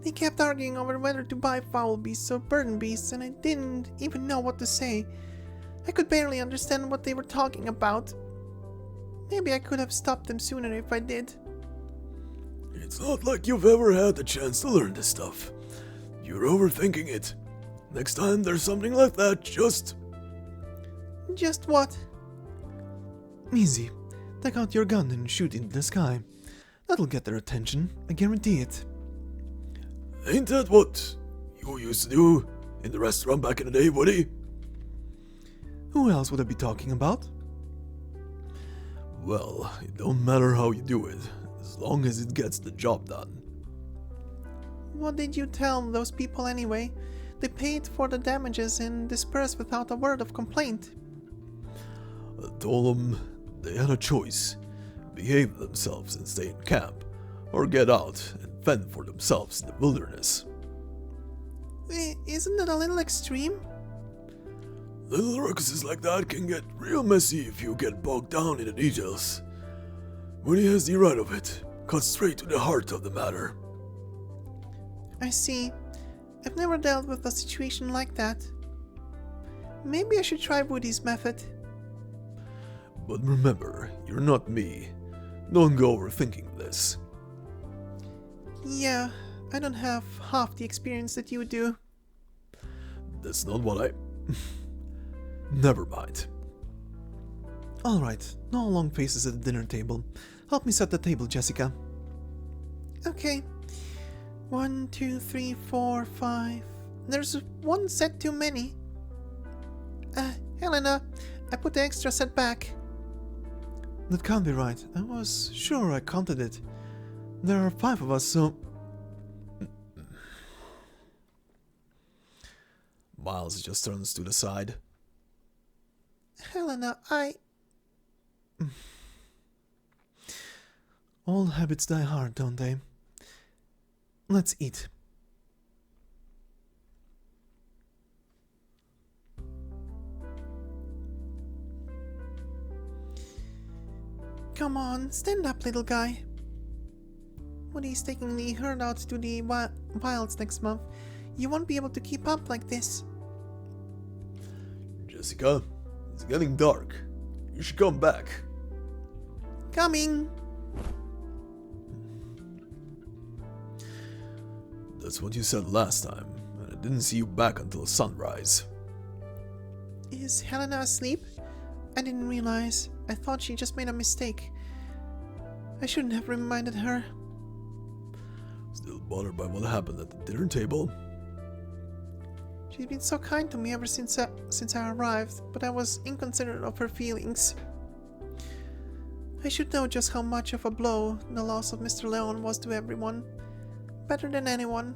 They kept arguing over whether to buy foul beasts or burden beasts, and I didn't even know what to say. I could barely understand what they were talking about. Maybe I could have stopped them sooner if I did. It's not like you've ever had the chance to learn this stuff. You're overthinking it. Next time there's something like that, just... Just what? Easy. Take out your gun and shoot into the sky. That'll get their attention, I guarantee it. Ain't that what you used to do in the restaurant back in the day, Woody? Who else would I be talking about? Well, it don't matter how you do it, as long as it gets the job done. What did you tell those people anyway? They paid for the damages and dispersed without a word of complaint. I told them they had a choice. Behave themselves and stay in camp, or get out and fend for themselves in the wilderness. Isn't that a little extreme? Little ruckuses like that can get real messy if you get bogged down in the details. Woody has the right of it, cut straight to the heart of the matter. I see. I've never dealt with a situation like that. Maybe I should try Woody's method. But remember, you're not me. Don't go overthinking this. Yeah, I don't have half the experience that you do. That's not what I... Never mind. Alright, no long faces at the dinner table. Help me set the table, Jessica. Okay. 1, 2, 3, 4, 5. There's one set too many. Helena, I put the extra set back. That can't be right. I was sure I counted it. There are 5 of us, so... Miles just turns to the side. Helena, All habits die hard, don't they? Let's eat. Come on, stand up, little guy. Woody's taking the herd out to the wilds next month. You won't be able to keep up like this. Jessica, it's getting dark. You should come back. Coming! That's what you said last time, and I didn't see you back until sunrise. Is Helena asleep? I didn't realize. I thought she just made a mistake. I shouldn't have reminded her. Still bothered by what happened at the dinner table? She's been so kind to me ever since I arrived, but I was inconsiderate of her feelings. I should know just how much of a blow the loss of Mr. Leon was to everyone. Better than anyone.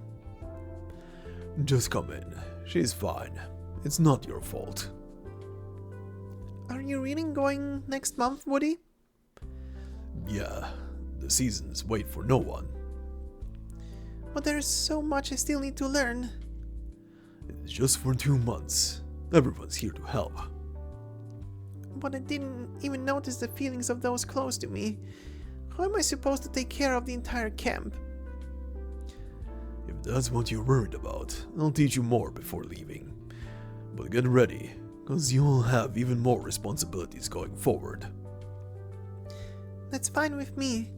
Just come in. She's fine. It's not your fault. Are you really going next month, Woody? Yeah, the seasons wait for no one. But there's so much I still need to learn. It's just for 2 months. Everyone's here to help. But I didn't even notice the feelings of those close to me. How am I supposed to take care of the entire camp? If that's what you're worried about, I'll teach you more before leaving. But get ready. 'cause you'll have even more responsibilities going forward. That's fine with me.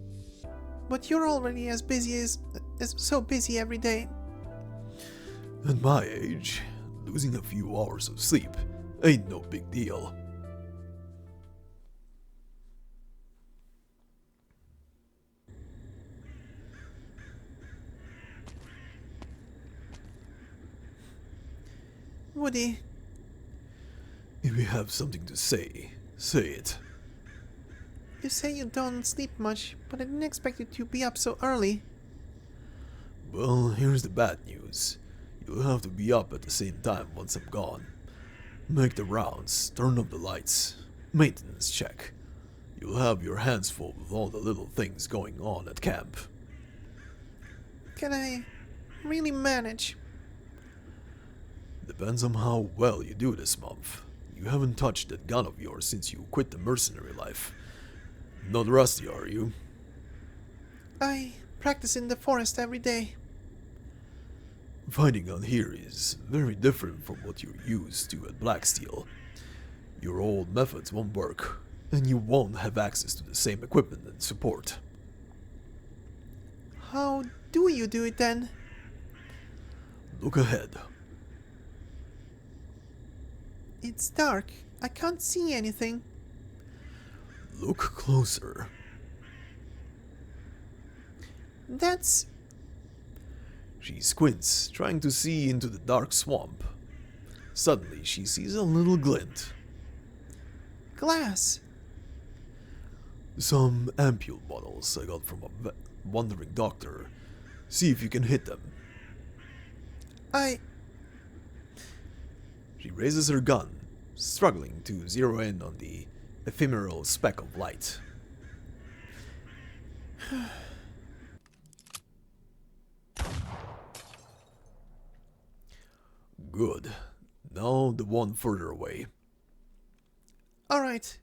But you're already as busy as so busy every day. At my age, losing a few hours of sleep ain't no big deal. Woody, If you have something to say it. you say you don't sleep much, but I didn't expect you to be up so early. Well, here's the bad news. You'll have to be up at the same time once I'm gone. Make the rounds, turn up the lights, maintenance check. You'll have your hands full with all the little things going on at camp. Can I really manage? Depends on how well you do this month. You haven't touched that gun of yours since you quit the mercenary life. Not rusty, are you? I practice in the forest every day. Fighting on here is very different from what you're used to at Blacksteel. Your old methods won't work, and you won't have access to the same equipment and support. How do you do it then? Look ahead. It's dark. I can't see anything. Look closer. That's... She squints, trying to see into the dark swamp. Suddenly, she sees a little glint. glass. Some ampule bottles I got from a wandering doctor. See if you can hit them. She raises her gun, struggling to zero in on the ephemeral speck of light. Good. Now the one further away. Alright.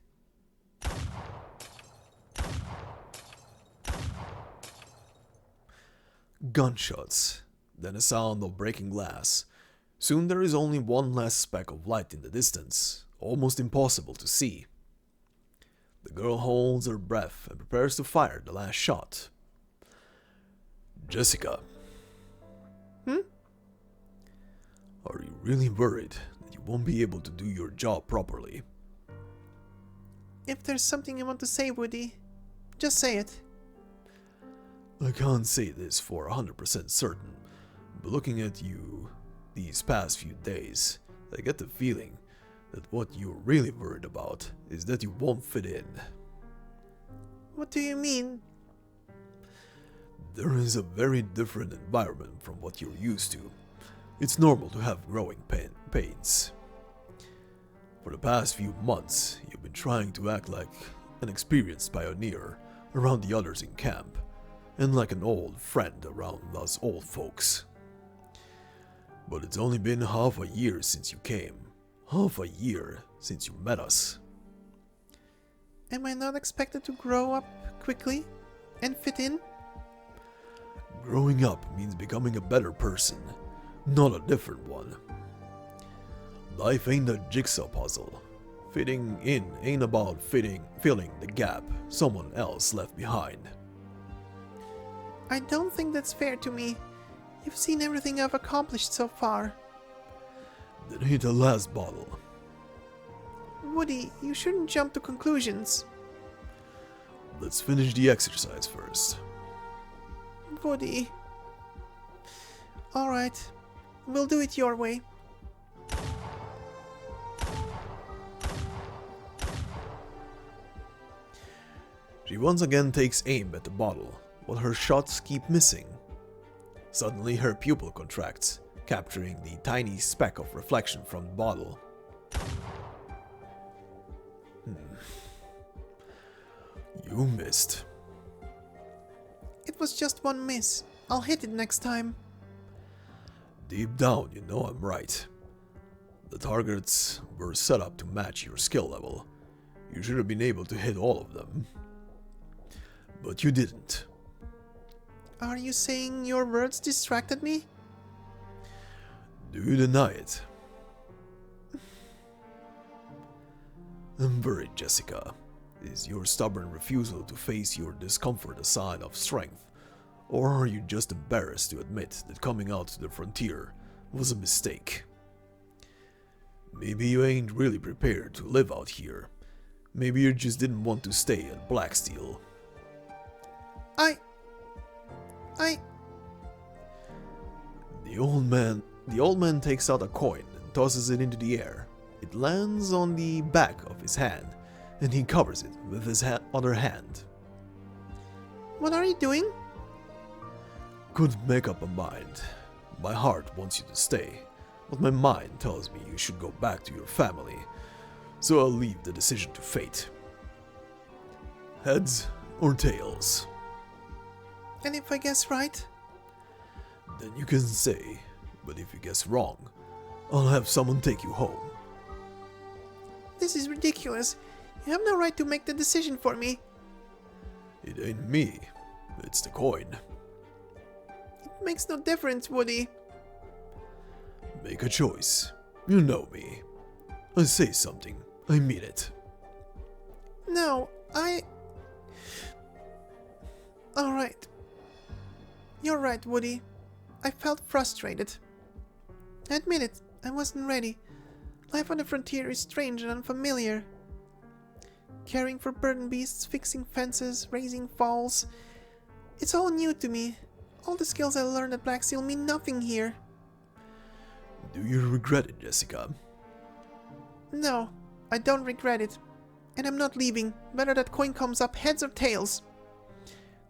Gunshots, then a sound of breaking glass. Soon there is only one last speck of light in the distance, almost impossible to see. The girl holds her breath and prepares to fire the last shot. Jessica. Are you really worried that you won't be able to do your job properly? If there's something you want to say, Woody, just say it. I can't say this for 100% certain, but looking at you these past few days, I get the feeling that what you're really worried about is that you won't fit in. What do you mean? There is a very different environment from what you're used to. It's normal to have growing pains. For the past few months, you've been trying to act like an experienced pioneer around the others in camp, and like an old friend around us old folks. But it's only been half a year since you came. Half a year since you met us. Am I not expected to grow up quickly and fit in? Growing up means becoming a better person, not a different one. Life ain't a jigsaw puzzle. Fitting in ain't about filling the gap someone else left behind. I don't think that's fair to me. You've seen everything I've accomplished so far. Then hit the last bottle. Woody, you shouldn't jump to conclusions. Let's finish the exercise first. Woody. Alright, we'll do it your way. She once again takes aim at the bottle, but her shots keep missing. Suddenly her pupil contracts, capturing the tiny speck of reflection from the bottle. You missed. It was just one miss. I'll hit it next time. Deep down, you know I'm right. The targets were set up to match your skill level. You should have been able to hit all of them. But you didn't. Are you saying your words distracted me? Do you deny it? I'm worried, Jessica. Is your stubborn refusal to face your discomfort a sign of strength? Or are you just embarrassed to admit that coming out to the frontier was a mistake? Maybe you ain't really prepared to live out here. Maybe you just didn't want to stay at Blacksteel. I... The old man takes out a coin and tosses it into the air. It lands on the back of his hand, and he covers it with his other hand. What are you doing? Couldn't make up my mind. My heart wants you to stay, but my mind tells me you should go back to your family, so I'll leave the decision to fate. Heads or tails? And if I guess right? Then you can say, but if you guess wrong, I'll have someone take you home. This is ridiculous. You have no right to make the decision for me. It ain't me, it's the coin. It makes no difference, Woody. Make a choice. You know me. I say something, I mean it. No, Alright. You're right, Woody. I felt frustrated. I admit it, I wasn't ready. Life on the frontier is strange and unfamiliar. Caring for burden beasts, fixing fences, raising fowls. It's all new to me. All the skills I learned at Blacksteel mean nothing here. Do you regret it, Jessica? No, I don't regret it. And I'm not leaving, whether that coin comes up heads or tails.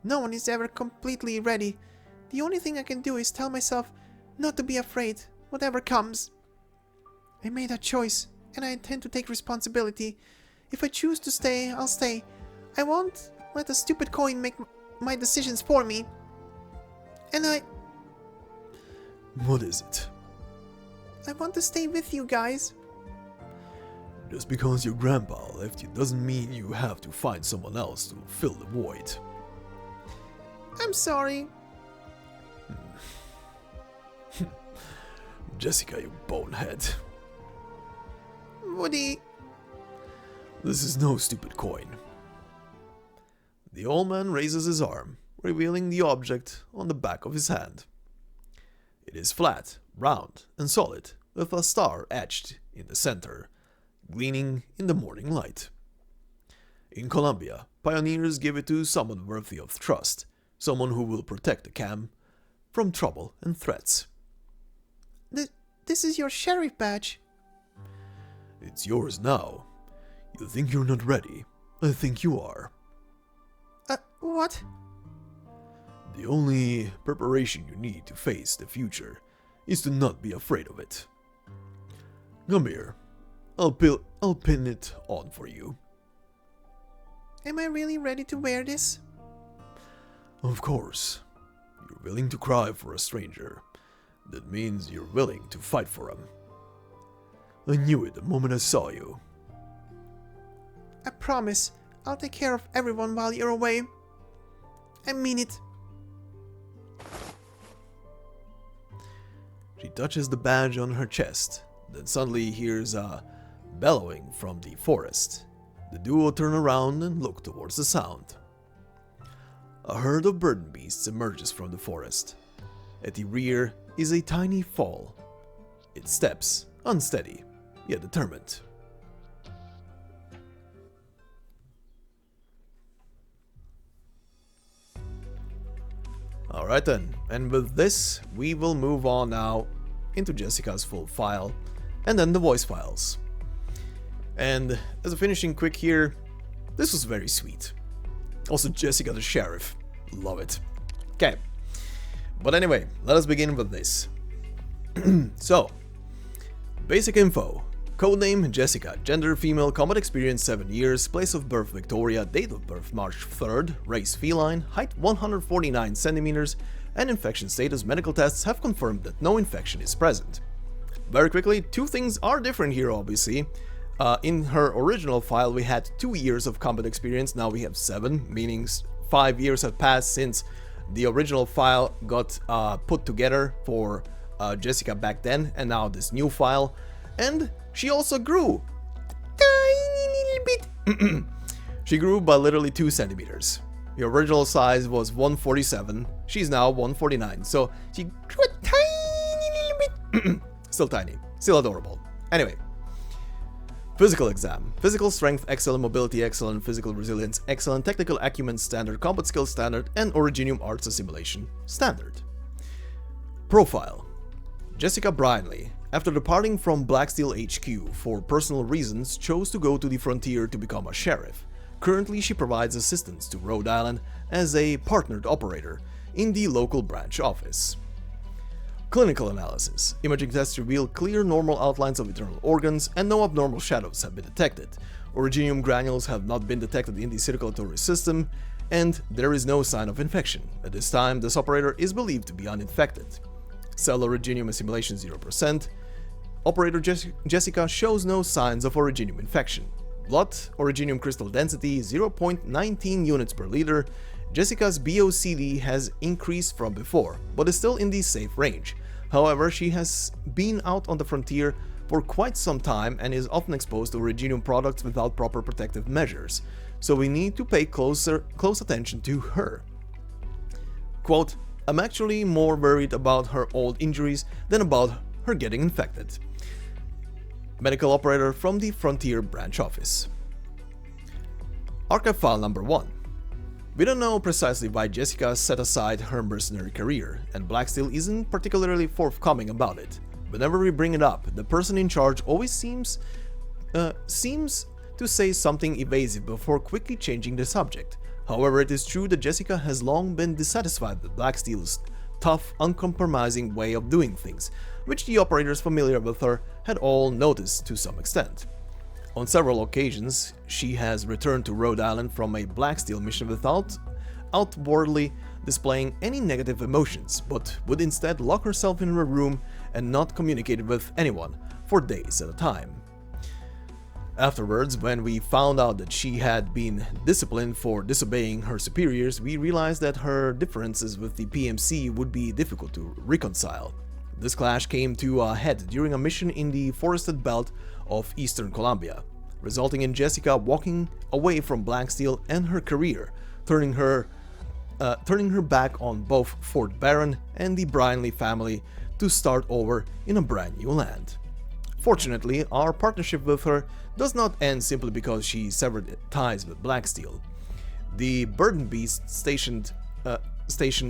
No one is ever completely ready. The only thing I can do is tell myself not to be afraid, whatever comes. I made a choice, and I intend to take responsibility. If I choose to stay, I'll stay. I won't let a stupid coin make my decisions for me. And What is it? I want to stay with you guys. Just because your grandpa left you doesn't mean you have to find someone else to fill the void. I'm sorry. Jessica, you bonehead. Woody. This is no stupid coin. The old man raises his arm, revealing the object on the back of his hand. It is flat, round, and solid, with a star etched in the center, gleaming in the morning light. In Columbia, pioneers give it to someone worthy of trust, someone who will protect the camp from trouble and threats. This is your sheriff badge. It's yours now. You think you're not ready? I think you are. What? The only preparation you need to face the future is to not be afraid of it. Come here. I'll pin it on for you. Am I really ready to wear this? Of course. You're willing to cry for a stranger. That means you're willing to fight for him. I knew it the moment I saw you. I promise, I'll take care of everyone while you're away. I mean it. She touches the badge on her chest, then suddenly hears a bellowing from the forest. The duo turn around and look towards the sound. A herd of burden beasts emerges from the forest. At the rear is a tiny foal. Its steps unsteady, yet determined. Alright then, and with this, we will move on now into Jessica's full file, and then the voice files. And as a finishing quick here, this was very sweet. Also Jessica the sheriff, love it. Okay, but anyway, let us begin with this. So, basic info. Codename Jessica, gender female, combat experience 7 years, place of birth Victoria, date of birth March 3rd, race feline, height 149 centimeters, and infection status. Medical tests have confirmed that no infection is present. Very quickly, two things are different here obviously. In her original file we had 2 years of combat experience, now we have 7, meaning 5 years have passed since the original file got put together for Jessica back then, and now this new file. And she also grew a tiny little She grew by literally 2 centimeters. The original size was 147, she's now 149, so she grew a tiny little bit. Still tiny, still adorable. Anyway. Physical exam. Physical strength, excellent. Mobility, excellent. Physical resilience, excellent. Technical acumen, standard. Combat skills, standard. And Originium arts assimilation, standard. Profile. Jessica Brynley, after departing from Blacksteel HQ for personal reasons, chose to go to the frontier to become a sheriff. Currently, she provides assistance to Rhode Island as a partnered operator in the local branch office. Clinical analysis. Imaging tests reveal clear normal outlines of internal organs and no abnormal shadows have been detected. Originium granules have not been detected in the circulatory system and there is no sign of infection. At this time, this operator is believed to be uninfected. Cell Originium assimilation 0%. Operator Jessica shows no signs of Originium infection. Blood Originium crystal density 0.19 units per liter. Jessica's BOCD has increased from before, but is still in the safe range. However, she has been out on the frontier for quite some time and is often exposed to Originium products without proper protective measures, so we need to pay close attention to her. Quote, I'm actually more worried about her old injuries than about her getting infected. Medical operator from the Frontier branch office. Archive file number 1. We don't know precisely why Jessica set aside her mercenary career, and Blacksteel isn't particularly forthcoming about it. Whenever we bring it up, the person in charge always seems to say something evasive before quickly changing the subject. However, it is true that Jessica has long been dissatisfied with Blacksteel's tough, uncompromising way of doing things, which the operators familiar with her had all noticed to some extent. On several occasions, she has returned to Rhode Island from a Blacksteel mission without outwardly displaying any negative emotions, but would instead lock herself in her room and not communicate with anyone for days at a time. Afterwards, when we found out that she had been disciplined for disobeying her superiors, we realized that her differences with the PMC would be difficult to reconcile. This clash came to a head during a mission in the forested belt of eastern Columbia, resulting in Jessica walking away from Blacksteel and her career, turning her back on both Fort Barron and the Brynley family to start over in a brand new land. Fortunately, our partnership with her does not end simply because she severed ties with Blacksteel. The Burden Beast station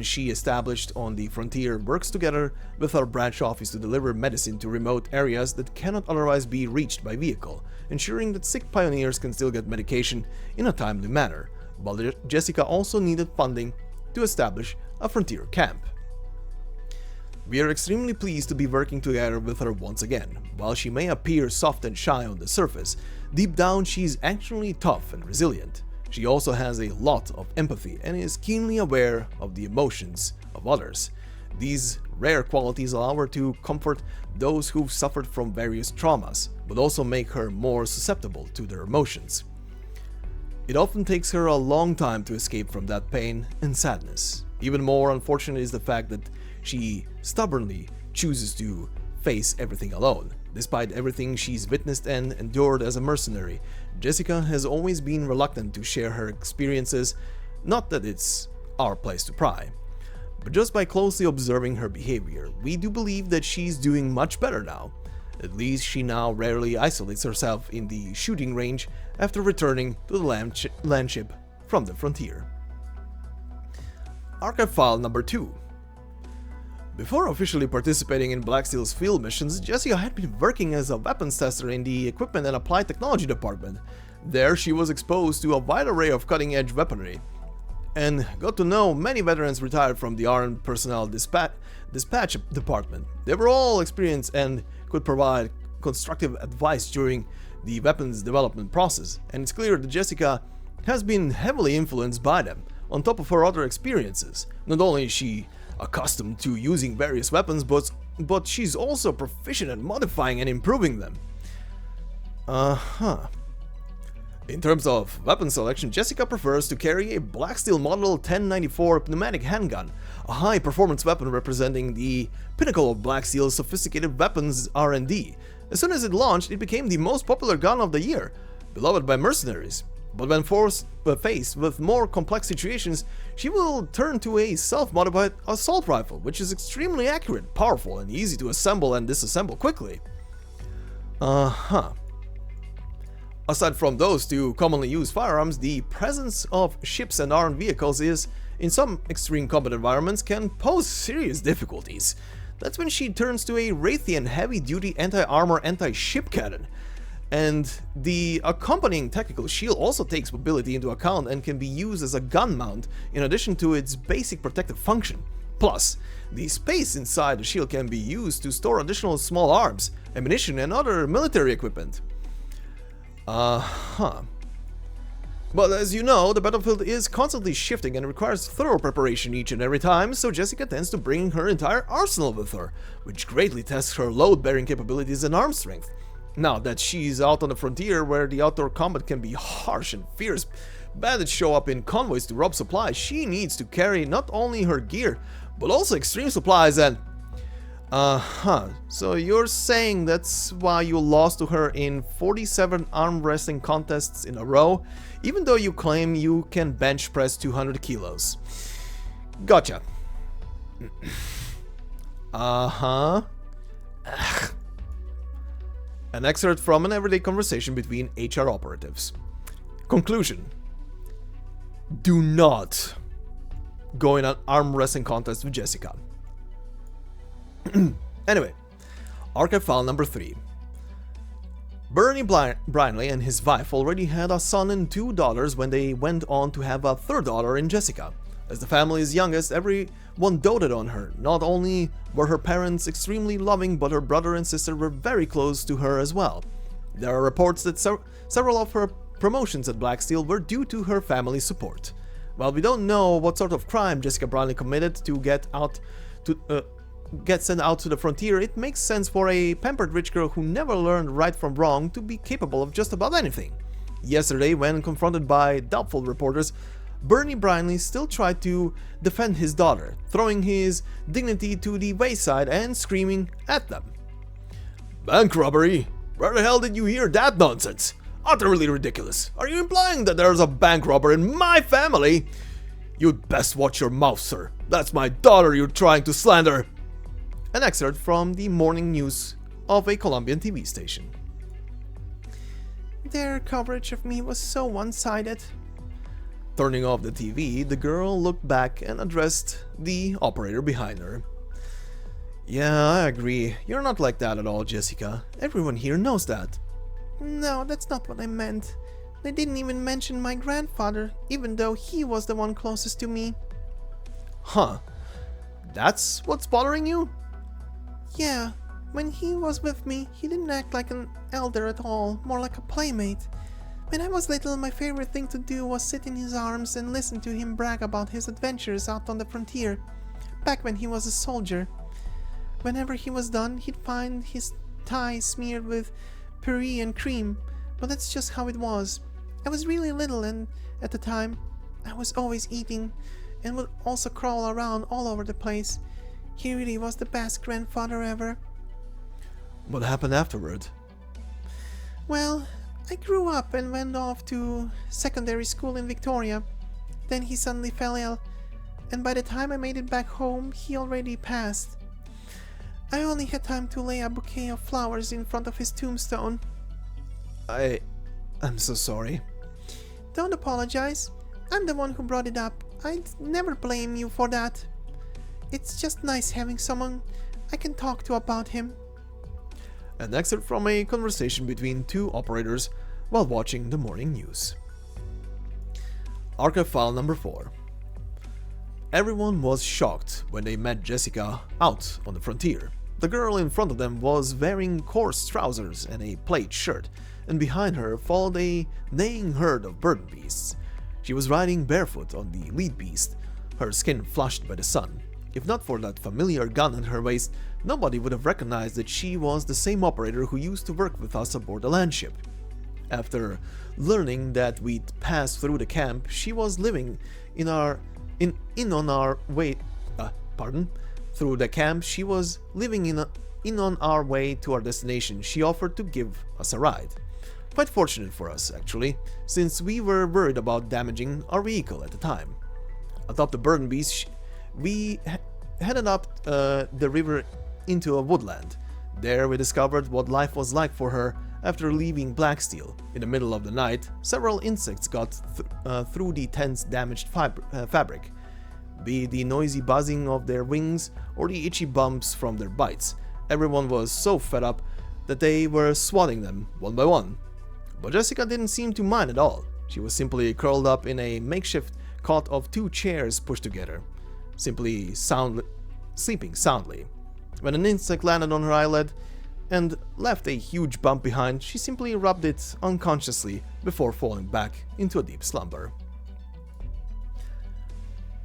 she established on the frontier works together with our branch office to deliver medicine to remote areas that cannot otherwise be reached by vehicle, ensuring that sick pioneers can still get medication in a timely manner, while Jessica also needed funding to establish a frontier camp. We are extremely pleased to be working together with her once again. While she may appear soft and shy on the surface, deep down she's actually tough and resilient. She also has a lot of empathy and is keenly aware of the emotions of others. These rare qualities allow her to comfort those who've suffered from various traumas, but also make her more susceptible to their emotions. It often takes her a long time to escape from that pain and sadness. Even more unfortunate is the fact that she stubbornly chooses to face everything alone. Despite everything she's witnessed and endured as a mercenary, Jessica has always been reluctant to share her experiences, not that it's our place to pry. But just by closely observing her behavior, we do believe that she's doing much better now. At least she now rarely isolates herself in the shooting range after returning to the landship from the frontier. Archive file number 2. Before officially participating in Blacksteel's field missions, Jessica had been working as a weapons tester in the Equipment and Applied Technology department. There she was exposed to a wide array of cutting-edge weaponry, and got to know many veterans retired from the Armed Personnel Dispatch Department. They were all experienced and could provide constructive advice during the weapons development process, and it's clear that Jessica has been heavily influenced by them. On top of her other experiences, not only is she accustomed to using various weapons, but she's also proficient at modifying and improving them. In terms of weapon selection, Jessica prefers to carry a Blacksteel Model 1094 pneumatic handgun, a high-performance weapon representing the pinnacle of Blacksteel's sophisticated weapons R&D. As soon as it launched, it became the most popular gun of the year. beloved by mercenaries. But when faced with more complex situations, she will turn to a self-modified assault rifle, which is extremely accurate, powerful, and easy to assemble and disassemble quickly. Aside from those two commonly used firearms, the presence of ships and armed vehicles is, in some extreme combat environments, can pose serious difficulties. That's when she turns to a Raytheon heavy-duty anti-armor anti-ship cannon. And the accompanying tactical shield also takes mobility into account and can be used as a gun mount in addition to its basic protective function. Plus, the space inside the shield can be used to store additional small arms, ammunition, and other military equipment. But as you know, the battlefield is constantly shifting and requires thorough preparation each and every time, so Jessica tends to bring her entire arsenal with her, which greatly tests her load-bearing capabilities and arm strength. Now that she's out on the frontier where the outdoor combat can be harsh and fierce, bandits show up in convoys to rob supplies, she needs to carry not only her gear, but also extreme supplies and... So you're saying that's why you lost to her in 47 arm wrestling contests in a row, even though you claim you can bench press 200 kilos. Gotcha. An excerpt from an everyday conversation between HR operatives. Conclusion. Do not go in an arm wrestling contest with Jessica. Anyway, archive file number 3. Bernie Brinley and his wife already had a son and 2 daughters when they went on to have a 3rd daughter in Jessica. As the family's youngest, everyone doted on her. Not only were her parents extremely loving, but her brother and sister were very close to her as well. There are reports that several of her promotions at Blacksteel were due to her family's support. While we don't know what sort of crime Jessica Brinley committed to get sent out to the frontier, it makes sense for a pampered rich girl who never learned right from wrong to be capable of just about anything. Yesterday, when confronted by doubtful reporters, Bernie Brinley still tried to defend his daughter, throwing his dignity to the wayside and screaming at them. "Bank robbery? Where the hell did you hear that nonsense? Utterly ridiculous. Are you implying that there's a bank robber in my family? You'd best watch your mouth, sir. That's my daughter you're trying to slander." An excerpt from the morning news of a Columbian TV station. Their coverage of me was so one-sided. Turning off the TV, the girl looked back and addressed the operator behind her. "Yeah, I agree. You're not like that at all, Jessica. Everyone here knows that." No, that's not what I meant. They didn't even mention my grandfather, even though he was the one closest to me. Huh. That's what's bothering you? Yeah, when he was with me, he didn't act like an elder at all, more like a playmate. When I was little, my favorite thing to do was sit in his arms and listen to him brag about his adventures out on the frontier, back when he was a soldier. Whenever he was done, he'd find his tie smeared with puree and cream, but that's just how it was. I was really little, and at the time, I was always eating, and would also crawl around all over the place. He really was the best grandfather ever. What happened afterward? Well, I grew up and went off to secondary school in Victoria. Then he suddenly fell ill, and by the time I made it back home, he already passed. I only had time to lay a bouquet of flowers in front of his tombstone. I'm so sorry. Don't apologize. I'm the one who brought it up. I'd never blame you for that. It's just nice having someone I can talk to about him. An excerpt from a conversation between 2 operators while watching the morning news. Archive file number 4. Everyone was shocked when they met Jessica out on the frontier. The girl in front of them was wearing coarse trousers and a plaid shirt, and behind her followed a neighing herd of burden beasts. She was riding barefoot on the lead beast, her skin flushed by the sun. If not for that familiar gun at her waist, nobody would have recognized that she was the same operator who used to work with us aboard the landship. After learning that we'd passed through the camp, she was living on our way to our destination. She offered to give us a ride. Quite fortunate for us, actually, since we were worried about damaging our vehicle at the time. Atop the burden beast, we headed up the river into a woodland. There we discovered what life was like for her after leaving Blacksteel. In the middle of the night, several insects got through the tent's damaged fabric, be it the noisy buzzing of their wings or the itchy bumps from their bites. Everyone was so fed up that they were swatting them one by one. But Jessica didn't seem to mind at all. She was simply curled up in a makeshift cot of 2 chairs pushed together, sleeping soundly. When an insect landed on her eyelid and left a huge bump behind, she simply rubbed it unconsciously before falling back into a deep slumber.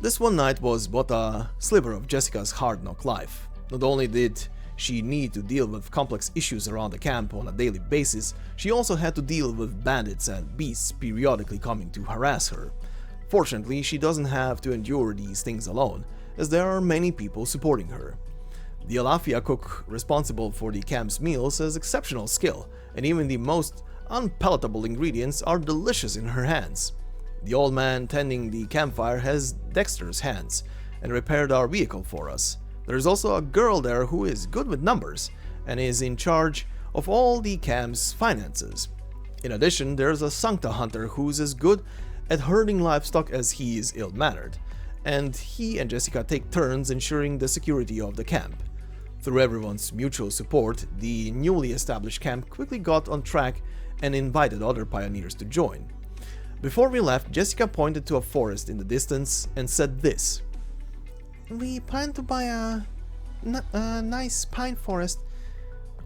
This one night was but a sliver of Jessica's hard-knock life. Not only did she need to deal with complex issues around the camp on a daily basis, she also had to deal with bandits and beasts periodically coming to harass her. Fortunately, she doesn't have to endure these things alone, as there are many people supporting her. The Alafia cook responsible for the camp's meals has exceptional skill, and even the most unpalatable ingredients are delicious in her hands. The old man tending the campfire has dexterous hands and repaired our vehicle for us. There is also a girl there who is good with numbers and is in charge of all the camp's finances. In addition, there's a Sancta hunter who's as good at herding livestock as he is ill-mannered, and he and Jessica take turns ensuring the security of the camp. Through everyone's mutual support, the newly established camp quickly got on track and invited other pioneers to join. Before we left, Jessica pointed to a forest in the distance and said this. We plan to buy a nice pine forest.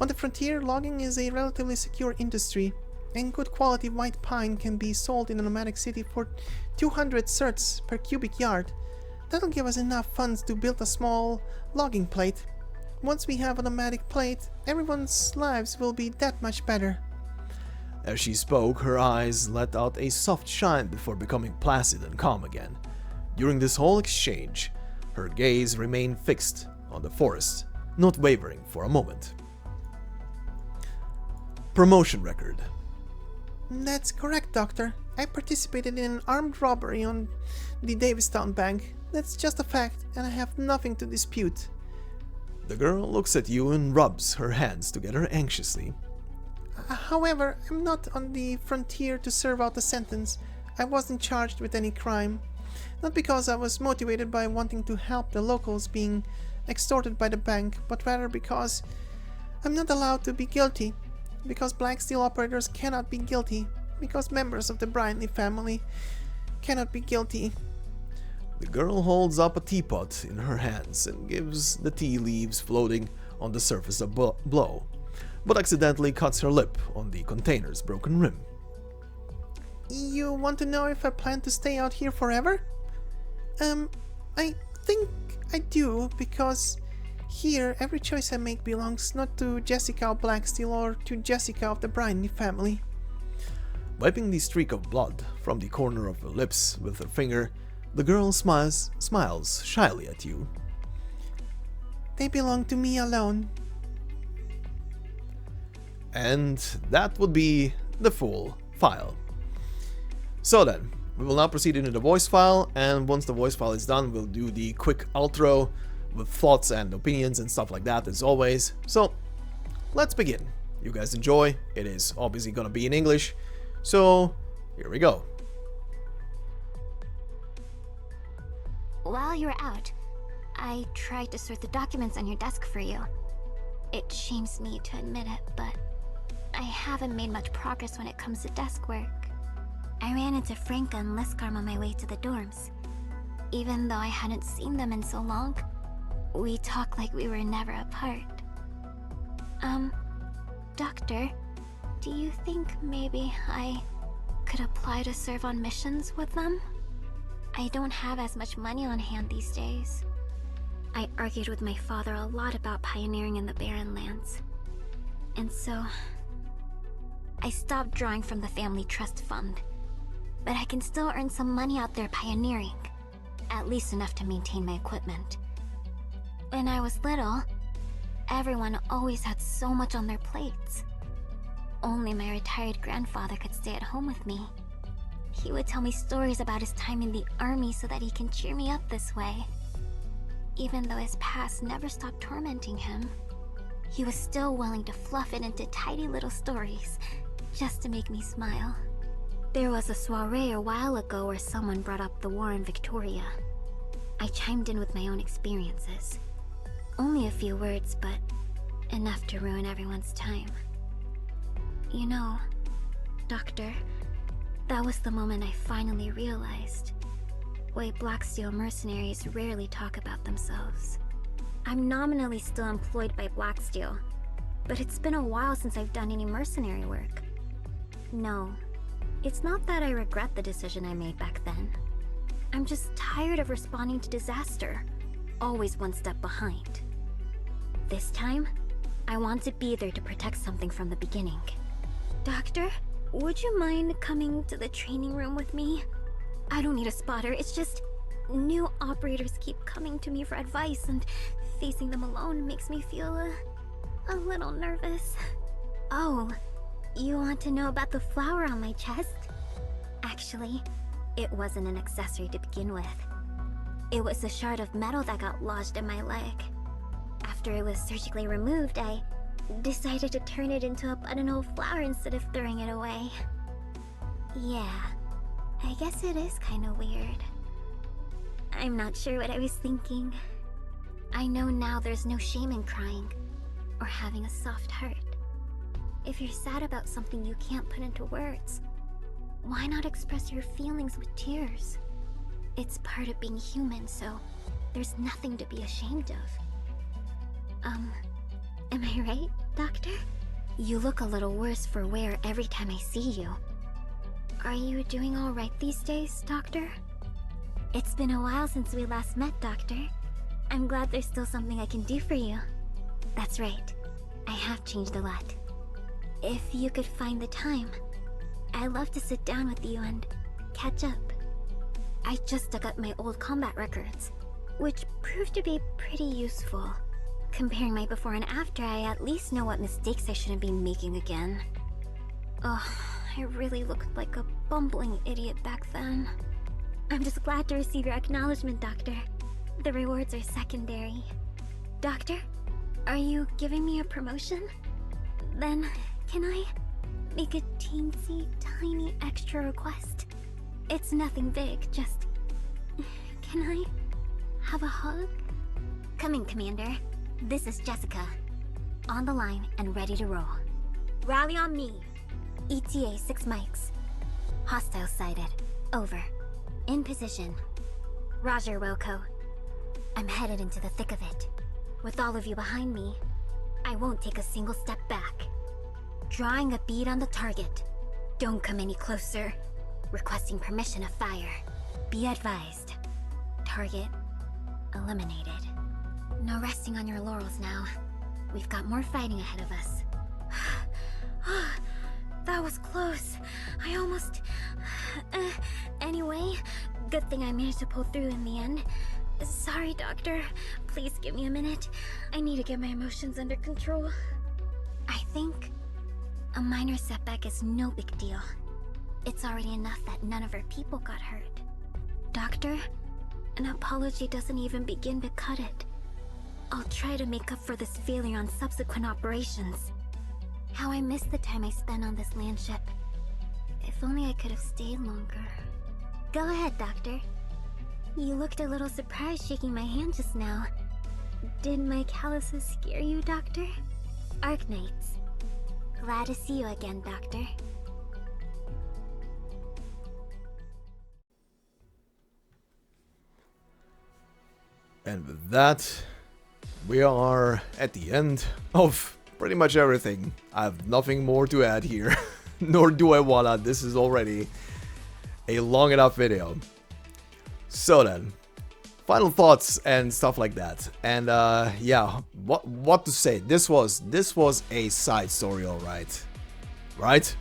On the frontier, logging is a relatively secure industry, and good quality white pine can be sold in a nomadic city for 200 certs per cubic yard. That'll give us enough funds to build a small logging plate. Once we have a nomadic plate, everyone's lives will be that much better. As she spoke, her eyes let out a soft shine before becoming placid and calm again. During this whole exchange, her gaze remained fixed on the forest, not wavering for a moment. Promotion record. That's correct, Doctor. I participated in an armed robbery on the Davistown bank. That's just a fact, and I have nothing to dispute. The girl looks at you and rubs her hands together anxiously. However, I'm not on the frontier to serve out a sentence. I wasn't charged with any crime. Not because I was motivated by wanting to help the locals being extorted by the bank, but rather because I'm not allowed to be guilty. Because Blacksteel operators cannot be guilty. Because members of the Brindley family cannot be guilty. The girl holds up a teapot in her hands and gives the tea leaves floating on the surface a blow, but accidentally cuts her lip on the container's broken rim. You want to know if I plan to stay out here forever? I think I do, because here every choice I make belongs not to Jessica of Blacksteel or to Jessica of the Brindley family. Wiping the streak of blood from the corner of her lips with her finger, the girl smiles shyly at you. They belong to me alone. And that would be the full file. So then, we will now proceed into the voice file, and once the voice file is done, we'll do the quick outro with thoughts and opinions and stuff like that as always. So, let's begin. You guys enjoy. It is obviously gonna be in English, so here we go. While you were out, I tried to sort the documents on your desk for you. It shames me to admit it, but I haven't made much progress when it comes to desk work. I ran into Franka and Liskarm on my way to the dorms. Even though I hadn't seen them in so long, we talked like we were never apart. Doctor, do you think maybe I could apply to serve on missions with them? I don't have as much money on hand these days. I argued with my father a lot about pioneering in the barren lands. And so, I stopped drawing from the family trust fund. But I can still earn some money out there pioneering. At least enough to maintain my equipment. When I was little, everyone always had so much on their plates. only my retired grandfather could stay at home with me. He would tell me stories about his time in the army so that he can cheer me up this way. Even though his past never stopped tormenting him, he was still willing to fluff it into tidy little stories, just to make me smile. There was a soiree a while ago where someone brought up the war in Victoria. I chimed in with my own experiences. Only a few words, but enough to ruin everyone's time. You know, Doctor, that was the moment I finally realized why Blacksteel mercenaries rarely talk about themselves. I'm nominally still employed by Blacksteel, but it's been a while since I've done any mercenary work. No, it's not that I regret the decision I made back then. I'm just tired of responding to disaster, always one step behind. This time, I want to be there to protect something from the beginning. Doctor, would you mind coming to the training room with me? I don't need a spotter, it's just new operators keep coming to me for advice, and facing them alone makes me feel a little nervous. Oh, you want to know about the flower on my chest? Actually, it wasn't an accessory to begin with. It was a shard of metal that got lodged in my leg. After it was surgically removed, I decided to turn it into a buttonhole flower instead of throwing it away. Yeah, I guess it is kinda weird. I'm not sure what I was thinking. I know now there's no shame in crying, or having a soft heart. If you're sad about something you can't put into words, why not express your feelings with tears? It's part of being human, so there's nothing to be ashamed of. Am I right, Doctor? You look a little worse for wear every time I see you. Are you doing all right these days, Doctor? It's been a while since we last met, Doctor. I'm glad there's still something I can do for you. That's right. I have changed a lot. If you could find the time, I'd love to sit down with you and catch up. I just dug up my old combat records, which proved to be pretty useful. Comparing my before and after, I at least know what mistakes I shouldn't be making again. Ugh, I really looked like a bumbling idiot back then. I'm just glad to receive your acknowledgement, Doctor. The rewards are secondary. Doctor, are you giving me a promotion? Then, can I make a teensy tiny extra request? It's nothing big, just... Can I have a hug? Come in, Commander. This is Jessica. On the line and ready to roll. Rally on me. ETA 6 mics. Hostile sighted. Over. In position. Roger, Wilco. I'm headed into the thick of it. With all of you behind me, I won't take a single step back. Drawing a bead on the target. Don't come any closer. Requesting permission to fire. Be advised. Target eliminated. No resting on your laurels now. We've got more fighting ahead of us. That was close. I almost... Anyway, good thing I managed to pull through in the end. Sorry, Doctor. Please give me a minute. I need to get my emotions under control. I think a minor setback is no big deal. It's already enough that none of our people got hurt. Doctor, an apology doesn't even begin to cut it. I'll try to make up for this failure on subsequent operations. How I missed the time I spent on this land ship. If only I could have stayed longer. Go ahead, Doctor. You looked a little surprised shaking my hand just now. Did my calluses scare you, Doctor? Arknights. Glad to see you again, Doctor. And with that, we are at the end of pretty much everything. I have nothing more to add here, nor do I wanna. This is already a long enough video. So then, final thoughts and stuff like that. And yeah, what to say? This was a side story, alright, right?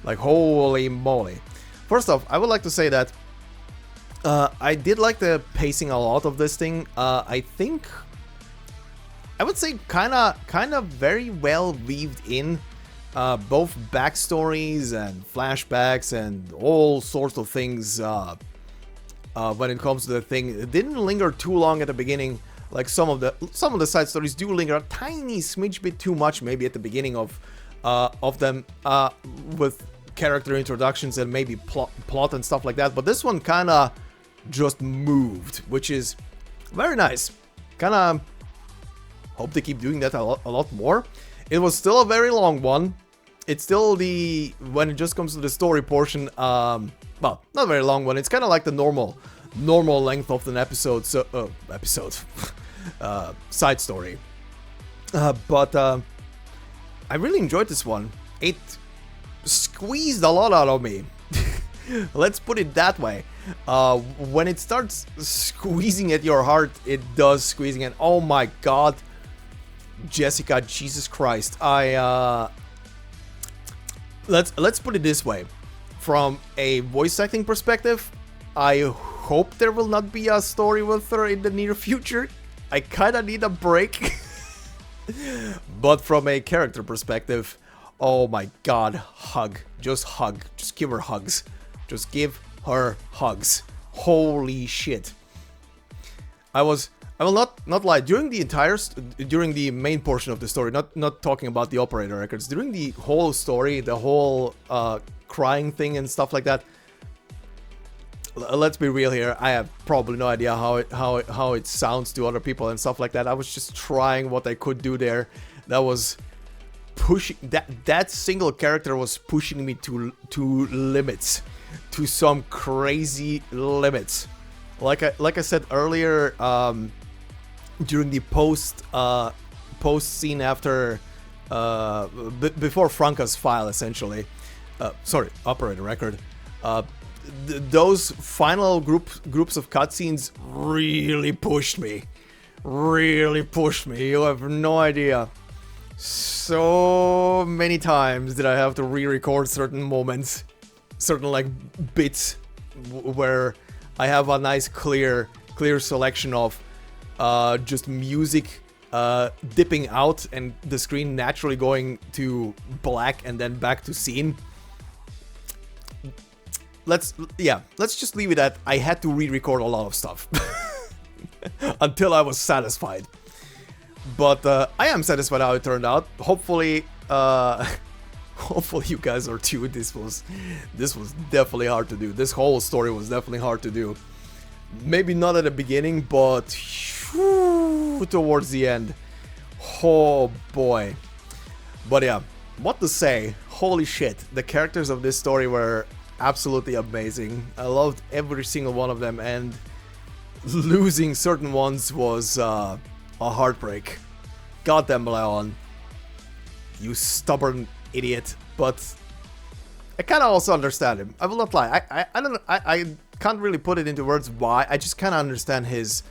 Like holy moly. First off, I would like to say that I did like the pacing a lot of this thing. I think I would say kind of very well weaved in both backstories and flashbacks and all sorts of things when it comes to the thing. It didn't linger too long at the beginning. Like some of the side stories do linger a tiny smidge bit too much, maybe at the beginning of them, with character introductions and maybe plot and stuff like that. But this one kind of just moved, which is very nice. Kind of hope they keep doing that a lot more. It was still a very long one. It's still when it just comes to the story portion, well, not a very long one. It's kind of like the normal length of an episode, side story. But I really enjoyed this one. It squeezed a lot out of me. Let's put it that way. When it starts squeezing at your heart, it does squeezing, and oh my god, Jessica, Jesus Christ. Let's put it this way. From a voice acting perspective, I hope there will not be a story with her in the near future. I kinda need a break. But from a character perspective, oh my god, hug. Just give her hugs. Just give her hugs. Holy shit. I will not lie, during the main portion of the story, not talking about the operator records, during the whole story, the whole crying thing and stuff like that, let's be real here, I have probably no idea how it sounds to other people and stuff like that. I was just trying what I could do there. That was pushing, that single character was pushing me to limits, to some crazy limits. Like I said earlier, during the post scene after, before Franka's file, essentially, sorry, operator record, those final groups of cutscenes really pushed me. You have no idea. So many times did I have to re-record certain moments, certain like bits where I have a nice clear selection of just music dipping out and the screen naturally going to black and then back to scene. Let's just leave it at I had to re-record a lot of stuff until I was satisfied. But I am satisfied how it turned out. Hopefully you guys are too. This was definitely hard to do. This whole story was definitely hard to do. Maybe not at the beginning, but towards the end. Oh boy. But yeah, what to say? Holy shit. The characters of this story were absolutely amazing. I loved every single one of them, and losing certain ones was a heartbreak. Goddamn Leon, you stubborn idiot. But I kind of also understand him. I will not lie. I can't really put it into words why. I just kind of understand his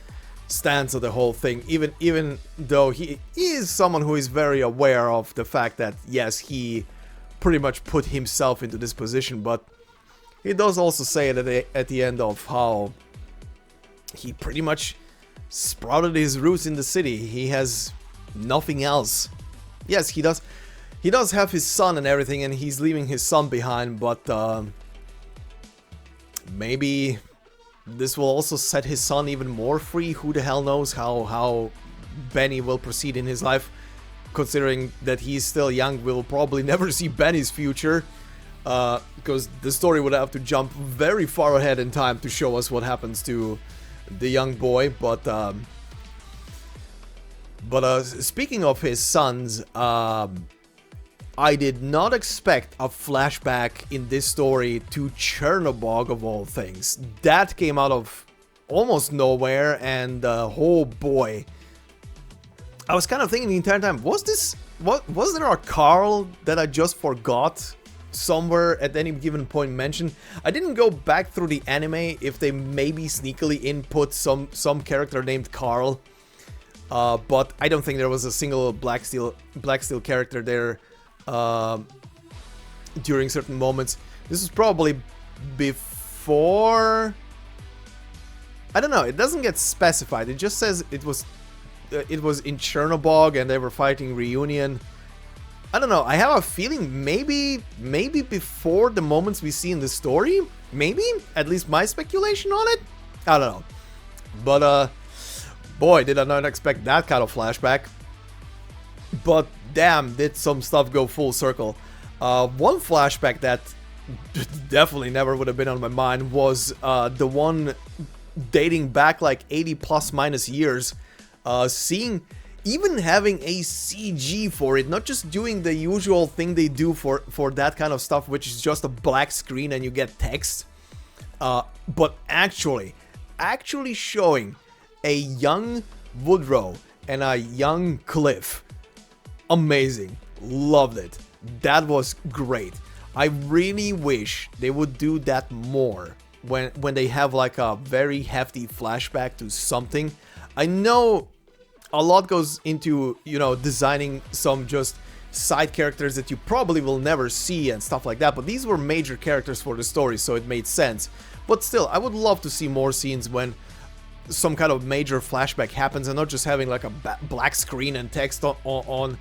stance of the whole thing. Even though he is someone who is very aware of the fact that yes, he pretty much put himself into this position, but he does also say that at the end of how he pretty much sprouted his roots in the city. He has nothing else. Yes, he does have his son and everything, and he's leaving his son behind, but maybe this will also set his son even more free. Who the hell knows how Benny will proceed in his life, considering that he's still young. We'll probably never see Benny's future, because the story would have to jump very far ahead in time to show us what happens to the young boy. But speaking of his sons, I did not expect a flashback in this story to Chernobog of all things. That came out of almost nowhere, and oh boy, I was kind of thinking the entire time, was there a Carl that I just forgot somewhere at any given point mentioned? I didn't go back through the anime if they maybe sneakily input some character named Carl, but I don't think there was a single Blacksteel character there during certain moments. This is probably before, I don't know, it doesn't get specified. It just says it was in Chernobog and they were fighting Reunion. I don't know, I have a feeling maybe before the moments we see in the story, maybe, at least my speculation on it, I don't know. But boy, did I not expect that kind of flashback. But damn, did some stuff go full circle. One flashback that definitely never would have been on my mind was the one dating back like 80 plus minus years, seeing, even having a CG for it, not just doing the usual thing they do for that kind of stuff, which is just a black screen and you get text, but actually showing a young Woodrow and a young Cliff. Amazing. Loved it. That was great. I really wish they would do that more when they have like a very hefty flashback to something. I know a lot goes into, you know, designing some just side characters that you probably will never see and stuff like that, but these were major characters for the story, so it made sense. But still, I would love to see more scenes when some kind of major flashback happens and not just having like a black screen and text on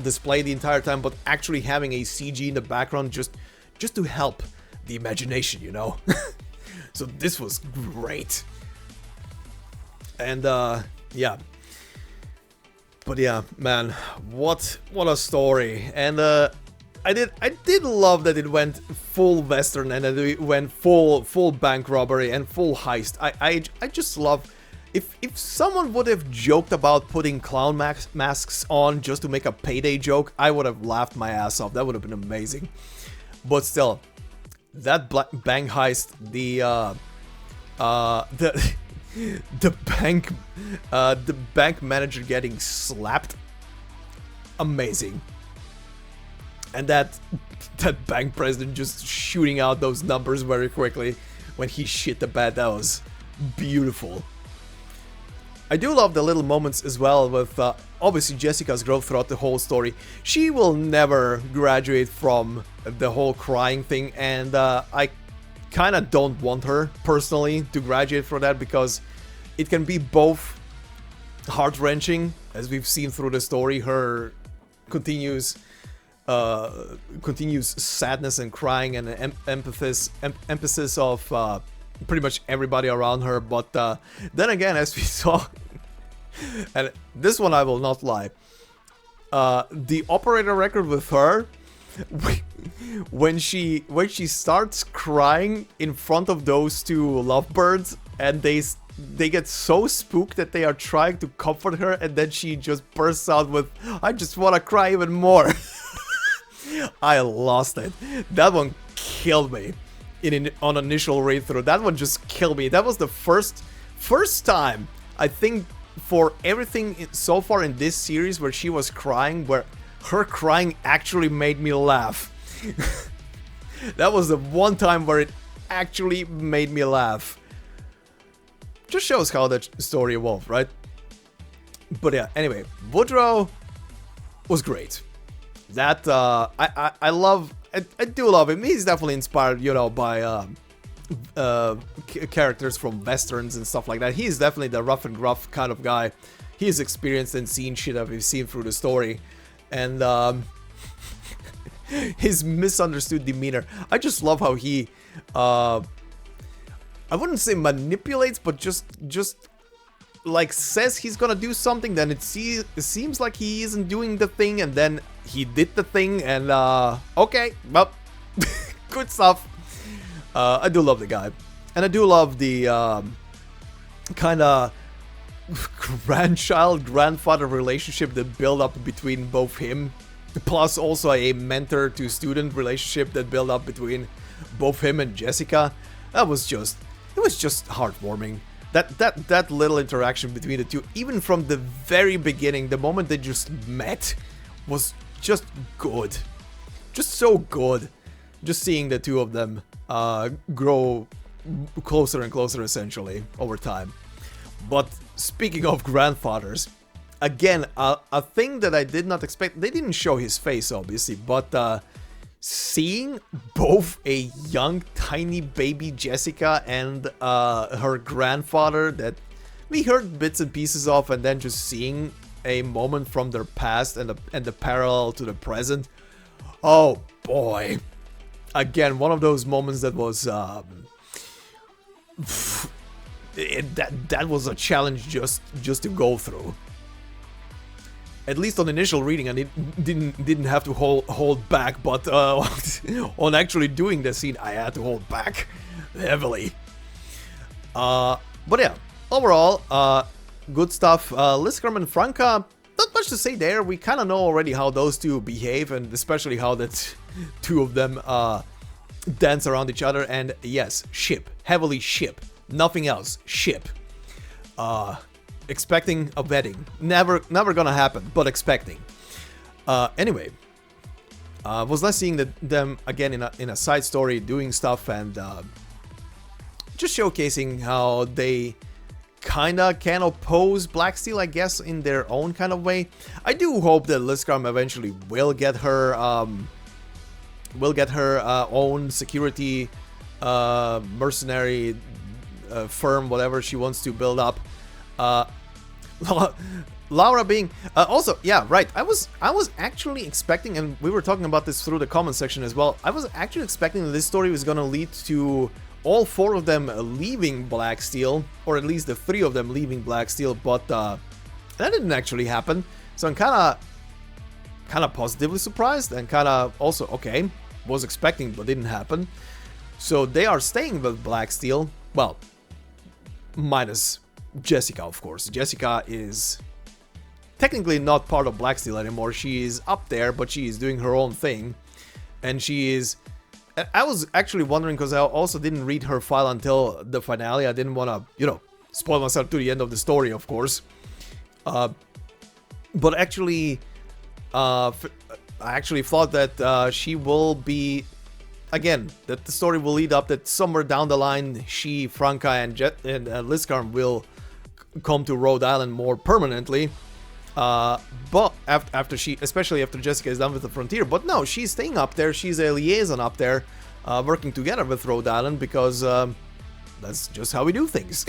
display the entire time, but actually having a CG in the background just to help the imagination, you know. So this was great. And yeah. But yeah, man, what a story. And I did love that it went full Western and that it went full bank robbery and full heist. I just love, if someone would have joked about putting clown masks on just to make a payday joke, I would have laughed my ass off. That would have been amazing. But still, that bank heist, the bank manager getting slapped, amazing. And that bank president just shooting out those numbers very quickly when he shit the bed, that was beautiful. I do love the little moments as well with obviously Jessica's growth throughout the whole story. She will never graduate from the whole crying thing, and I kind of don't want her personally to graduate from that, because it can be both heart-wrenching, as we've seen through the story, her continuous sadness and crying and emphasis of pretty much everybody around her, but then again, as we saw, and this one I will not lie, the operator record with her, when she starts crying in front of those two lovebirds, and they get so spooked that they are trying to comfort her, and then she just bursts out with, "I just want to cry even more." I lost it. That one killed me on initial read through. That one just killed me. That was the first time, I think, for everything so far in this series where she was crying, where her crying actually made me laugh. That was the one time where it actually made me laugh. Just shows how that story evolved, right? But yeah, anyway, Woodrow was great. That I love. I do love him. He's definitely inspired, you know, by characters from westerns and stuff like that. He's definitely the rough and gruff kind of guy. He's experienced and seen shit that we've seen through the story, and his misunderstood demeanor. I just love how he, I wouldn't say manipulates, but just like says he's gonna do something, then it seems like he isn't doing the thing, and then he did the thing, and okay, well, good stuff. I do love the guy, and I do love the kind of grandfather relationship that built up between both him, plus also a mentor to student relationship that built up between both him and Jessica. It was just heartwarming. That little interaction between the two, even from the very beginning, the moment they just met, was just good. Just so good. Just seeing the two of them grow closer and closer, essentially, over time. But speaking of grandfathers, again, a thing that I did not expect, they didn't show his face, obviously, but seeing both a young, tiny baby Jessica and her grandfather that we heard bits and pieces of, and then just seeing a moment from their past and the parallel to the present. Oh boy. Again, one of those moments that was that was a challenge just to go through. At least on initial reading, I didn't have to hold back, but on actually doing the scene, I had to hold back heavily. But yeah, overall, good stuff. Liskarm and Franka, not much to say there. We kind of know already how those two behave, and especially how that two of them dance around each other. And yes, ship, heavily ship, nothing else, ship. Expecting a wedding, never gonna happen, but expecting. Anyway, was nice seeing them again in a side story doing stuff and just showcasing how they kinda can oppose Blacksteel, I guess, in their own kind of way. I do hope that Liskarm eventually will get her own security mercenary firm, whatever she wants to build up. Laura being also, yeah, right. I was actually expecting, and we were talking about this through the comment section as well. I was actually expecting that this story was gonna lead to all four of them leaving Blacksteel, or at least the three of them leaving Blacksteel, but that didn't actually happen. So I'm kind of positively surprised, and kind of also okay, was expecting but didn't happen. So they are staying with Blacksteel. Well, minus Jessica, of course. Jessica is technically not part of Blacksteel anymore. She is up there, but she is doing her own thing. And she is... I was actually wondering, because I also didn't read her file until the finale. I didn't want to, you know, spoil myself to the end of the story, of course. But actually, I actually thought that she will be... Again, that the story will lead up that somewhere down the line, she, Franka, and Liskarm will come to Rhode Island more permanently. But after she, especially after Jessica is done with the Frontier. But no, she's staying up there. She's a liaison up there, working together with Rhode Island, because that's just how we do things.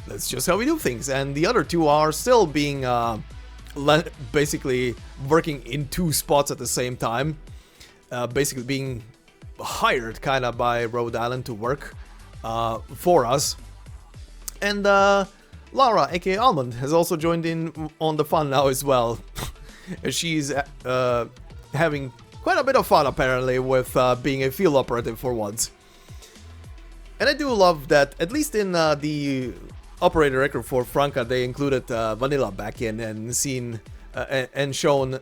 That's just how we do things. And the other two are still being basically working in two spots at the same time. Basically being hired kind of by Rhode Island to work for us. And Laura, aka Almond, has also joined in on the fun now as well. She's having quite a bit of fun apparently with being a field operative for once. And I do love that, at least in the operator record for Franka, they included Vanilla back in and seen and shown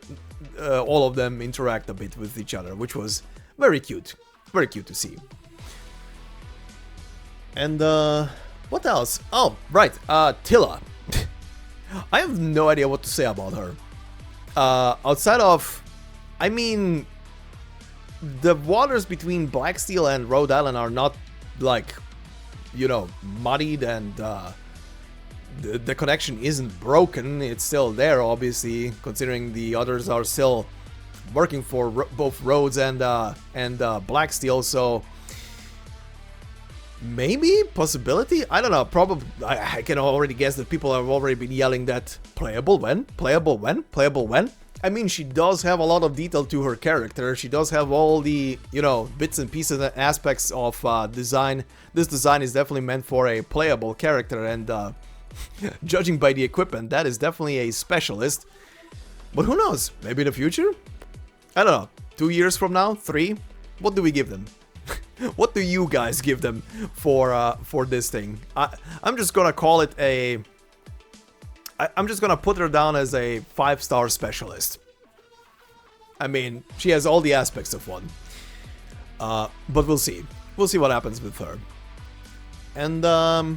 all of them interact a bit with each other, which was very cute to see. And what else? Oh, right, Tilla. I have no idea what to say about her. Outside of, I mean, the waters between Blacksteel and Rhode Island are not, like, you know, muddied, and the connection isn't broken. It's still there, obviously, considering the others are still working for both Rhodes and Blacksteel. So maybe possibility. I don't know. Probably I can already guess that people have already been yelling that playable when. I mean, she does have a lot of detail to her character. She does have all the, you know, bits and pieces and aspects of design. This design is definitely meant for a playable character, and judging by the equipment, that is definitely a specialist. But who knows? Maybe in the future? I don't know. 2 years from now? 3? What do we give them? What do you guys give them for this thing? I'm just gonna call it a... I'm just gonna put her down as a 5-star specialist. I mean, she has all the aspects of one. But we'll see. We'll see what happens with her. And I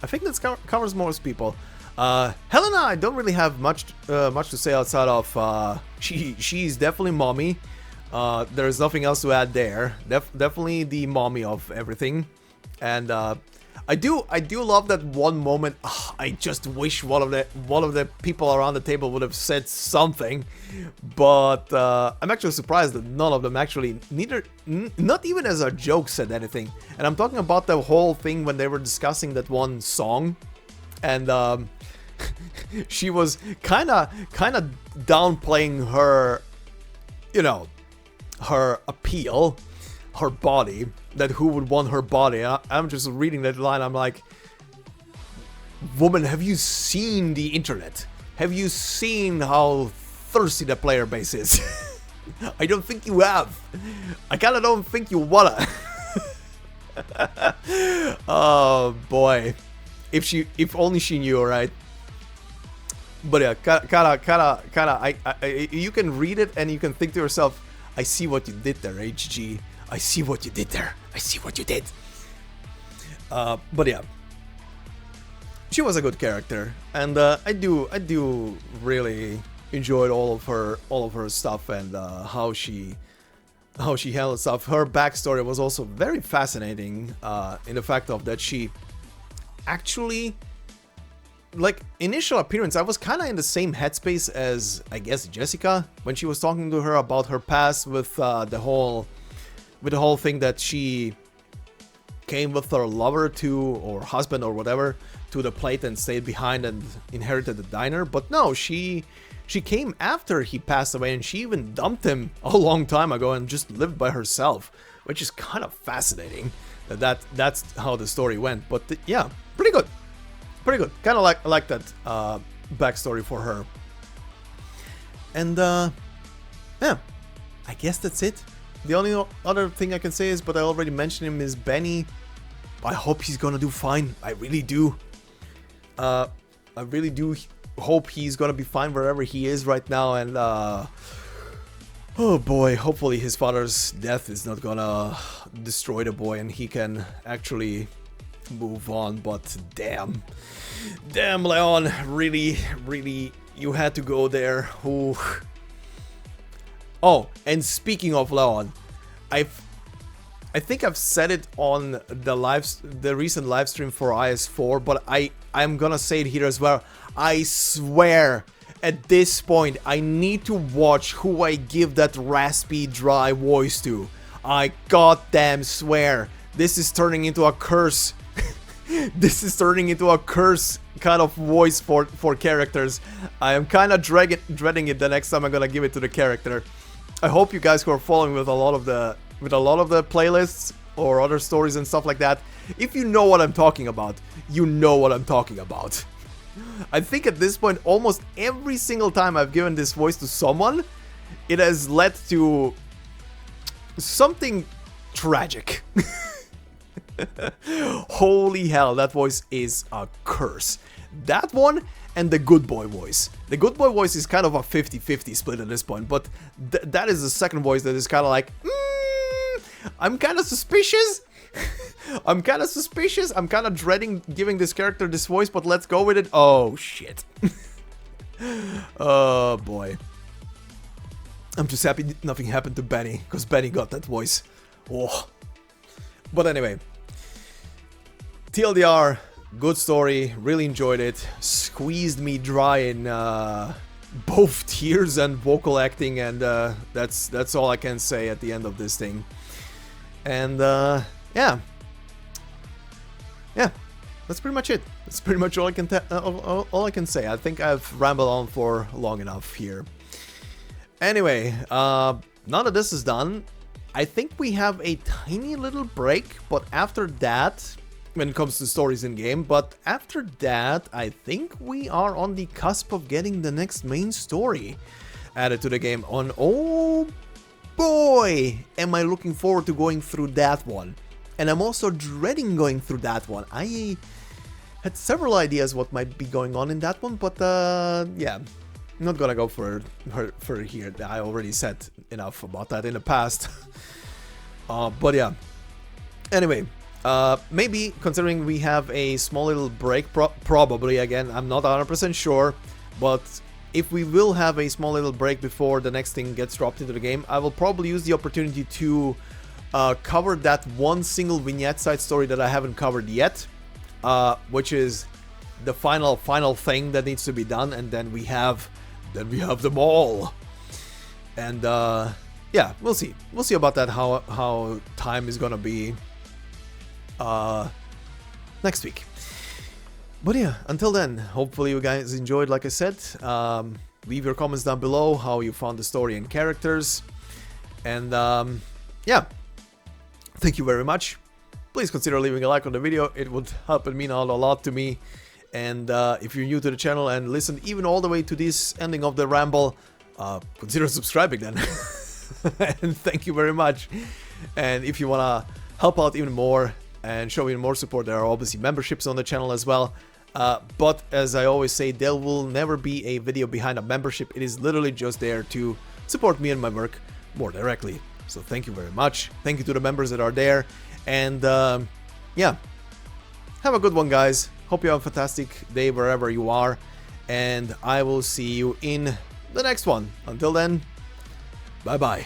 think that covers most people. Helena, I don't really have much to say outside of she's definitely mommy. There's nothing else to add there. Definitely the mommy of everything. And I do love that one moment. I just wish one of the people around the table would have said something, but I'm actually surprised that none of them actually, not even as a joke, said anything. And I'm talking about the whole thing when they were discussing that one song, and she was kinda downplaying her, you know, her appeal, her body, that who would want her body. I'm just reading that line, I'm like, woman, have you seen the internet? Have you seen how thirsty the player base is? I don't think you have. I kinda don't think you wanna. Oh boy. If only she knew, right? But yeah, kinda, you can read it and you can think to yourself, I see what you did there, HG. I see what you did there. I see what you did. But yeah, she was a good character, and I do really enjoyed all of her stuff and how she handled stuff. Her backstory was also very fascinating in the fact of that she actually, like, initial appearance, I was kind of in the same headspace as, I guess, Jessica when she was talking to her about her past with the whole thing that she came with her lover to, or husband or whatever, to the plate and stayed behind and inherited the diner. But no, she came after he passed away, and she even dumped him a long time ago and just lived by herself, which is kind of fascinating. That's how the story went. But yeah, pretty good. Kind of like that backstory for her. And yeah, I guess that's it. The only other thing I can say is, but I already mentioned him, is Benny. I hope he's gonna do fine. I really do. I really do hope he's gonna be fine wherever he is right now. And oh boy, hopefully his father's death is not gonna destroy the boy and he can actually move on. But damn, Leon, really, you had to go there. Ooh. Oh, and speaking of Leon, I think I've said it on the recent live stream for IS4, but I'm gonna say it here as well. I swear, at this point, I need to watch who I give that raspy, dry voice to. I goddamn swear, this is turning into a curse. This is turning into a curse kind of voice for characters. I am kind of dreading it the next time I'm gonna give it to the character. I hope you guys who are following with a lot of the playlists or other stories and stuff like that, if you know what I'm talking about, you know what I'm talking about. I think at this point, almost every single time I've given this voice to someone, it has led to something tragic. Holy hell, that voice is a curse. That one and the good boy voice. The good boy voice is kind of a 50-50 split at this point, but that is the second voice that is kind of like, I'm kind of suspicious. I'm kind of dreading giving this character this voice, but let's go with it. Oh shit. Oh boy. I'm just happy nothing happened to Benny, because Benny got that voice. Oh. But anyway, TLDR, good story, really enjoyed it. Squeezed me dry in both tears and vocal acting, and that's all I can say at the end of this thing. And yeah, that's pretty much it. That's pretty much all I can say. I think I've rambled on for long enough here. Anyway, now that this is done, I think we have a tiny little break, but after that, when it comes to stories in game, but after that, I think we are on the cusp of getting the next main story added to the game. Oh boy, am I looking forward to going through that one. And I'm also dreading going through that one. I had several ideas what might be going on in that one, but yeah, I'm not gonna go for here. I already said enough about that in the past. But yeah, anyway, maybe considering we have a small little break, probably, again, I'm not 100% sure, but if we will have a small little break before the next thing gets dropped into the game, I will probably use the opportunity to cover that one single vignette side story that I haven't covered yet, which is the final thing that needs to be done, and then we have them all. And yeah, we'll see about that, how time is gonna be next week. But yeah, until then, hopefully you guys enjoyed, like I said. Leave your comments down below how you found the story and characters. And yeah, thank you very much. Please consider leaving a like on the video, it would help and mean out a lot to me. And if you're new to the channel and listened even all the way to this ending of the ramble, consider subscribing then. And thank you very much. And if you wanna help out even more and show even more support, there are obviously memberships on the channel as well. But as I always say, there will never be a video behind a membership. It is literally just there to support me and my work more directly. So thank you very much. Thank you to the members that are there. And yeah, have a good one, guys. Hope you have a fantastic day wherever you are. And I will see you in the next one. Until then, bye-bye.